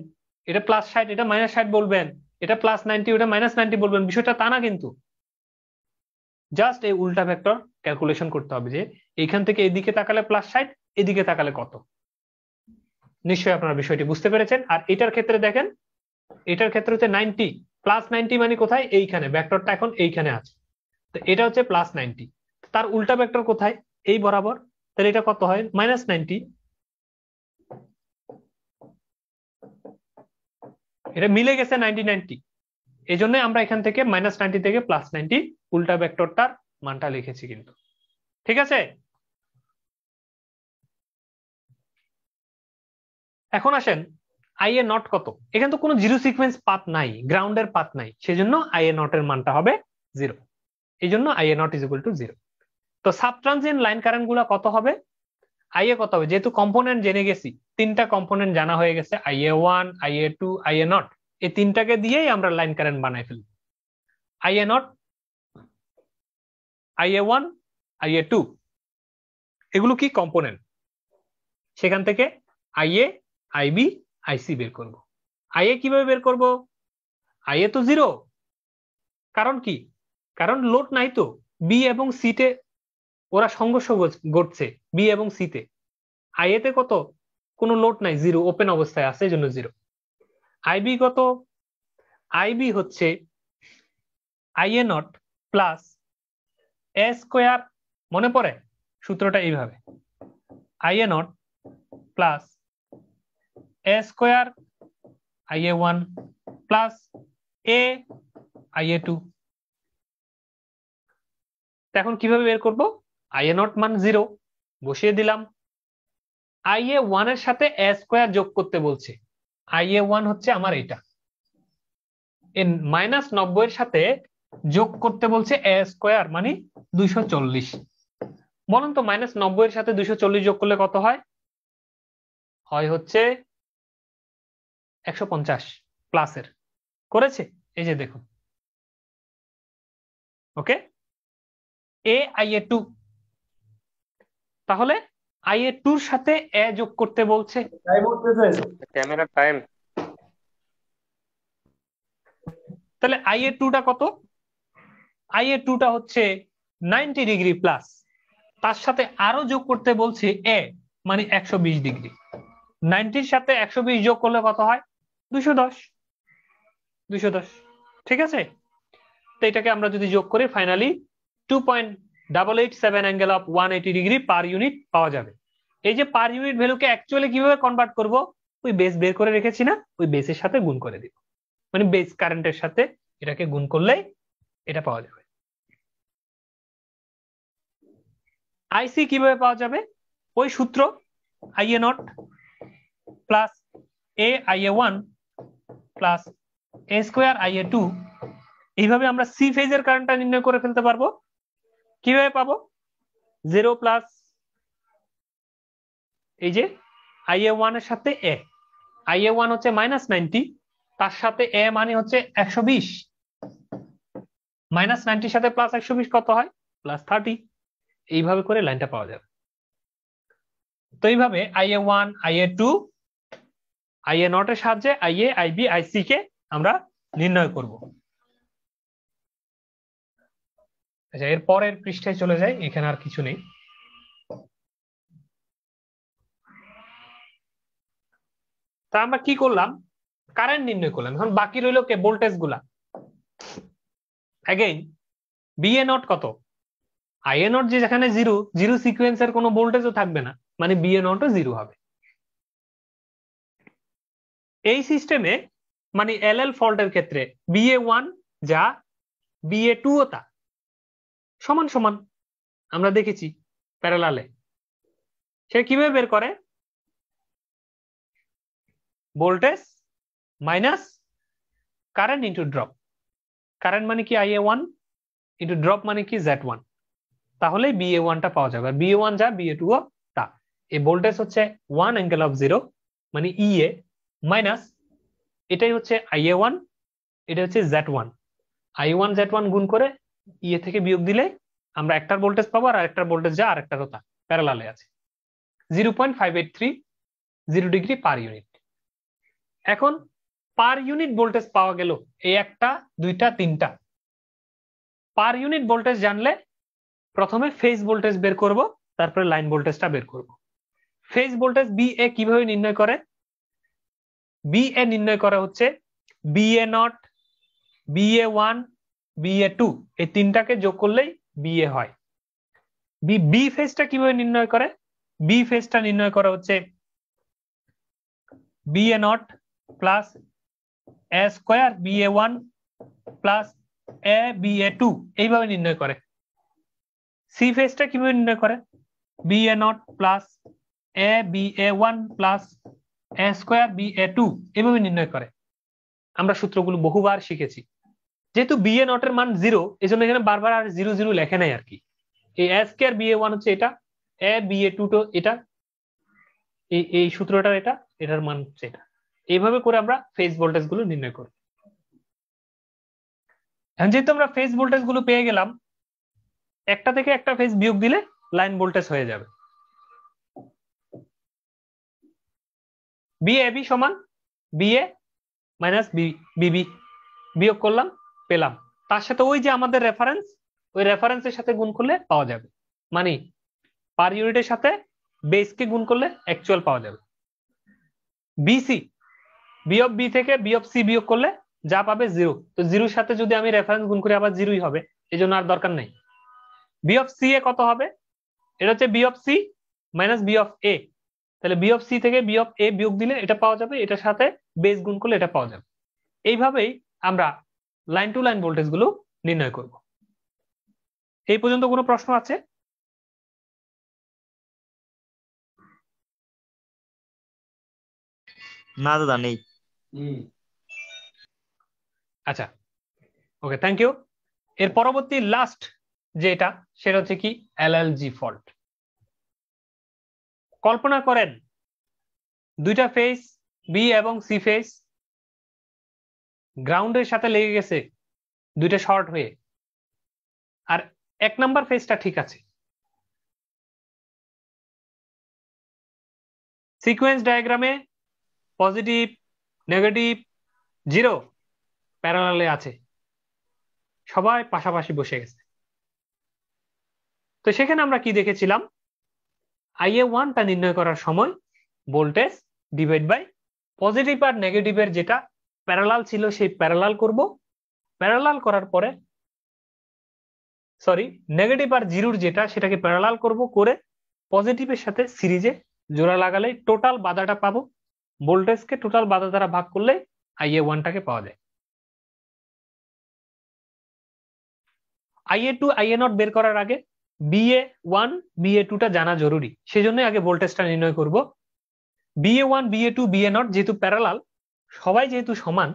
এটা +60 এটা -60 বলবেন, এটা +90 ওটা -90 বলবেন, বিষয়টা তা না কিন্তু। জাস্ট এই উল্টা ভেক্টর ক্যালকুলেশন করতে হবে যে এইখান থেকে এদিকে তাকালে +60, এদিকে তাকালে কত। নিশ্চয়ই আপনারা বিষয়টি বুঝতে পেরেছেন। আর এটার ক্ষেত্রে দেখেন, এটার ক্ষেত্রে হচ্ছে 90, +90 মানে কোথায়? এইখানে, ভেক্টরটা এখন এইখানে আছে, তো এটা হচ্ছে +90। তার উল্টা ভেক্টর কোথায়? এই বরাবর, তাহলে এটা কত হয়? -90। এটা মিলে গেছে 90-90, এই জন্য আমরা এখান থেকে -90 থেকে +90 উল্টা ভেক্টরটার মানটা লিখেছি কিন্তু। ঠিক আছে, এখন আসেন IA নট কত। এখানে তো কোনো জিরো সিকোয়েন্স পাথ নাই, গ্রাউন্ডের পাথ নাই, সেজন্য IA নট এর মানটা হবে 0। এই জন্য IA নট = 0। তো সাবট্রানজিয়েন্ট লাইন কারেন্ট গুলা কত হবে? IA কত হবে? যেহেতু কম্পোনেন্ট জেনে গেছি, তিনটা কম্পোনেন্ট জানা হয়ে গেছে, IA1 IA2 IA নট, এই তিনটাকে দিয়েই আমরা লাইন কারেন্ট বানাই ফেলব। IA নট, IA1 IA2 এগুলো কি কম্পোনেন্ট, সেখান থেকে IA IB IC বের করব। IA কিভাবে বের করব? IA তো 0, কারণ কি? কারণ লোড নাই তো, বি এবং সি তে ওরা সংঘর্ষ ঘটছে, বি এবং সি তে। IA তে কত? কোনো লোড নাই, জিরো ওপেন অবস্থায় আছে, এই জন্য জিরো। আইবি কত? আইবি হচ্ছে IA not plus A square, মনে পড়ে সূত্রটা এইভাবে, IA not plus A square IA one plus A IA two. এখন কিভাবে বের করব? আইএ নট মান জিরো বসিয়ে দিলাম, আইএ ওয়ান এর সাথে এ স্কোয়ার যোগ করতে বলছে, আইএ ওয়ান হচ্ছে আমার এটা, -90 এর সাথে যোগ করতে বলছে এ স্কোয়ার মানে 240। বলুন তো -90 এর সাথে 240 যোগ করলে কত হয়? হয় হচ্ছে 150 প্লাসের করেছে, এই যে দেখুন। ওকে, এ আইএ টু, তাহলে আইএ টুর সাথে এ যোগ করতে বলছে। Camera time. তাহলে আইএ টুটা কত? আইএ টুটা হচ্ছে 90 ডিগ্রি প্লাস, তার সাথে আরো যোগ করতে বলছে এ মানে 120 ডিগ্রি। 90-র সাথে 120 যোগ করলে কত হয়? 210। 210, ঠিক আছে। তো এটাকে আমরা যদি যোগ করি finally 2.887 angle of 180 degree per unit পাওয়া যাবে। এই যে পার ইউনিট ভ্যালুকে অ্যাকচুয়ালি কিভাবে কনভার্ট করব? ওই বেস বের করে রেখেছি না, ওই বেসের সাথে গুণ করে দিব, মানে বেস কারেন্টের সাথে এটাকে গুণ করলেই এটা পাওয়া যাবে। আইসি কিভাবে পাওয়া যাবে? ওই সূত্র, IA not plus A IA one plus A square IA two. এইভাবে আমরা সি ফেজের কারেন্টটা নির্ণয় করে ফেলতে পারবো। কিভাবে পাবো? 0 প্লাস এই যে আইএ ওয়ান এর সাথে এ, আইএ ওয়ান হচ্ছে -90, তার সাথে এ মানে হচ্ছে 120, -90-র সাথে +120 কত হয়? +30। এইভাবে করে লাইনটা পাওয়া যাবে। তো এইভাবে IA one, IA two, IA not এর সাহায্যে আইএ, আইবি, আইসি কে আমরা নির্ণয় করব। আচ্ছা, এর পরের পৃষ্ঠায় চলে যাই, এখানে আর কিছু নেই। তা আমরা কি করলাম? কারেন্ট নির্ণয় করলাম। এখন বাকি রইল কে? ভোল্টেজ গুলা। अगेन বিএ নট কত? আইএ নট যে যেখানে জিরো, জিরো সিকোয়েন্সের কোনো ভোল্টেজও থাকবে না, মানে বিএ নটও জিরো হবে। এই সিস্টেমে মানে এলএল ফল্টের ক্ষেত্রে বিএ ওয়ান যা বিএ টু ও তা সমান সমান, আমরা দেখেছি প্যারালালে। সে কিভাবে বের করে? Voltage minus current into drop. Current মানে কি আইএ ওয়ান ইন্টু ড্রপ মানে কি জেড ওয়ান, তাহলে বিএ ওয়ানটা পাওয়া যাবে। আর বিএ ওয়ান যা বিএ টু ও তা। এই ভোল্টেজ হচ্ছে 1 অ্যাঙ্গেল অফ 0 মানে ইএ মাইনাস এটাই হচ্ছে আইএ ওয়ান, এটা হচ্ছে Z one. I one Z one গুণ করে ইএ থেকে বিয়োগ দিলে আমরা একটার ভোল্টেজ পাবো, আর আরেকটার ভোল্টেজ যা আরেকটারও তা প্যারালালে আছে। 0.583 ডিগ্রি পার ইউনিট। এখন পার ইউনিট ভোল্টেজ পাওয়া গেল, এই একটা, দুইটা, তিনটা। পার ইউনিট ভোল্টেজ জানলে প্রথমে ফেজ ভোল্টেজ বের করব, তারপরে লাইন ভোল্টেজটা বের করব। ফেজ ভোল্টেজ বিএ কিভাবে নির্ণয় করে? বিএ নির্ণয় করা হচ্ছে VA not, VA one, VA two, এই তিনটাকে যোগ করলেই বিএ হয়। বি ফেজটা কিভাবে নির্ণয় করে? বি ফেজটা নির্ণয় করা হচ্ছে VA not plus A square VA one plus A VA two, এইভাবে নির্ণয় করে। সি ফেজটা কিভাবে নির্ণয় করে? VA not plus A VA one plus A square VA two, এইভাবে নির্ণয় করে। আমরা সূত্রগুলো বহুবার শিখেছি। যেহেতু বিএ নটের মান 0, এই জন্য এখানে বারবার আর 0 0 লেখে নাই আর কি। এই এ স্কোয়ার বিএ ওয়ান হচ্ছে এটা, এ বিএ টু তো এটা, এই সূত্রটার এটা, এটার মান হচ্ছে এটা। এইভাবে করে আমরা ফেজ ভোল্টেজ গুলো নির্ণয় করি। এখন যেহেতু আমরা ফেজ ভোল্টেজ গুলো পেয়ে গেলাম, একটা থেকে একটা ফেজ বিয়োগ দিলে লাইন ভোল্টেজ হয়ে যাবে। বিএবি সমান বিএ মাইনাস বিবি, বিয়োগ করলাম পেলাম, তার সাথে ওই যে আমাদের রেফারেন্স, ওই রেফারেন্সের সাথে গুণ করলে পাওয়া যাবে, মানে পার ইউনিটের সাথে বেসকে গুণ করলে অ্যাকচুয়াল পাওয়া যাবে। বিসি, বি অফ বি থেকে বি অফ সি বিয়োগ করলে যা পাবে 0। তো 0-র সাথে যদি আমি রেফারেন্স গুণ করি আবার 0ই হবে, এই জন্য আর দরকার নাই। বি অফ সি এ কত হবে? এটা হচ্ছে B of C minus B of A. তাহলে বি অফ সি থেকে বি অফ এ বিয়োগ দিলে এটা পাওয়া যাবে, এটার সাথে বেস গুণ করলে এটা পাওয়া যাবে। এইভাবেই আমরা লাইন টু লাইন ভোল্টেজ গুলো নির্ণয় করব। এই পর্যন্ত কোনো প্রশ্ন আছে? না দাদা নেই। আচ্ছা, ওকে, থ্যাংক ইউ। এর পরবর্তী লাস্ট যেটা, সেটা হচ্ছে কি এলএলজি ফল্ট। কল্পনা করেন দুইটা ফেজ বি এবং সি ফেজ গ্রাউন্ডের সাথে লেগে গেছে দুইটা শর্ট হয়ে, আর 1 নাম্বার ফেজটা ঠিক আছে। সিকোয়েন্স ডায়াগ্রামে পজিটিভ, নেগেটিভ, 0 প্যারালালে আছে, সবাই পাশাপাশি বসে গেছে। তো সেখানে আমরা কি দেখেছিলাম? IA1টা নির্ণয় করার সময় ভোল্টেজ ডিভাইড বাই পজিটিভ আর নেগেটিভের যেটা প্যারালাল ছিল সেই প্যারালাল করব। প্যারালাল করার পরে নেগেটিভ আর 0-র যেটা সেটাকে প্যারালাল করব, করে পজিটিভের সাথে সিরিজে জোড়া লাগালে টোটাল বাধাটা পাবো। ভোল্টেজকে টোটাল বাধা দ্বারা ভাগ করলে IA1টাকে পাওয়া যায়। IA2 IA0 বের করার আগে BA1 BA2টা জানা জরুরি, সেজন্য আগে ভোল্টেজটা নির্ণয় করব। BA1 BA2 BA0 যেহেতু প্যারালাল, সবাই যেহেতু সমান,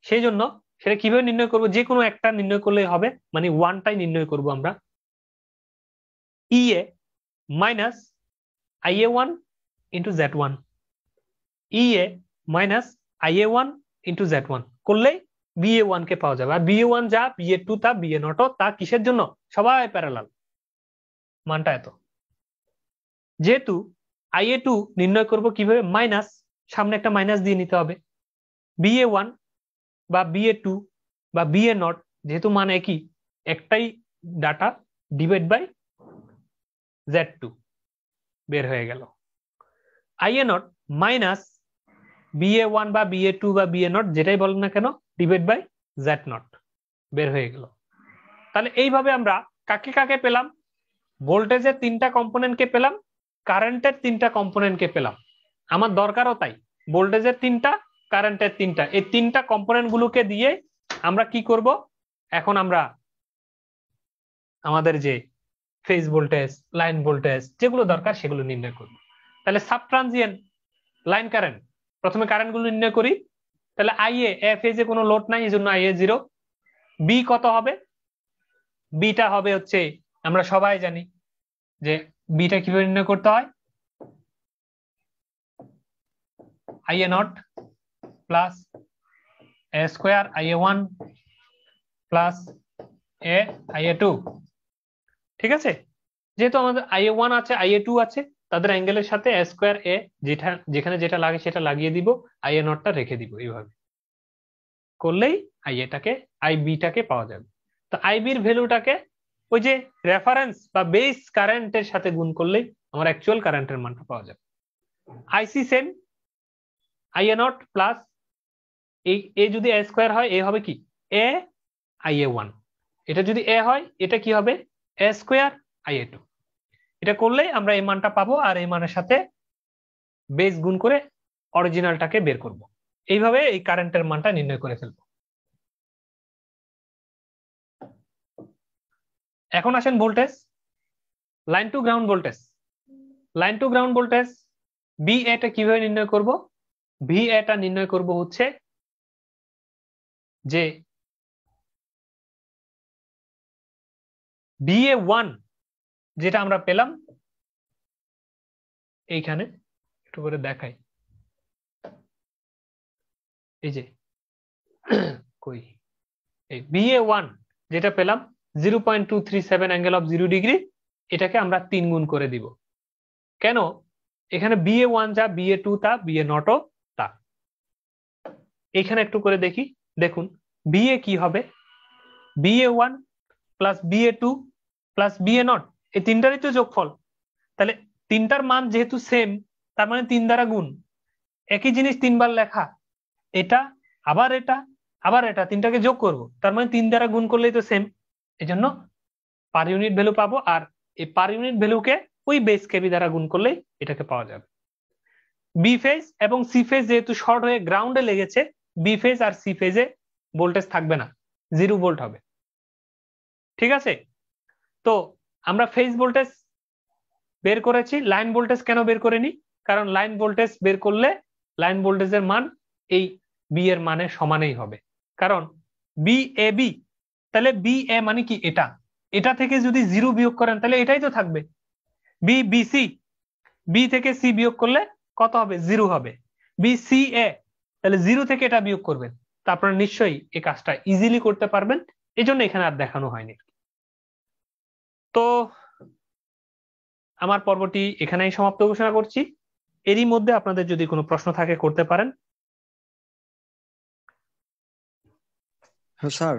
সেই জন্য সেটা কিভাবে নির্ণয় করব? যে কোনো একটা নির্ণয় করলেই হবে, মানে 1টাই নির্ণয় করব আমরা। EA minus IA1 into Z1, EA minus IA1 into Z1 করলেই BA1 কে পাওয়া যাবে। আর BA1 যা, BA2 তা, BA0 তা কিসের জন্য? সবাই প্যারালাল, মানটা এত। যেহেতু IA2 নির্ণয় করব কিভাবে? মাইনাস, সামনে একটা মাইনাস দিয়ে নিতে হবে। BA1 বা BA2 বা BA0 যেহেতু মান একই, একটাই ডাটা, ডিভাইড বাই Z2 বের হয়ে গেল। IA0 মাইনাস BA1 বা BA2 বা BA0 যেটাই বলেন না কেন, ডিভাইড বাই Z0 বের হয়ে গেল। তাহলে এইভাবে আমরা কাকে কাকে পেলাম? ভোল্টেজের 3টা কম্পোনেন্টকে পেলাম, কারেন্টের 3টা কম্পোনেন্টকে পেলাম। আমার দরকারও তাই, ভোল্টেজের 3টা, কারেন্টের 3টা, এই 3টা কম্পোনেন্ট গুলোকে দিয়ে আমরা কি করব? এখন আমরা আমাদের যে ফেজ ভোল্টেজ, লাইন ভোল্টেজ যেগুলো দরকার সেগুলো নির্ণয় করব। তাহলে সাব ট্রানজিয়েন্ট লাইন কারেন্ট, প্রথমে কারেন্ট গুলো নির্ণয় করি। তাহলে IA, এ ফেজে কোনো লোড নাই, এই জন্য IA 0। বি কত হবে? বিটা হবে হচ্ছে, আমরা সবাই জানি যে বিটা কিভাবে নির্ণয় করতে হয়। IA0 plus A square IA1 plus A IA2, ঠিক আছে? যেহেতু আমাদের IA1 আছে, IA2 আছে, তাদের অ্যাঙ্গেলের সাথে A স্কোয়ার A যেখানে যেটা লাগে সেটা লাগিয়ে দিব, IA0টা রেখে দিব। এইভাবে করলেই IBটাকে পাওয়া যাবে। তো IBর ভ্যালুটাকে ওই যে রেফারেন্স বা বেস কারেন্টের সাথে গুণ করলেই আমার অ্যাকচুয়াল কারেন্টের মানটা পাওয়া যাবে। IC সেম, IA0 প্লাস এ যদি A স্কোয়ার হয়, এ হবে কি A IA1, এটা যদি A হয় এটা কি হবে? A square IA2। এটা করলেই আমরা এই মানটা পাবো, আর এই মানের সাথে বেস গুণ করে অরিজিনালটাকে বের করব। এইভাবে এই কারেন্টের মানটা নির্ণয় করে ফেলবো। এখন আসেন voltage, line to ground voltage. Line to ground voltage VA টা কিভাবে নির্ণয় করব? VA টা নির্ণয় করব হচ্ছে যে BA1 যেটা আমরা পেলাম, এইখানে একটু করে দেখাই, এই যে কই, এই BA1 যেটা পেলাম 0.237 অ্যাঙ্গেল অফ 0 ডিগ্রি, এটাকে আমরা 3 গুণ করে দিব। কেন? এখানে BA1 যা, BA2 তা, BA0 তা। এখানে একটু করে দেখি, দেখুন BA কি হবে? BA1 plus BA2 plus BA0, এই তিনটারই তো যোগফল। তাহলে তিনটার মান যেহেতু সেম, তার মানে 3 দ্বারা গুণ। একই জিনিস তিনবার লেখা, এটা আবার এটা আবার এটা, তিনটাকে যোগ করব, তার মানে 3 দ্বারা গুণ করলেই তো সেম, এজন্য পার ইউনিট ভ্যালু পাবো। আর এই পার ইউনিট ভ্যালুকে ওই বেস কেবি দ্বারা গুণ করলেই এটাকে পাওয়া যাবে। বি ফেজ এবং সি ফেজ যেহেতু শর্ট হয়ে গ্রাউন্ডে লেগেছে, বি ফেজ আর সি ফেজে ভোল্টেজ থাকবে না, 0 ভোল্ট হবে। ঠিক আছে, তো আমরা ফেজ ভোল্টেজ বের করেছি, লাইন ভোল্টেজ কেন বের করিনি? কারণ লাইন ভোল্টেজ বের করলে লাইন ভোল্টেজের মান এই বি এর মানের সমানই হবে। কারণ বি এ বি, তাহলে বি এ মানে কি, এটা এটা থেকে যদি 0 বিয়োগ করেন তাহলে এটাই তো থাকবে। বি বি সি, বি থেকে সি বিয়োগ করলে কত হবে? 0 হবে। বি সি এ, তাহলে 0 থেকে এটা বিয়োগ করবেন, তা আপনারা নিশ্চয়ই এই কাজটা ইজিলি করতে পারবেন, এই জন্য এখানে আর দেখানো হয়নি। তো আমার পর্বটি এখানেই সমাপ্ত ঘোষণা করছি। এরই মধ্যে আপনাদের যদি কোনো প্রশ্ন থাকে করতে পারেন। হ্যাঁ স্যার।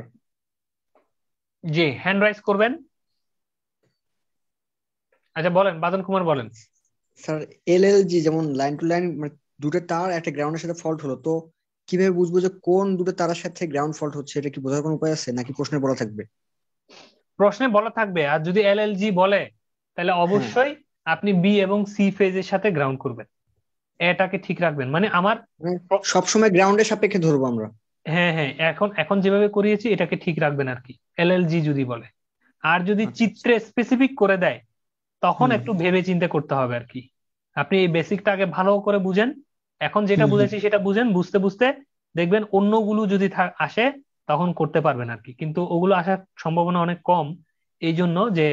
জি, হ্যান্ড রাইজ করবেন। আচ্ছা বলেন, বাদন কুমার বলেন। স্যার এলএলজি যেমন লাইন টু লাইন, মানে দুটো তার একটা গ্রাউন্ডের সাথে ফল্ট হলো, তো কিভাবে বুঝবো যে কোন দুটো তারের সাথে গ্রাউন্ড ফল্ট হচ্ছে? এটা কি বোঝার কোনো উপায় আছে নাকি প্রশ্নে বলা থাকবে? প্রশ্নে বলা থাকবে, আর যদি এলএলজি বলে তাহলে অবশ্যই আপনি বি এবং সি ফেজের সাথে গ্রাউন্ড করবেন, এটাকে ঠিক রাখবেন। মানে আমার সবসময় গ্রাউন্ডের সাপেক্ষে ধরবো আমরা। হ্যাঁ হ্যাঁ, এখন যেভাবে করিয়েছি এটাকে ঠিক রাখবেন আর কি, এলএলজি যদি বলে। আর যদি চিত্রে স্পেসিফিক করে দেয় তখন একটু ভেবে চিন্তে করতে হবে আর কি। আপনি এই বেসিকটা আগে ভালো করে বুঝেন, এখন যেটা বুঝেছি সেটা বুঝেন, বুঝতে বুঝতে দেখবেন অন্যগুলো যদি আসে তখন করতে পারবেন আর কি। কিন্তু ওগুলো আসার সম্ভাবনা অনেক কম, এই জন্য যে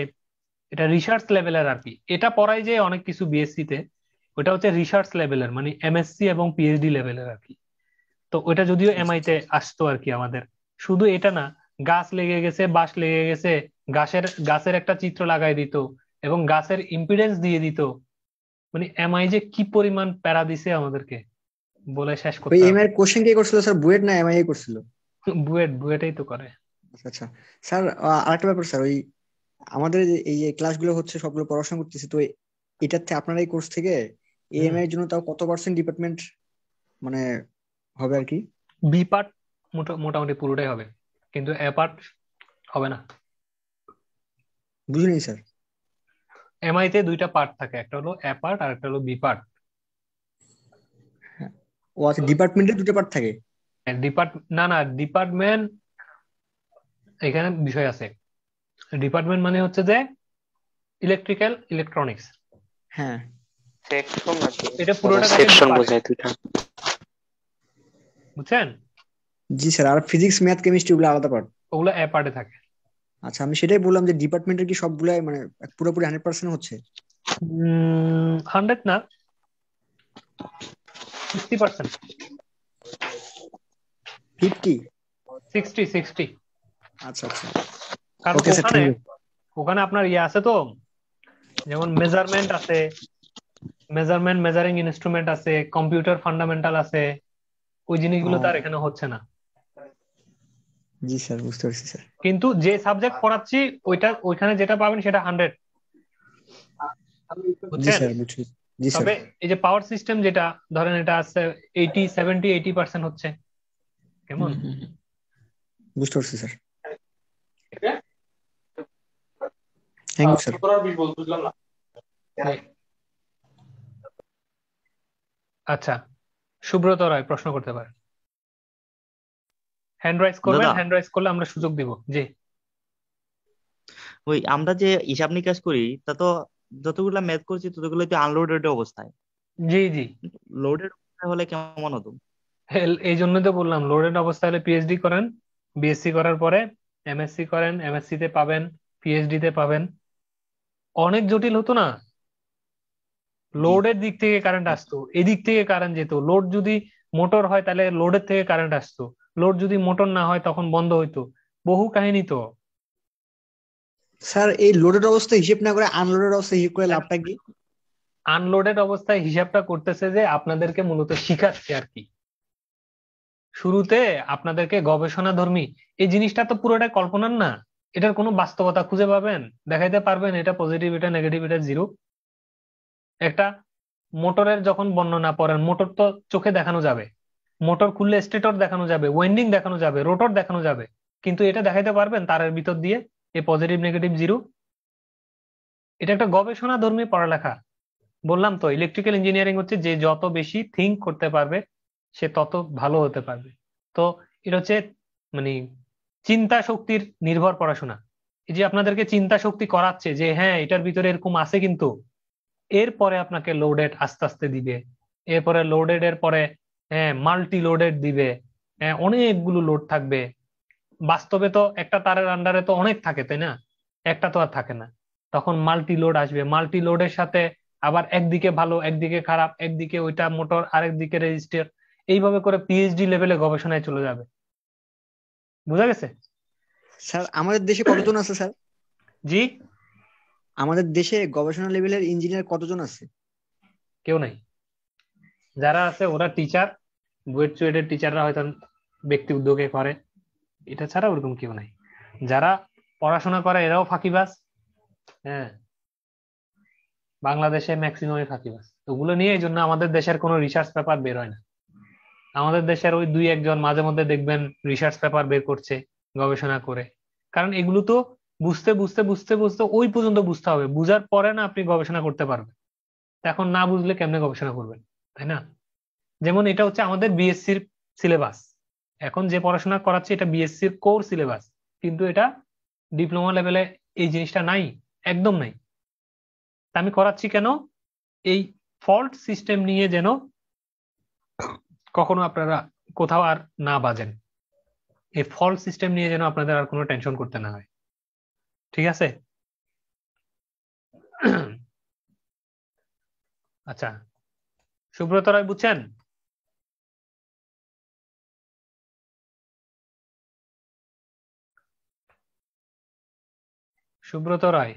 এটা রিসার্চ লেভেলের আর কি। এটা পড়াই যে অনেক কিছু বিএসসি তে, ওটা হচ্ছে রিসার্চ লেভেলের, মানে এমএসসি এবং পিএইচডি লেভেলের আর কি। তো ওটা যদিও এমআই তে আসতো আর কি আমাদের। শুধু এটা না, গাছ লেগে গেছে, বাঁশ লেগে গেছে, গাছের একটা চিত্র লাগাই দিত এবং গাছের ইম্পিডেন্স দিয়ে দিত। মানে এমআই যে কি পরিমাণ প্যারা দিছে আমাদেরকে বলে শেষ করতে ওই হবে। এমআই কোশ্চেন কে করছিল স্যার, বুয়েট না এমআই করছিল? বুয়েটাই তো করে। আচ্ছা আচ্ছা স্যার, আরেকটা ব্যাপার স্যার, ওই আমাদের এই যে ক্লাসগুলো হচ্ছে সবগুলো পড়াশোনা করতেছি, তো এটাতে আপনার এই কোর্স থেকে এমআই এর জন্য তাও কত পার্সেন্ট ডিপার্টমেন্ট মানে হবে আর কি? বি পার্ট মোটামুটি পুরোটাই হবে, কিন্তু এ পার্ট হবে না। বুঝিনি স্যার। এমআই তে 2টা পার্ট থাকে, একটা হলো এ পার্ট আর একটা হলো বি পার্ট। ও আচ্ছা, ডিপার্টমেন্টে 2টা পার্ট থাকে? না ডিপার্টমেন্ট, এখানে বিষয় আছে। ডিপার্টমেন্ট মানে হচ্ছে যে ইলেকট্রিক্যাল ইলেকট্রনিক্স। হ্যাঁ, সেকশন আছে, এটা পুরোটা থাকে সেকশন বোঝায় দুইটা, বুঝছেন? জি স্যার। আর ফিজিক্স ম্যাথ কেমিস্ট্রি ওগুলো আলাদা পার্ট? ওগুলো এ পার্টে থাকে। আচ্ছা, আমি সেটাই বললাম যে ডিপার্টমেন্টের কি সবগুলাই মানে পুরোপুরি 100% হচ্ছে? 100 না, 60%। 50? 60। আচ্ছা আচ্ছা, কারণ ওকে স্যার, থ্যাংক ইউ। ওখানে আপনার ইয়ে আছে তো, যেমন মেজারমেন্ট আছে, মেজারিং ইনস্ট্রুমেন্ট আছে, কম্পিউটার ফান্ডামেন্টাল আছে, ওই জিনিসগুলো তার এখানে হচ্ছে না। জি স্যার, বুঝতে পারছি স্যার। কিন্তু যে সাবজেক্ট পড়াচ্ছি ওইখানে যেটা পাবেন সেটা 100। জি স্যার, বুঝছি। জি স্যার। তবে এই যে পাওয়ার সিস্টেম যেটা ধরেন, এটা আছে 80% হচ্ছে, কেমন? বুঝতে পারছি স্যার, থ্যাংক ইউ স্যার। আচ্ছা, সুব্রত রায় প্রশ্ন করতে পারেন। হ্যান্ড রাইজ করবেন, হ্যান্ড রাইজ করলে আমরা সুযোগ দিব। জি, ওই আমরা যে হিসাব নিকাশ করি তা তো যতগুলা ম্যাথ করছি ততগুলো তো আনলোডেড অবস্থায়। জি জি, লোডেড অবস্থায় হলে কেমন হতো? এই জন্য তো বললাম, লোডেড অবস্থা হলে পিএইচডি করেন, বিএসসি করার পরে এমএসসি করেন, এমএসসি তে পাবেন, পিএইচডি তে পাবেন। অনেক জটিল হতো না? লোডের দিক থেকে কারেন্ট আসতো, এদিক থেকে কারেন্ট যেত। লোড যদি মোটর হয় তাহলে লোডের থেকে কারেন্ট আসতো, লোড যদি মোটর না হয় তখন বন্ধ হইতো। বহু কাহিনী তো। স্যার এই লোডেড অবস্থায় হিসেব না করে আনলোডেড অবস্থায় হিসেব করে লাভটা কি? আনলোডেড অবস্থায় হিসাবটা করতেছে যে আপনাদেরকে মূলত শিখাচ্ছে আর কি। শুরুতে আপনাদেরকে গবেষণাধর্মী, এই জিনিসটা তো পুরোটাই কল্পনার না, এটার কোনো বাস্তবতা খুঁজে পাবেন, দেখাইতে পারবেন এটা পজিটিভ, এটা নেগেটিভ, এটা জিরো। একটা মোটরের যখন বর্ণনা পড়েন, মোটর তো চোখে দেখানো যাবে, মোটর খুললে স্টেটর দেখানো যাবে, ওয়াইন্ডিং দেখানো যাবে, রোটর দেখানো যাবে, কিন্তু এটা দেখাইতে পারবেন তারের ভিতর দিয়ে এই পজিটিভ নেগেটিভ জিরো? এটা একটা গবেষণা ধর্মী পড়ালেখা। বললাম তো ইলেকট্রিক্যাল ইঞ্জিনিয়ারিং হচ্ছে যে যত বেশি থিঙ্ক করতে পারবে সে তত ভালো হতে পারবে। তো এটা হচ্ছে মানে চিন্তা শক্তির নির্ভর পড়াশোনা। এই যে আপনাদেরকে চিন্তা শক্তি করাচ্ছে যে হ্যাঁ এটার ভিতরে এরকম আছে, কিন্তু এরপরে আপনাকে লোডেড আস্তে আস্তে দিবে, এরপরে লোডেড এর পরে হ্যাঁ মাল্টি লোডেড দিবে, হ্যাঁ অনেকগুলো লোড থাকবে। বাস্তবে তো একটা তারের আন্ডারে তো অনেক থাকে, তাই না? একটা তো আর থাকে না। তখন মাল্টি লোড আসবে, মাল্টি লোডের সাথে আবার একদিকে ভালো একদিকে খারাপ, একদিকে ওইটা মোটর আরেকদিকে রেজিস্টার, এইভাবে করে পিএইচডি লেভেলে গবেষণায় চলে যাবে। বুঝা গেছে? স্যার আমাদের দেশে কতজন আছে স্যার? জি, আমাদের দেশে গবেষণা লেভেলের ইঞ্জিনিয়ার কতজন আছে? কেউ নাই। যারা আছে ওরা টিচার, বুয়েট চুয়েটের টিচাররা হয়তো ব্যক্তি উদ্যোগে করে, এটা ছাড়া ওরকম কেউ নাই। যারা পড়াশোনা করে এরাও ফাঁকিবাজ। হ্যাঁ, বাংলাদেশে ম্যাক্সিমামই ফাঁকিবাজ। ওগুলো নিয়ে এই জন্য আমাদের দেশের কোনো রিসার্চ পেপার বের হয় না। আমাদের দেশের ওই দুই একজন মাঝে মধ্যে দেখবেন রিসার্চ পেপার বের করছে গবেষণা করে, কারণ এগুলো তো বুঝতে বুঝতে বুঝতে বুঝতে ওই পর্যন্ত বুঝতে হবে, বুঝার পরে না আপনি গবেষণা করতে পারবেন। এখন না বুঝলে কেমনে গবেষণা করবেন, তাই না? যেমন এটা হচ্ছে আমাদের বিএসসির সিলেবাস, এখন যে পড়াশোনা করাচ্ছে এটা বিএসসির কোর সিলেবাস, কিন্তু এটা ডিপ্লোমা লেভেলে এই জিনিসটা নাই, একদম নাই। তা আমি করাচ্ছি কেন? এই ফল্ট সিস্টেম নিয়ে যেন কখনো আপনারা কোথাও আর না বাজেন, এই ফল্ট সিস্টেম নিয়ে যেন আপনাদের আর কোনো টেনশন করতে না হয়। ঠিক আছে? আচ্ছা, সুব্রত রায় বুঝছেন? সুব্রত রায়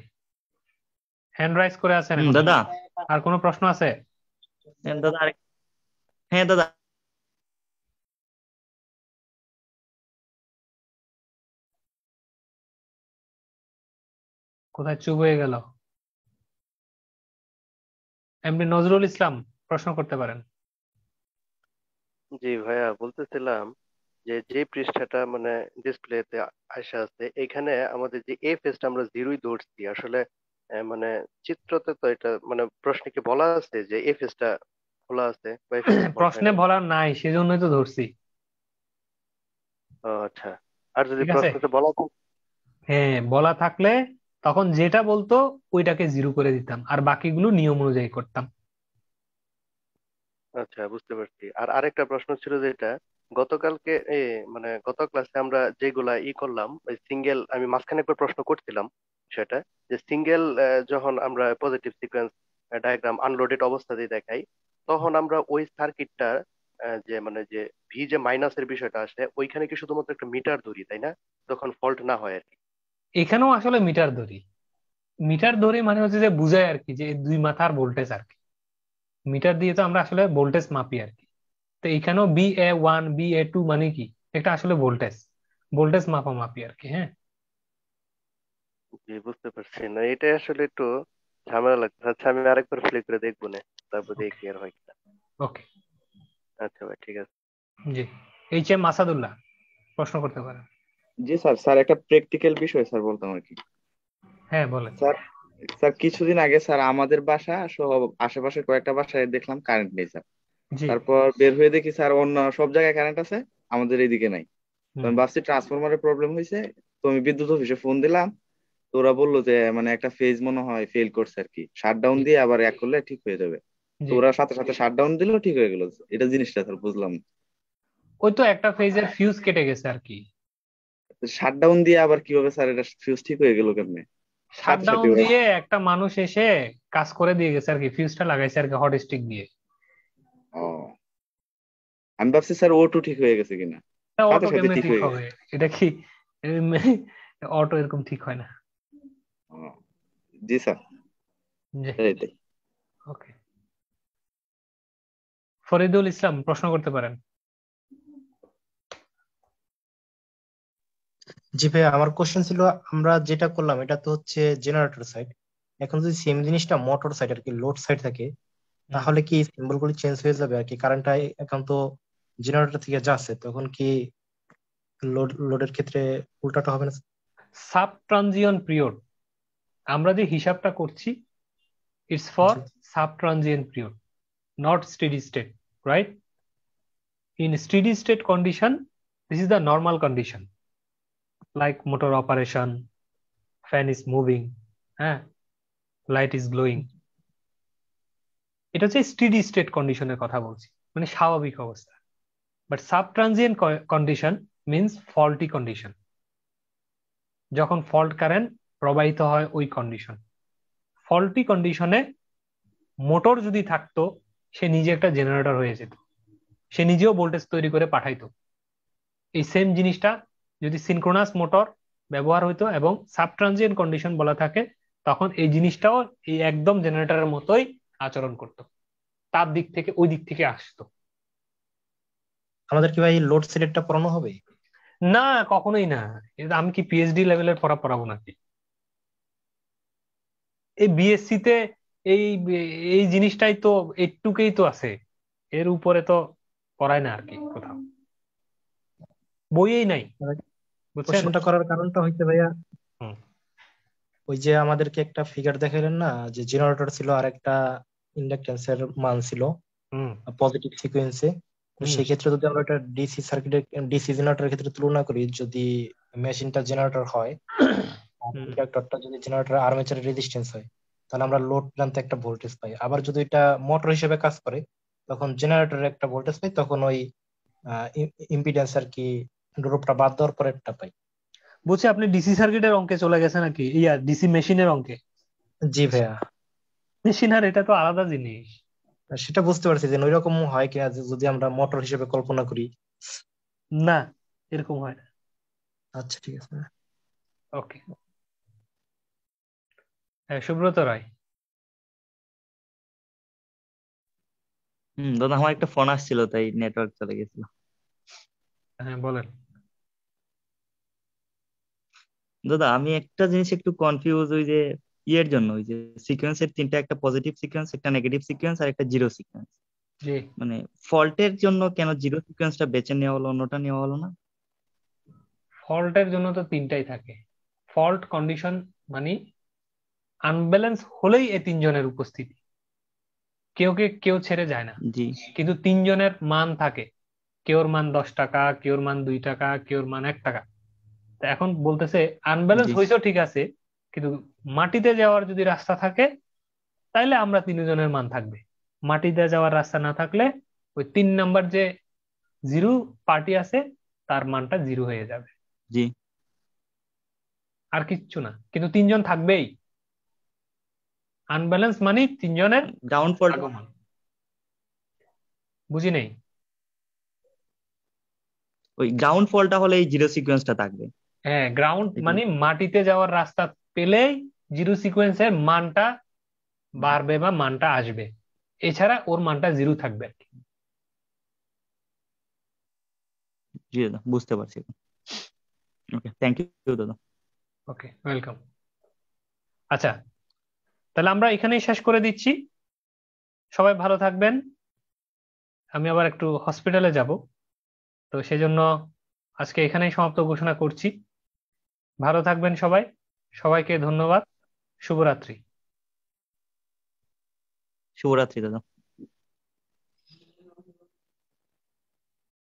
হ্যান্ড রাইজ করে আছেন এখন। দাদা আর কোনো প্রশ্ন আছে? দাদা হ্যাঁ দাদা, কোথায় চুপ হয়ে গেল? এমনি নজরুল ইসলাম প্রশ্ন করতে পারেন। জি ভাইয়া, বলতেছিলাম যে যে পৃষ্ঠাটা মানে ডিসপ্লেতে আসা আছে, এখানে আমাদের যে এ ফেজটা আমরা জিরোই ধরছি আসলে, মানে চিত্রতে তো এটা মানে প্রশ্নে কি বলা আছে যে এ ফেজটা খোলা আছে বা এ ফেজটা ফল্ট হয় প্রশ্নে নাই? বলা নাই, সেজন্যই তো ধরছি। ও আচ্ছা, আর যদি ঠিক আছে, প্রশ্নতে বলা থাকতো? হ্যাঁ বলা থাকলে তখন যেটা বলতো ওইটাকে জিরো করে দিতাম, আর বাকিগুলো নিয়ম অনুযায়ী করতাম। আচ্ছা, বুঝতে পারছি। আর আরেকটা প্রশ্ন ছিল যেটা গতকালকে মানে গত ক্লাসে আমরা যেগুলা করলাম, ওই সিঙ্গেল, আমি মাঝখানে একবার প্রশ্ন করছিলাম সেটা, যে সিঙ্গেল যখন আমরা পজিটিভ সিকোয়েন্স ডায়াগ্রাম আনলোডেড অবস্থাতেই দেখাই, তখন আমরা ওই সার্কিটটা যে মানে যে ভি যে মাইনাসের বিষয়টা আসে ওইখানে কি শুধুমাত্র একটা মিটার ধরি, তাই না? তখন ফল্ট না হয় আর কি। এখানেও আসলে মিটার ধরি। মিটার ধরি মানে হচ্ছে যে বুঝায় আর কি, যে দুই মাথার ভোল্টেজ আর কি। মিটার দিয়ে তো আমরা আসলে ভোল্টেজ মাপি আর কি। তো এখানেও BA1 BA2 মানে কি, এটা আসলে ভোল্টেজ, ভোল্টেজ মাপা মাপি আর কি। হ্যাঁ, জি, বুঝতে পারছি। না, এটা আসলে একটু ঝামেলা লাগছে। আচ্ছা, আমি আরেকবার প্লে করে দেখবো না, তারপর দেখি কি আর হয় কিনা। ওকে। আচ্ছা ভাই, ঠিক আছে। জি, HM মাসাদুল্লাহ প্রশ্ন করতে পারেন। জি স্যার, স্যার একটা প্র্যাকটিক্যাল বিষয় স্যার বলতাম আর কি। হ্যাঁ বলেন। স্যার, স্যার কিছুদিন আগে স্যার আমাদের বাসা সহ আশেপাশে কয়েকটা বাসায় দেখলাম কারেন্ট নেই স্যার। জি। তারপর বের হয়ে দেখি স্যার অন্য সব জায়গায় কারেন্ট আছে, আমাদের এইদিকে নাই। তো আমি ভাবছি ট্রান্সফরমারের প্রবলেম হয়েছে। তো আমি বিদ্যুৎ অফিসে ফোন দিলাম। তো ওরা বললো যে মানে একটা ফেজ মনে হয় ফেল করছে আর কি, শাটডাউন দিয়ে আবার এক করলে ঠিক হয়ে যাবে। তো জি, ওরা সাথে সাথে শাটডাউন দিল, ঠিক হয়ে গেল। এটা জিনিসটা স্যার বুঝলাম না। ওই তো একটা ফেজের ফিউজ কেটে গেছে আর কি। শাটডাউন দিয়ে আবার কিভাবে স্যার এটা ফিউজ ঠিক হয়ে গেল কেমনে? সাথে সাথে শাটডাউন ওরা, দিয়ে একটা মানুষ এসে কাজ করে দিয়ে গেছে আর কি, ফিউজটা লাগাইছে আর কি হট স্টিক দিয়ে। ও, আমি ভাবছি স্যার ও2 ঠিক হয়ে গেছে কিনা। সাথে অটো সাথে কেমনে ঠিক ঠিক হয়ে হবে? গেছে। এটা কি অটো এরকম ঠিক হয় না। ও, জি স্যার, জি, এটাই। ওকে। ফরিদুল ইসলাম প্রশ্ন করতে পারেন। জি ভাই, আমার কোশ্চেন ছিল, আমরা যেটা করলাম এটা তো হচ্ছে জেনারেটর সাইড, এখন যদি সেম জিনিসটা মোটর সাইড আর কি লোড সাইড থাকে, তাহলে কি সিম্বল গুলো চেঞ্জ হয়ে যাবে আর কি, কারেন্টটা একান্ত জেনারেটর থেকে যাচ্ছে, তখন কি লোডের ক্ষেত্রে উল্টাটা হবে না? সাব ট্রানজিয়ন্ট পিরিয়ড আমরা যে হিসাবটা করছি, it's for G sub transient period, not steady state, right? In steady state condition, this is the normal condition, like motor operation, fan is moving, light is glowing. এটা হচ্ছে steady state কন্ডিশনের কথা বলছি, মানে স্বাভাবিক অবস্থা। But sub transient condition means faulty condition, যখন fault current প্রবাহিত হয় ওই কন্ডিশন। ফল্টি কন্ডিশনে মোটর যদি থাকতো, সে নিজে একটা জেনারেটর হয়ে যেত, সে নিজেও ভোল্টেজ তৈরি করে পাঠাইতো। এই সেম জিনিসটা যদি সিনক্রোনাস মোটর ব্যবহার হইতো এবং সাব ট্রানজিয়েন্ট কন্ডিশন বলা থাকে, তখন এই জিনিসটাও এই একদম জেনারেটরের মতোই আচরণ করত, তার দিক থেকে ওই দিক থেকে আসতো। আমাদের কি ভাই লোড সিলেক্টটা পড়ানো হবে? না, কখনোই না। এটা আমি কি পিএইচডি লেভেলের পড়াবো নাকি? এই বিএসসি তে এই এই জিনিসটাই তো একটুকেই তো আছে, এর উপরে তো পড়ায় না আর কি, কোথাও বইয়েই নাই, বুঝছেন? কোশ্চেনটা করার কারণটা হইতে ভাইয়া, হুম। ওই যে আমাদেরকে একটা ফিগার দেখাইলেন না, যে জেনারেটর ছিল আর একটা ইন্ডাকটেন্সের মান ছিল হুম পজিটিভ সিকোয়েন্সে। তো হুম সেই ক্ষেত্রে যদি আমরা এটা ডিসি সার্কিটের, ডিসি জেনারেটরের ক্ষেত্রে তুলনা করি, যদি মেশিনটা জেনারেটর হয় আর হুম ইন্ডাক্টরটা যদি জেনারেটর আর্মেচারের রেজিস্ট্যান্স হয়, তাহলে আমরা লোড প্রান্তে একটা ভোল্টেজ পাই। আবার যদি এটা মোটর হিসেবে কাজ করে, তখন জেনারেটরের একটা ভোল্টেজ পাই, তখন ওই ইম্পিডেন্স আর কি ড্রপটা বাদ দেওয়ার পরে একটা পাই। বলছি, আপনি ডিসি সার্কিটের অঙ্কে চলে গেছেন নাকি? ইয়া, ডিসি মেশিনের অঙ্কে? জি ভাইয়া, মেশিন আর এটা তো আলাদা জিনিস। সেটা বুঝতে পারছি যে ওইরকম হয় কিনা, যে যদি আমরা মোটর হিসেবে কল্পনা করি। না, এরকম হয় না। আচ্ছা ঠিক আছে। ওকে, সুব্রত রায়। দাদা আমার একটা ফোন আসছিল, তাই নেটওয়ার্ক চলে গেছিল। হ্যাঁ বলেন। দাদা আমি একটা জিনিস একটু কনফিউজ, ওই যে ইয়ের জন্য, ওই যে সিকোয়েন্সের তিনটা, একটা পজিটিভ সিকোয়েন্স, একটা নেগেটিভ সিকোয়েন্স আর একটা জিরো সিকোয়েন্স, জি, মানে ফল্টের জন্য কেন জিরো সিকোয়েন্সটা বেছে নেওয়া হলো, অন্যটা নেওয়া হলো না? ফল্টের জন্য তো তিনটাই থাকে। ফল্ট কন্ডিশন মানে আনব্যালেন্স হলেই এই তিনজনের উপস্থিতি, কেউ ছেড়ে যায় না, জি কিন্তু তিনজনের মান থাকে। কেউর মান 10 টাকা, কেউর মান 2 টাকা, কেউর মান 1 টাকা। তা এখন বলতেছে আনব্যালেন্স জি হয়েছেও ঠিক আছে, কিন্তু মাটিতে যাওয়ার যদি রাস্তা থাকে, তাইলে আমরা তিনজনের মান থাকবে। মাটিতে যাওয়ার রাস্তা না থাকলে ওই 3 নাম্বার যে জিরো পার্টি আছে, তার মানটা জিরো হয়ে যাবে, জি আর কিচ্ছু না। কিন্তু তিনজন থাকবেই। আনব্যালেন্স মানে তিনজনের গ্রাউন্ড ফল্ট, আগমন। বুঝি নেই? ওই গ্রাউন্ড ফলটা হলে এই জিরো সিকোয়েন্সটা থাকবে। হ্যাঁ, গ্রাউন্ড মানে মাটিতে যাওয়ার রাস্তা পেলেই জিরো সিকোয়েন্সের মানটা বাড়বে বা মানটা আসবে, এছাড়া ওর মানটা জিরো থাকবে আর কি। জি দাদা, বুঝতে পারছি। ওকে, থ্যাংক ইউ দাদা। ওকে, ওয়েলকাম। আচ্ছা, তাহলে আমরা এখানেই শেষ করে দিচ্ছি। সবাই ভালো থাকবেন। আমি আবার একটু হসপিটালে যাব, তো সেজন্য আজকে এখানেই সমাপ্ত ঘোষণা করছি। ভালো থাকবেন সবাই। সবাইকে ধন্যবাদ। শুভরাত্রি। শুভরাত্রি দাদা।